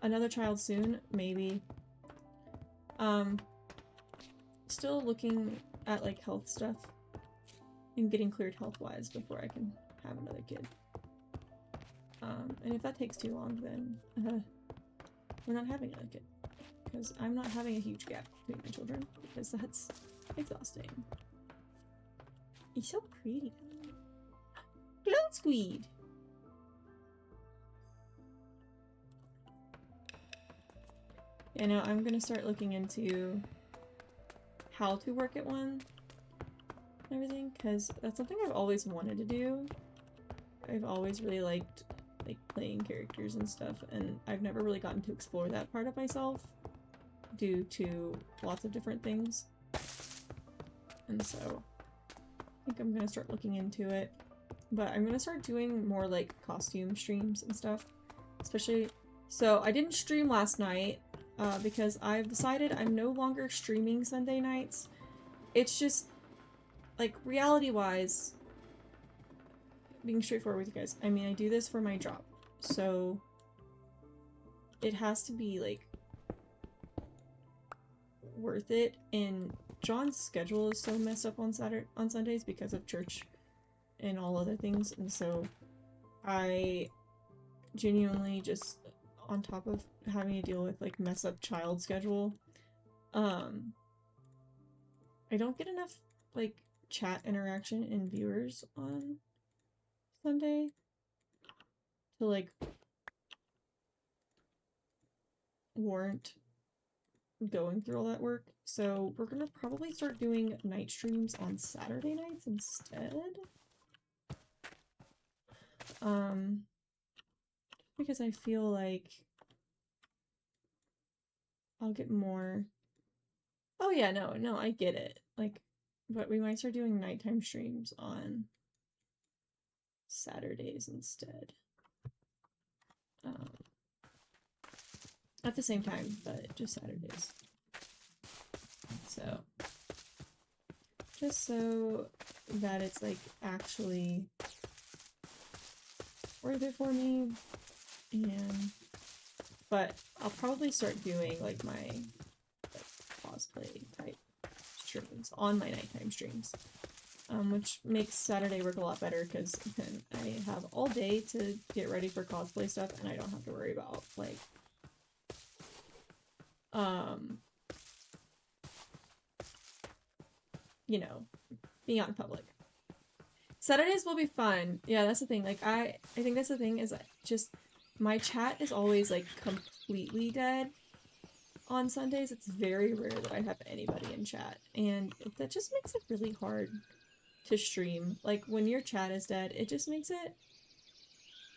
[SPEAKER 1] another child soon, maybe. Still looking at like health stuff and getting cleared health-wise before I can have another kid. And if that takes too long, then we're not having another kid. Because I'm not having a huge gap between my children, because that's exhausting. He's so pretty. Glow Squeed! Yeah, no, I'm gonna start looking into how to work at one and everything, because that's something I've always wanted to do. I've always really liked like playing characters and stuff, and I've never really gotten to explore that part of myself due to lots of different things. And so I think I'm gonna start looking into it but I'm gonna start doing more like costume streams and stuff. Especially, so I didn't stream last night because I've decided I'm no longer streaming Sunday nights. It's just, like, reality-wise, being straightforward with you guys, I mean, I do this for my job, so it has to be, like, worth it, and John's schedule is so messed up on Sundays because of church and all other things, and so I genuinely just, on top of having to deal with, like, mess up child schedule, I don't get enough, like, chat interaction and viewers on Sunday to, like, warrant going through all that work. So we're gonna probably start doing night streams on Saturday nights instead. Because I feel like I'll get more. Oh yeah, no, I get it. Like, but we might start doing nighttime streams on Saturdays instead. At the same time, but just Saturdays. So, just so that it's like actually worth it for me, and but I'll probably start doing like my cosplay type streams on my nighttime streams, which makes Saturday work a lot better because then I have all day to get ready for cosplay stuff, and I don't have to worry about like you know, being out in public. Saturdays will be fun. Yeah, that's the thing. Like, I think that's the thing is just my chat is always like completely dead on Sundays. It's very rare that I have anybody in chat, and that just makes it really hard to stream. Like, when your chat is dead, it just makes it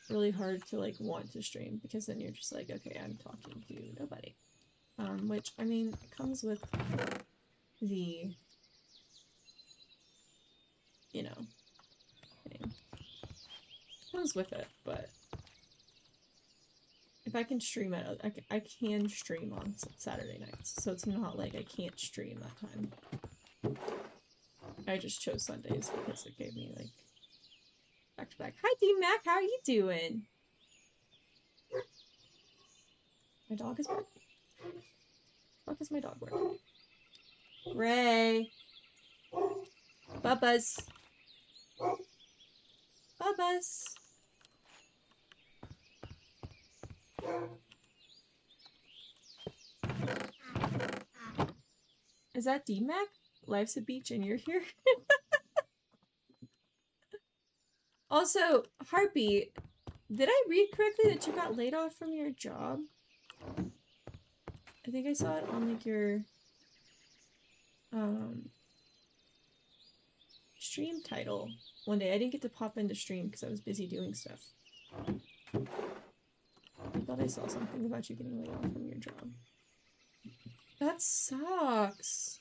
[SPEAKER 1] really hard to like want to stream because then you're just like, okay, I'm talking to nobody. Which, I mean, comes with the, you know, thing. Comes with it, but if I can stream it, I can stream on Saturday nights, so it's not like I can't stream that time. I just chose Sundays because it gave me, like, back-to-back. Hi, D-Mac, how are you doing? My dog is barking. What is my dog barking? Ray! Bubba's! Bubba's! Is that D-Mac? Life's a beach and you're here? Also, Harpy, did I read correctly that you got laid off from your job? I think I saw it on like your stream title one day. I didn't get to pop into stream because I was busy doing stuff. I thought I saw something about you getting laid off from your job. That sucks.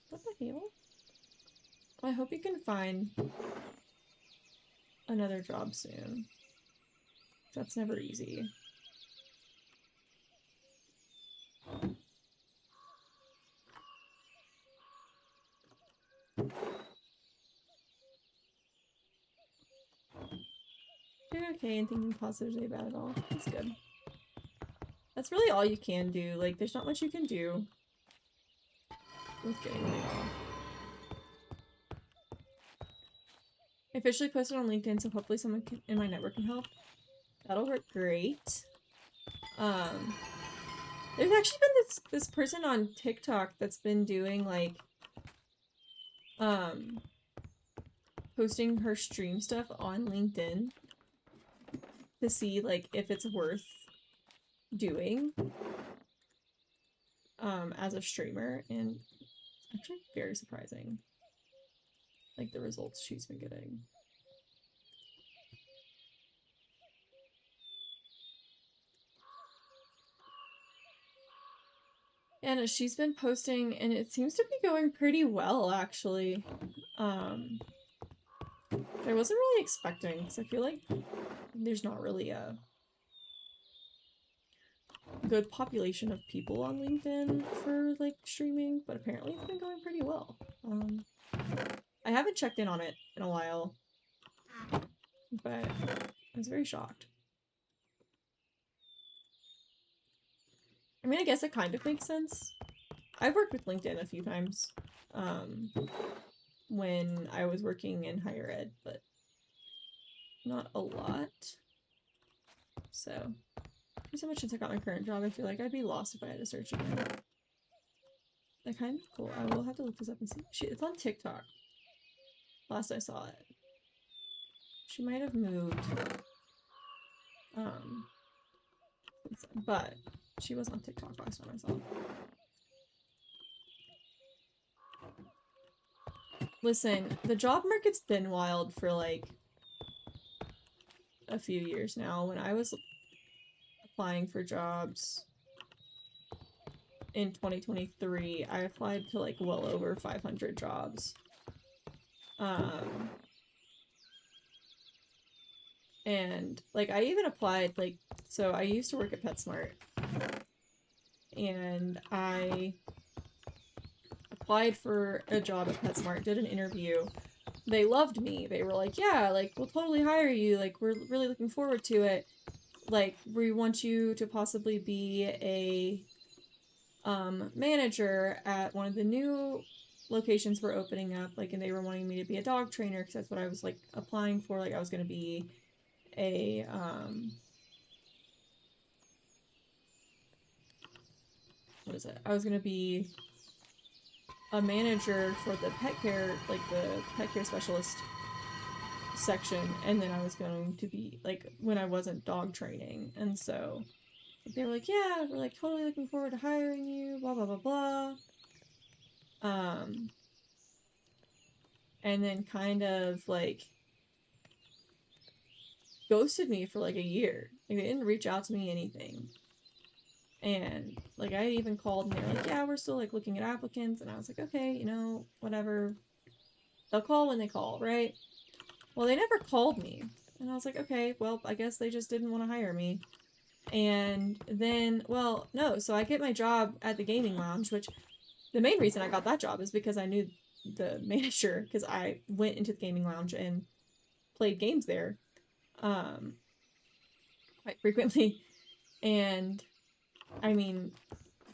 [SPEAKER 1] What the hell? Well, I hope you can find another job soon. That's never easy. Doing okay and thinking positively about it all. That's good. That's really all you can do. Like, there's not much you can do with getting laid off. I officially posted on LinkedIn, so hopefully someone in my network can help. That'll work great. There's actually been this person on TikTok that's been doing, like, posting her stream stuff on LinkedIn to see, like, if it's worth doing, as a streamer, and it's actually very surprising, like, the results she's been getting. And she's been posting, and it seems to be going pretty well, actually. Which I wasn't really expecting, because I feel like there's not really a good population of people on LinkedIn for, like, streaming, but apparently it's been going pretty well. I haven't checked in on it in a while, but I was very shocked. I mean, I guess it kind of makes sense. I've worked with LinkedIn a few times, when I was working in higher ed, but not a lot. So, there's so much since I got my current job, I feel like I'd be lost if I had to search again. They're kind of cool. I will have to look this up and see. It's on TikTok. Last I saw it. She might have moved. But she was on TikTok last time I saw it. Listen, the job market's been wild for like a few years now. When I was applying for jobs in 2023, I applied to like well over 500 jobs. And like I even applied like, so I used to work at PetSmart and I applied for a job at PetSmart, did an interview. They loved me. They were like, yeah, like, we'll totally hire you. Like, we're really looking forward to it. Like, we want you to possibly be a, manager at one of the new locations we're opening up. Like, and they were wanting me to be a dog trainer because that's what I was, like, applying for. Like, I was going to be a, what is it? I was going to be a manager for the pet care, like the pet care specialist section, and then I was going to be, like, when I wasn't dog training, and so they were like, yeah, we're, like, totally looking forward to hiring you, blah, blah, blah, blah. And then kind of, like, ghosted me for, like, a year. Like, they didn't reach out to me anything. And, like, I even called and they were like, yeah, we're still, like, looking at applicants. And I was like, okay, you know, whatever. They'll call when they call, right? Well, they never called me. And I was like, okay, well, I guess they just didn't want to hire me. And then, well, no, so I get my job at the gaming lounge, which the main reason I got that job is because I knew the manager, because I went into the gaming lounge and played games there, quite frequently. And I mean,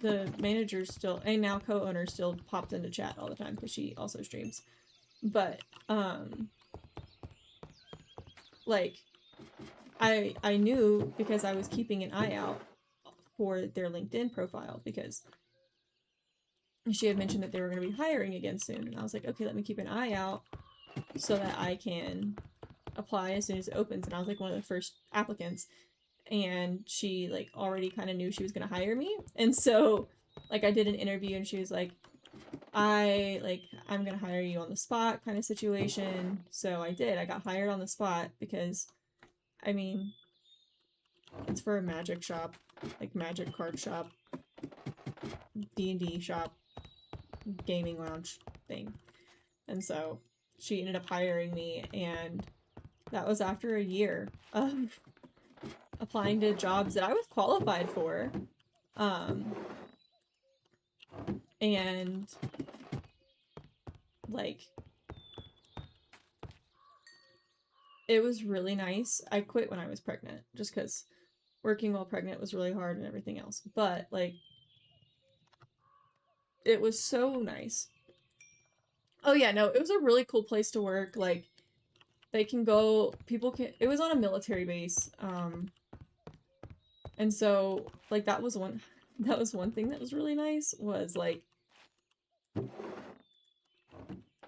[SPEAKER 1] the manager still, and now co-owner still pops into chat all the time because she also streams. But, like, I knew because I was keeping an eye out for their LinkedIn profile because she had mentioned that they were going to be hiring again soon. And I was like, okay, let me keep an eye out so that I can apply as soon as it opens. And I was like one of the first applicants. And she, like, already kind of knew she was gonna hire me. And so, like, I did an interview and she was like, I'm gonna hire you on the spot kind of situation. So I did. I got hired on the spot because, I mean, it's for a magic shop, like, magic card shop, D&D shop, gaming lounge thing. And so she ended up hiring me, and that was after a year of applying to jobs that I was qualified for. And, like, it was really nice. I quit when I was pregnant, just because working while pregnant was really hard and everything else. But, like, it was so nice. Oh yeah, no, it was a really cool place to work. Like, they can go, people can, it was on a military base, and so, like, that was one thing that was really nice, was, like,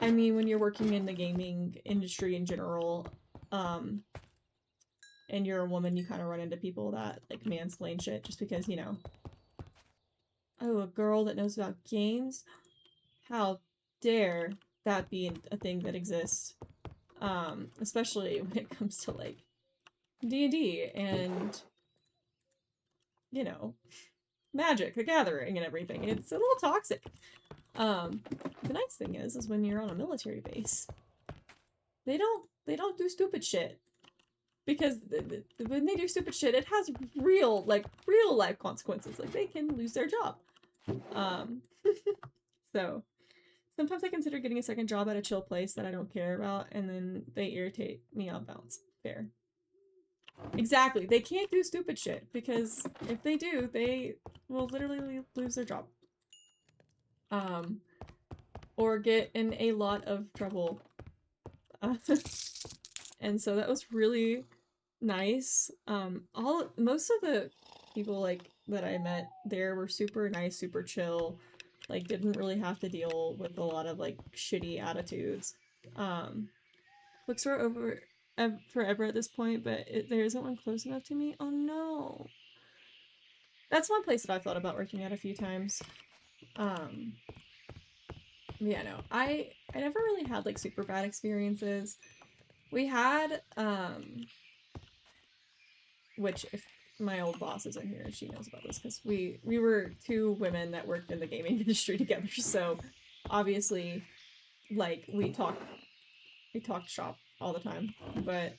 [SPEAKER 1] I mean, when you're working in the gaming industry in general, and you're a woman, you kind of run into people that, like, mansplain shit just because, you know, oh, a girl that knows about games? How dare that be a thing that exists? Especially when it comes to, like, D&D and, you know, Magic, the Gathering and everything. It's a little toxic. The nice thing is when you're on a military base, they they don't do stupid shit. Because when they do stupid shit, it has real life consequences. Like, they can lose their job. So, sometimes I consider getting a second job at a chill place that I don't care about, and then they irritate me on balance. Fair. Exactly. They can't do stupid shit, because if they do, they will literally lose their job. Or get in a lot of trouble. And so that was really nice. Most of the people, like, that I met there were super nice, super chill, like, didn't really have to deal with a lot of, like, shitty attitudes. Bookstore over forever at this point, but there isn't one close enough to me. Oh no. That's one place that I've thought about working at a few times. Yeah, no, I never really had, like, super bad experiences. We had, which, if my old boss isn't here, she knows about this, because we were two women that worked in the gaming industry together, so obviously, like, we talked shop all the time, but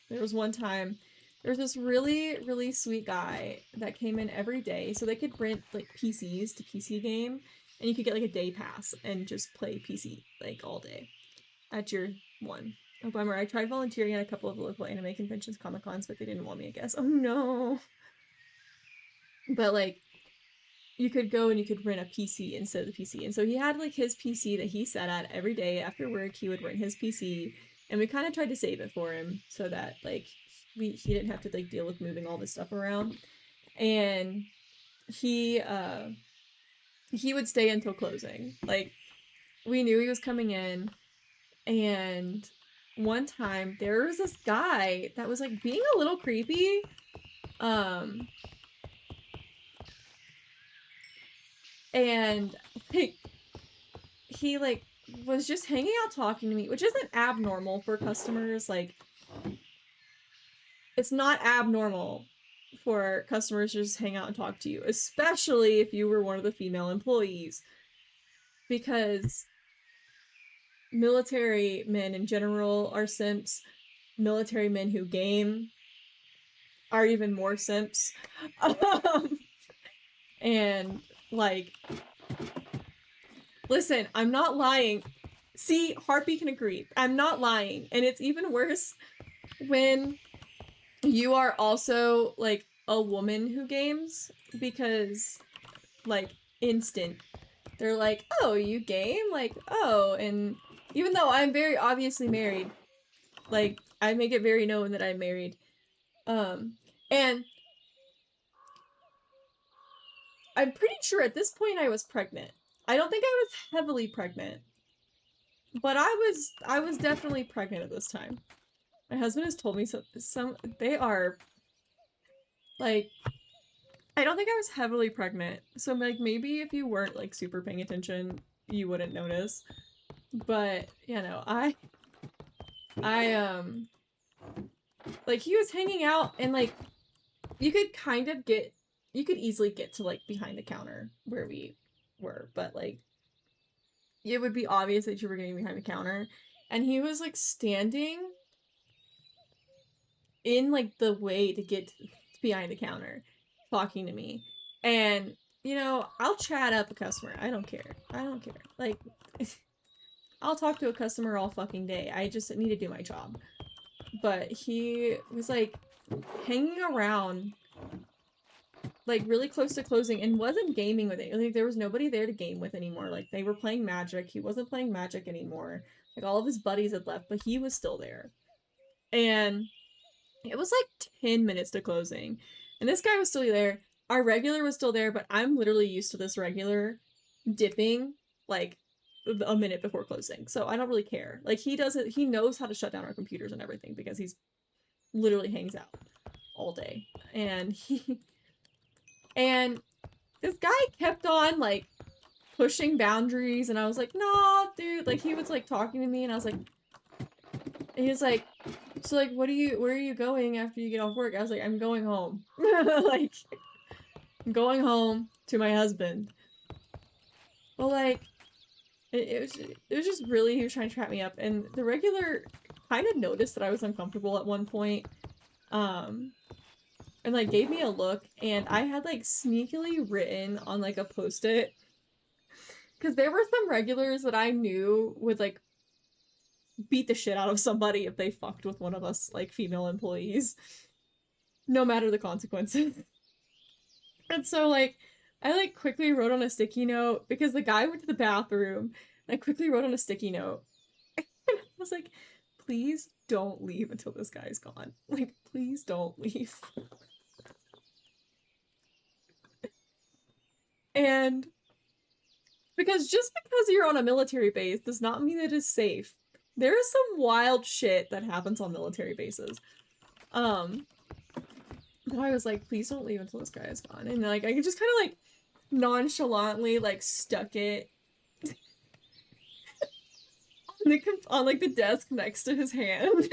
[SPEAKER 1] there was one time, there was this really, really sweet guy that came in every day, so they could rent, like, PCs to PC game, and you could get, like, a day pass and just play PC, like, all day at your one. Oh, bummer. I tried volunteering at a couple of local anime conventions, Comic-Cons, but they didn't want me, I guess. Oh, no. But, like, you could go and you could rent a PC instead of the PC. And so he had, like, his PC that he sat at every day after work. He would rent his PC, and we kind of tried to save it for him so that, like, he didn't have to, like, deal with moving all this stuff around. And he would stay until closing. Like, we knew he was coming in, and one time there was this guy that was, like, being a little creepy. And like, he, like, was just hanging out talking to me, which isn't abnormal for customers. Like, it's not abnormal for customers to just hang out and talk to you, especially if you were one of the female employees, because military men in general are simps. Military men who game are even more simps. And, like, listen, I'm not lying. See, Harpy can agree. I'm not lying. And it's even worse when you are also, like, a woman who games, because, like, instant. They're like, oh, you game? Like, oh, and even though I'm very obviously married, like, I make it very known that I'm married. And I'm pretty sure at this point I was pregnant. I don't think I was heavily pregnant, but I was definitely pregnant at this time. My husband has told me they are, like, I don't think I was heavily pregnant. So, like, maybe if you weren't, like, super paying attention, you wouldn't notice. But, you know, like, he was hanging out, and, like, you could easily get to, like, behind the counter where we were, but, like, it would be obvious that you were getting behind the counter, and he was, like, standing in, like, the way to get behind the counter, talking to me. And, you know, I'll chat up a customer. I don't care. Like, I'll talk to a customer all fucking day. I just need to do my job. But he was, like, hanging around, like, really close to closing, and wasn't gaming with it. Like, there was nobody there to game with anymore. Like, they were playing Magic. He wasn't playing Magic anymore. Like, all of his buddies had left, but he was still there. And it was, like, 10 minutes to closing. And this guy was still there. Our regular was still there, but I'm literally used to this regular dipping, like, a minute before closing. So I don't really care. Like, he knows how to shut down our computers and everything, because he's literally hangs out all day. And and this guy kept on, like, pushing boundaries, and I was like, no, dude. Like, he was, like, talking to me, and I was like, and he was like, so, like, where are you going after you get off work? I was like, I'm going home. Like, I'm going home to my husband. Well, like, it was just really, he was trying to trap me up, and the regular kind of noticed that I was uncomfortable at one point. And like gave me a look, and I had like sneakily written on like a post-it, because there were some regulars that I knew would like beat the shit out of somebody if they fucked with one of us like female employees, no matter the consequences. And so like I like quickly wrote on a sticky note, because the guy went to the bathroom, and I quickly wrote on a sticky note and I was like, please don't leave until this guy's gone. Like, please don't leave. And because just because you're on a military base does not mean it is safe. There is some wild shit that happens on military bases. I was like, please don't leave until this guy is gone. And like I just kind of like nonchalantly like stuck it on like the desk next to his hand.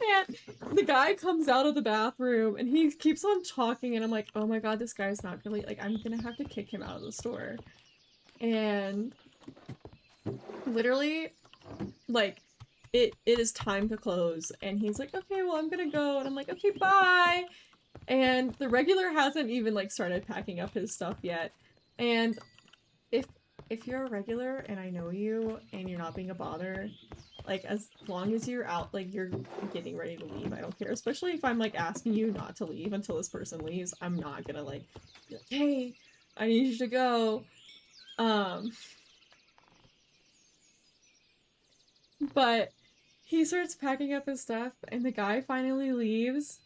[SPEAKER 1] And the guy comes out of the bathroom and he keeps on talking, and I'm like, oh my god, this guy's not gonna like I'm gonna have to kick him out of the store. And literally, like, it is time to close, and he's like, okay, well, I'm gonna go, and I'm like, okay, bye. And the regular hasn't even like started packing up his stuff yet. And if you're a regular and I know you and you're not being a bother, like as long as you're out, like you're getting ready to leave, I don't care. Especially if I'm like asking you not to leave until this person leaves, I'm not gonna like be like, hey, I need you to go. But he starts packing up his stuff, and the guy finally leaves.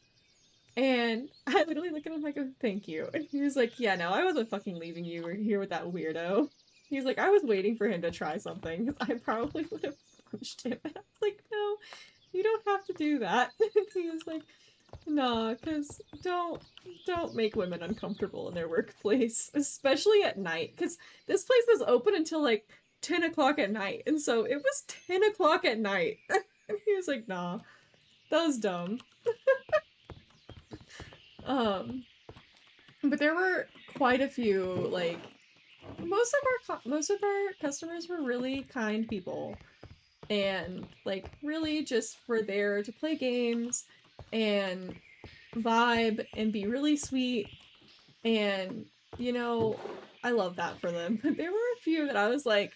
[SPEAKER 1] And I literally look at him like, oh, thank you. And he was like, yeah, no, I wasn't fucking leaving you here with that weirdo. He's like, I was waiting for him to try something, because I probably would have punched him. And I was like, no, you don't have to do that. And he was like, nah, because don't make women uncomfortable in their workplace, especially at night, because this place was open until like 10 o'clock at night, and so it was 10 o'clock at night. And he was like, nah, that was dumb. But there were quite a few, like, most of our customers were really kind people, and like really just were there to play games and vibe and be really sweet, and you know, I love that for them. But there were a few that I was like,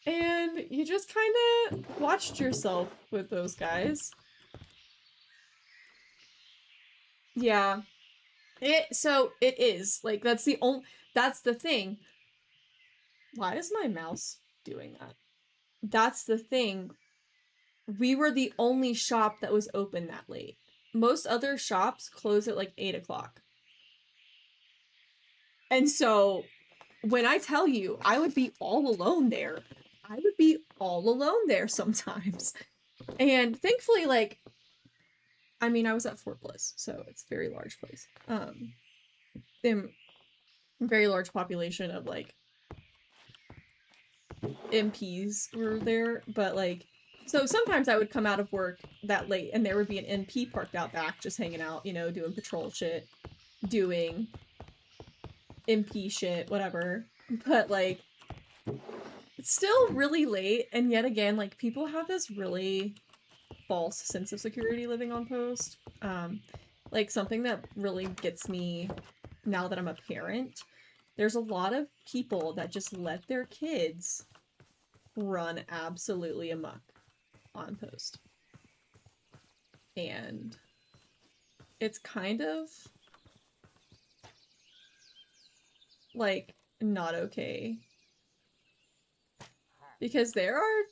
[SPEAKER 1] and you just kind of watched yourself with those guys. Yeah. So it is. Like, that's the thing. Why is my mouse doing that? That's the thing. We were the only shop that was open that late. Most other shops close at like 8 o'clock. And so when I tell you I would be all alone there, I would be all alone there sometimes. And thankfully, like, I mean, I was at Fort Bliss, so it's a very large place. Very large population of like MPs were there, but like, so sometimes I would come out of work that late and there would be an MP parked out back just hanging out, you know, doing patrol shit, doing MP shit, whatever. But like, it's still really late, and yet again, like, people have this really false sense of security living on post. Like, something that really gets me now that I'm a parent, there's a lot of people that just let their kids run absolutely amok on post. And it's kind of like not okay, because there are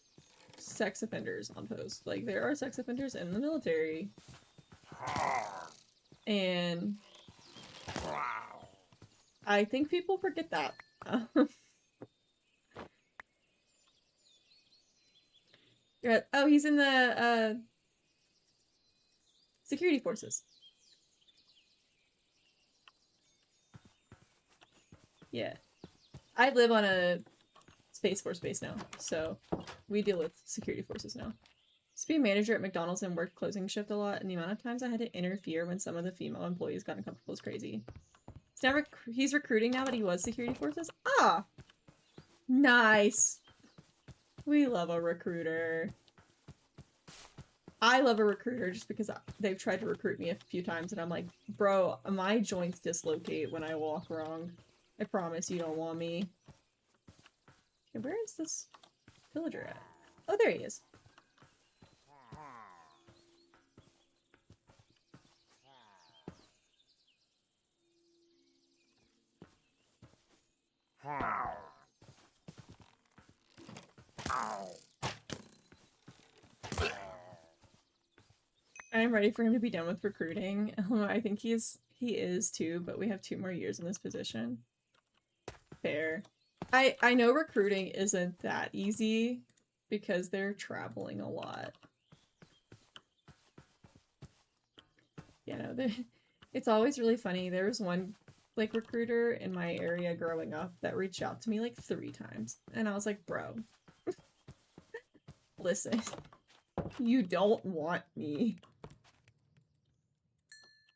[SPEAKER 1] sex offenders on post. Like, there are sex offenders in the military, and I think people forget that. Oh, he's in the security forces. Yeah. I live on a Space Force base now, so we deal with security forces now. Used to be a manager at McDonald's and worked closing shift a lot, and the amount of times I had to interfere when some of the female employees got uncomfortable is crazy. He's recruiting now, but he was security forces. Ah, nice. We love a recruiter. I love a recruiter just because they've tried to recruit me a few times, and I'm like, bro, my joints dislocate when I walk wrong. I promise you don't want me. Okay, where is this villager at? Oh, there he is. I'm ready for him to be done with recruiting. I think he is too, but we have 2 more years in this position. Fair. I know recruiting isn't that easy because they're traveling a lot. You know, it's always really funny. There was one like recruiter in my area growing up that reached out to me like 3 times, and I was like, bro, listen, you don't want me.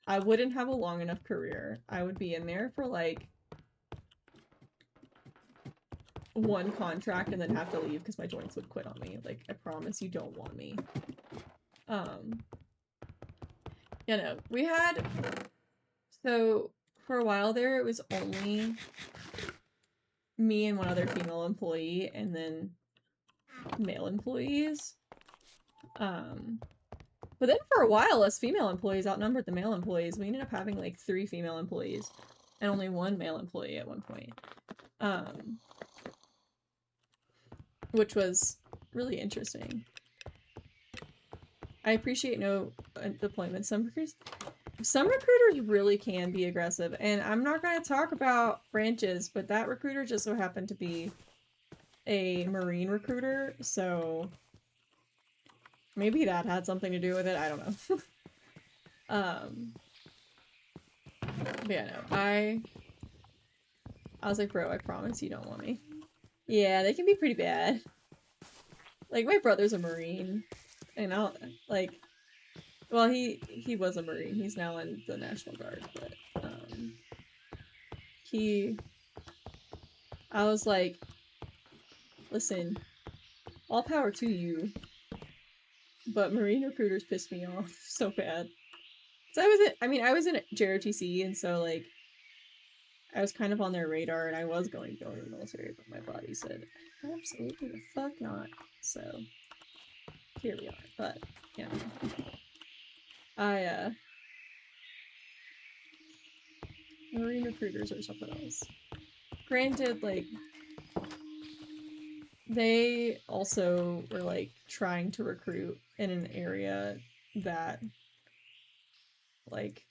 [SPEAKER 1] I wouldn't have a long enough career. I would be in there for like 1 contract and then have to leave because my joints would quit on me. Like, I promise you don't want me. You know, we had, so for a while there, it was only me and 1 other female employee and then male employees. But then for a while, us female employees outnumbered the male employees. We ended up having like 3 female employees and only 1 male employee at one point. Which was really interesting. I appreciate no deployment. Some recruiters really can be aggressive, and I'm not going to talk about branches, but that recruiter just so happened to be a Marine recruiter, so maybe that had something to do with it. I don't know. But yeah, no, I was like, bro, I promise you don't want me. Yeah, they can be pretty bad. Like, my brother's a Marine, and I'll, like, well, he was a Marine. He's now in the National Guard, but, I was like, listen, all power to you, but Marine recruiters pissed me off so bad. So I was in JROTC, and so, like, I was kind of on their radar, and I was going to go into the military, but my body said, absolutely the fuck not. So, here we are. But, yeah. Marine recruiters or something else. Granted, like, they also were, like, trying to recruit in an area that, like,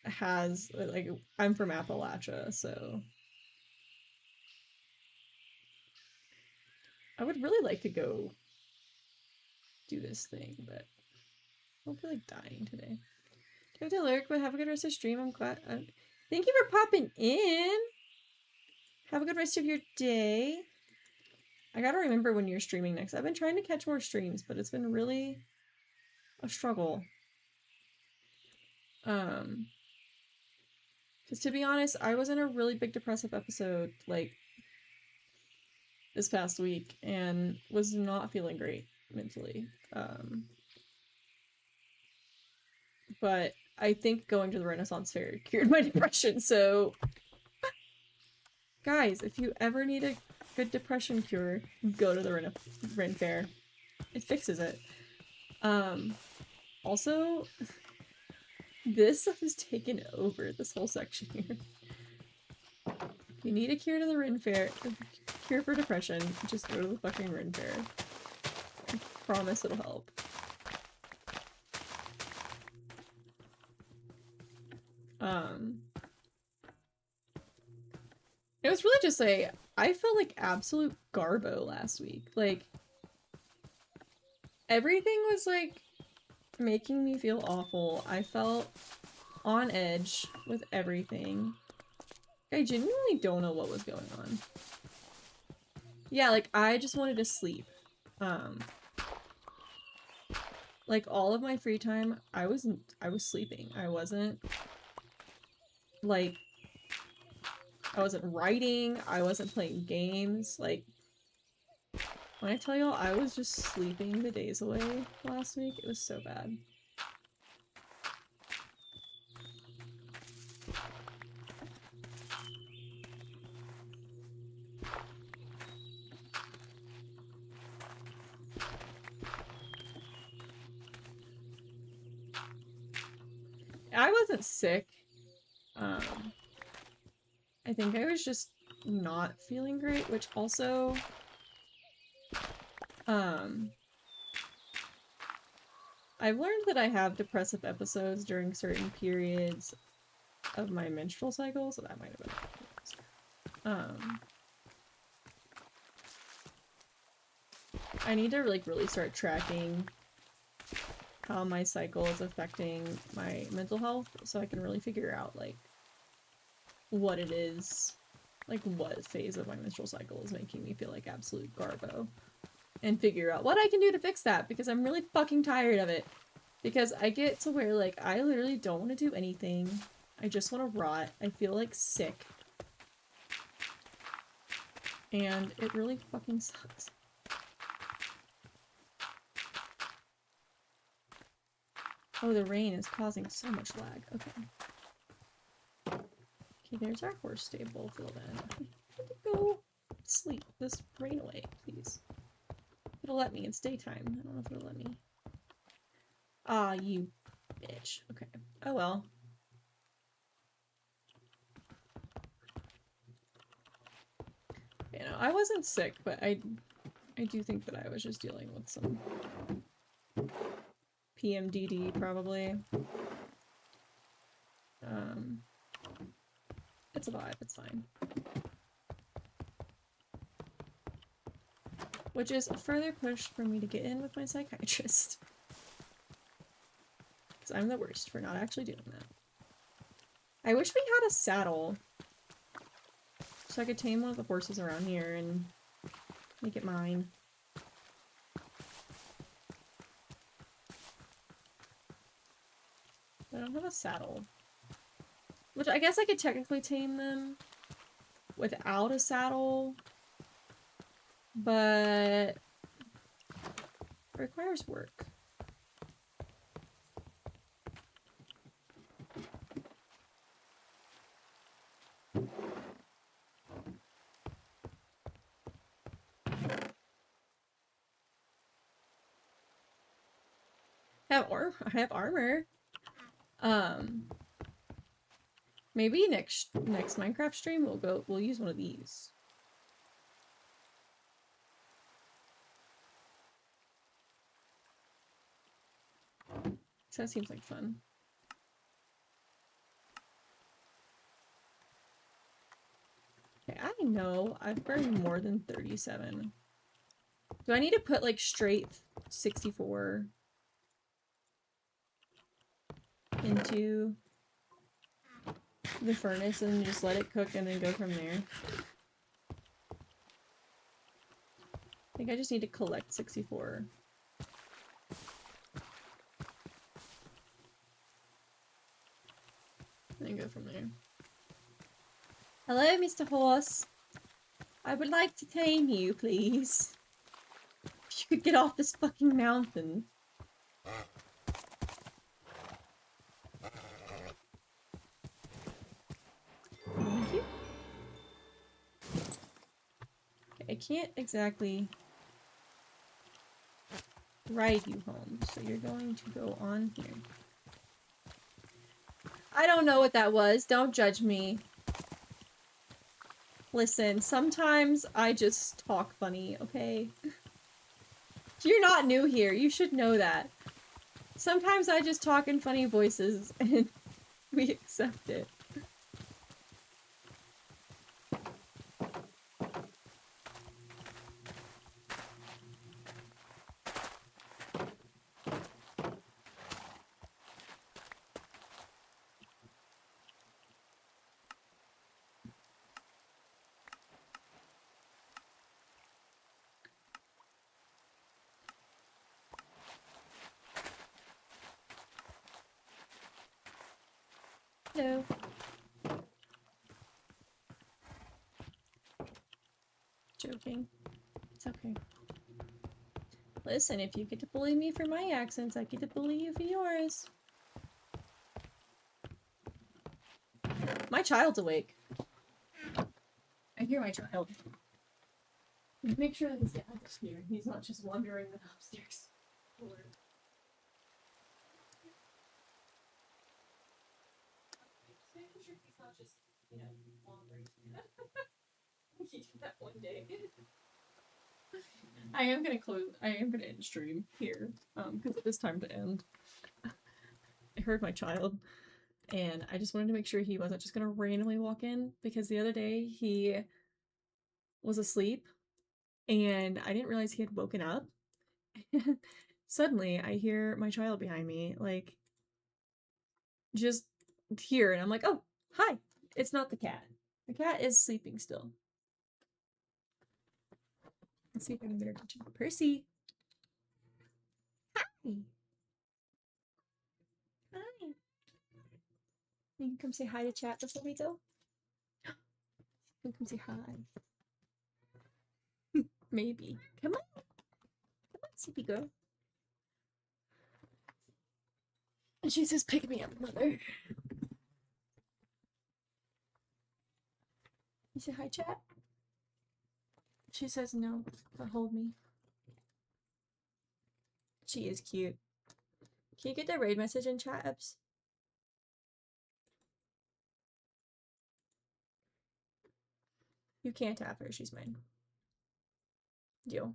[SPEAKER 1] has, like, I'm from Appalachia, so I would really like to go do this thing, but I don't feel like dying today. Do you have to lurk, but have a good rest of the stream. I'm glad. Thank you for popping in. Have a good rest of your day. I gotta remember when you're streaming next. I've been trying to catch more streams, but it's been really a struggle. Because to be honest, I was in a really big depressive episode, like, this past week, and was not feeling great mentally. But I think going to the Renaissance Fair cured my depression, so guys, if you ever need a good depression cure, go to the Ren Fair. It fixes it. Also, this stuff has taken over this whole section here. If you need a cure to the Ren Fair, cure for depression, just go to the fucking Ren Fair. I promise it'll help. It was really just I felt like absolute garbo last week. Like, everything was, like, making me feel awful. I felt on edge with everything. I genuinely don't know what was going on. Yeah, like, I just wanted to sleep. Like, all of my free time, I was sleeping. I wasn't like, I wasn't writing, I wasn't playing games, like, when I tell y'all I was just sleeping the days away last week, it was so bad. I wasn't sick. I think I was just not feeling great, which also, I've learned that I have depressive episodes during certain periods of my menstrual cycle, so that might have been I need to, like, really start tracking how my cycle is affecting my mental health, so I can really figure out, like, what it is, like, what phase of my menstrual cycle is making me feel like absolute garbo. And figure out what I can do to fix that, because I'm really fucking tired of it. Because I get to where, like, I literally don't want to do anything. I just want to rot. I feel, like, sick. And it really fucking sucks. Oh, the rain is causing so much lag. Okay. Okay, there's our horse stable filled in. I need to go sleep this rain away, please. It'll let me. It's daytime. I don't know if it'll let me. Ah, you bitch. Okay. Oh well. You know, I wasn't sick, but I do think that I was just dealing with some PMDD, probably. It's a vibe. It's fine. Which is a further push for me to get in with my psychiatrist. Because I'm the worst for not actually doing that. I wish we had a saddle. So I could tame one of the horses around here and make it mine. I don't have a saddle. Which I guess I could technically tame them without a saddle. But it requires work. I have armor. Maybe next Minecraft stream we'll use one of these. So that seems like fun. Okay, I know I've burned more than 37. Do I need to put like straight 64 into the furnace and just let it cook and then go from there? I think I just need to collect 64. And then go from there. Hello, Mr. Horse. I would like to tame you, please. If you could get off this fucking mountain. Thank you. Okay, I can't exactly ride you home, so you're going to go on here. I don't know what that was. Don't judge me. Listen, sometimes I just talk funny, okay? You're not new here. You should know that. Sometimes I just talk in funny voices, and we accept it. Hello. talking. It's okay. Listen, if you get to bully me for my accents, I get to bully you for yours. My child's awake. I hear my child. Make sure that his dad is here. He's not just wandering upstairs. Making sure he's not just, you know, wandering. He did that one day. I am gonna end stream here, because it is time to end. I heard my child, and I just wanted to make sure he wasn't just gonna randomly walk in, because the other day he was asleep, and I didn't realize he had woken up. Suddenly, I hear my child behind me, like, just here, and I'm like, oh, hi! It's not the cat. The cat is sleeping still. Let's see if I can get her attention. Percy! Hi! Hi! You can come say hi to chat before we go? You can come say hi. Maybe. Come on! Come on, sleepy girl. And she says, pick me up, mother. You say hi, chat? She says no, but hold me. She is cute. Can you get the raid message in chat, Ebbs? You can't have her, she's mine. Deal.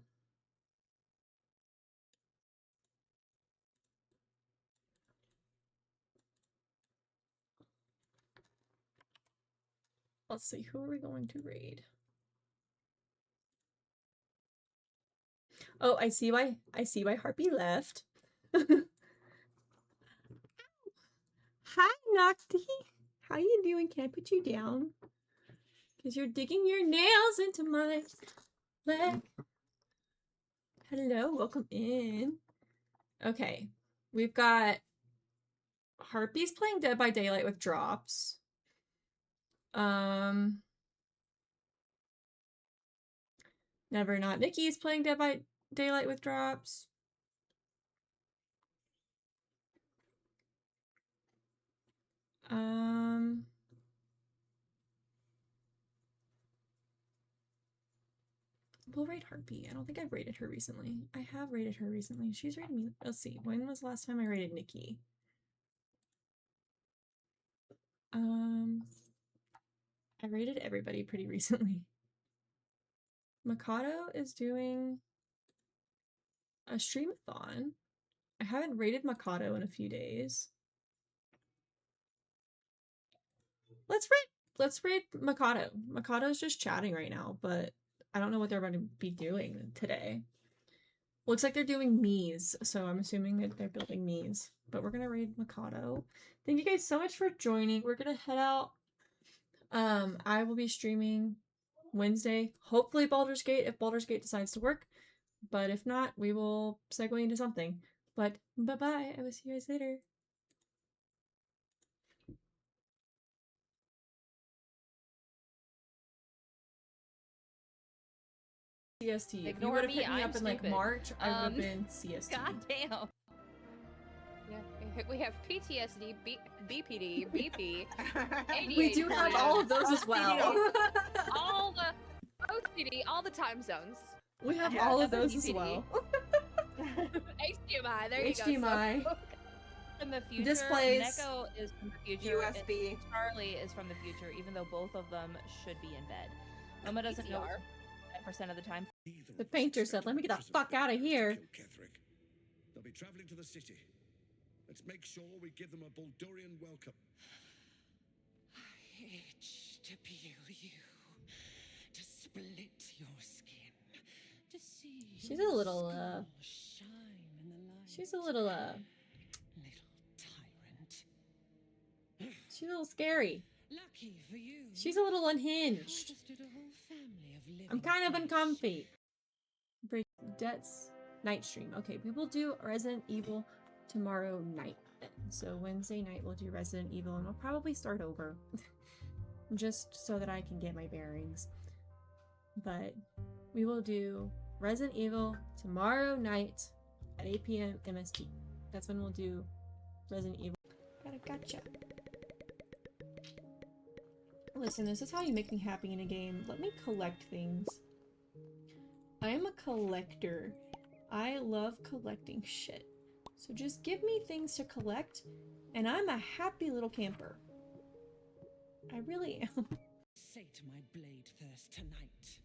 [SPEAKER 1] Let's see, who are we going to raid? Oh, I see why Harpy left. Hi, Nocty. How you doing? Can I put you down? Because you're digging your nails into my leg. Hello, welcome in. Okay, we've got Harpy's playing Dead by Daylight with drops. Never Not Nikki's playing Dead by Daylight with drops. We'll raid Harpy. I don't think I've raided her recently. I have raided her recently. She's raided me. Let's see. When was the last time I raided Nikki? I raided everybody pretty recently. Mikado is doing a streamathon. I haven't raided Mikado in a few days. Let's raid Mikado. Mikado's just chatting right now, but I don't know what they're going to be doing today. Looks like they're doing Mies, so I'm assuming that they're building Mies. But we're gonna raid Mikado. Thank you guys so much for joining. We're gonna head out. I will be streaming Wednesday. Hopefully Baldur's Gate, if Baldur's Gate decides to work. But if not, we will segue into something. But bye-bye. I will see you guys later. CST. If you would have picked me up in like March, I would have been CST.
[SPEAKER 6] God damn. Yeah, we have PTSD, BPD, BP, ADHD.
[SPEAKER 1] We do have all of those as well.
[SPEAKER 6] all the OCD, all the time zones.
[SPEAKER 1] We have all of those as well.
[SPEAKER 6] HDMI, there you go.
[SPEAKER 1] HDMI.
[SPEAKER 6] So, from the future,
[SPEAKER 1] Displays.
[SPEAKER 6] Neko is from the future.
[SPEAKER 11] USB.
[SPEAKER 6] Charlie is from the future, even though both of them should be in bed. Mama doesn't know 10% of the time.
[SPEAKER 1] The painter said, let me get the fuck out of here.
[SPEAKER 4] They'll be traveling to the city. Let's make sure we give them a Baldurian welcome.
[SPEAKER 8] I itch to peel you, to split your skin, to see
[SPEAKER 1] She's a little,
[SPEAKER 8] shine in the light.
[SPEAKER 1] she's a little,
[SPEAKER 8] Little tyrant.
[SPEAKER 1] she's a little scary.
[SPEAKER 8] Lucky for you.
[SPEAKER 1] She's a little unhinged. I'm kind of uncomfy. Break debts night stream. Okay, we will do Resident Evil tomorrow night. So Wednesday night we'll do Resident Evil and we'll probably start over. Just so that I can get my bearings. But we will do Resident Evil tomorrow night at 8 p.m. MST. That's when we'll do Resident Evil. Gotcha. Listen, this is how you make me happy in a game. Let me collect things. I am a collector. I love collecting shit. So just give me things to collect, and I'm a happy little camper. I really am.
[SPEAKER 8] Sate my blade thirst tonight.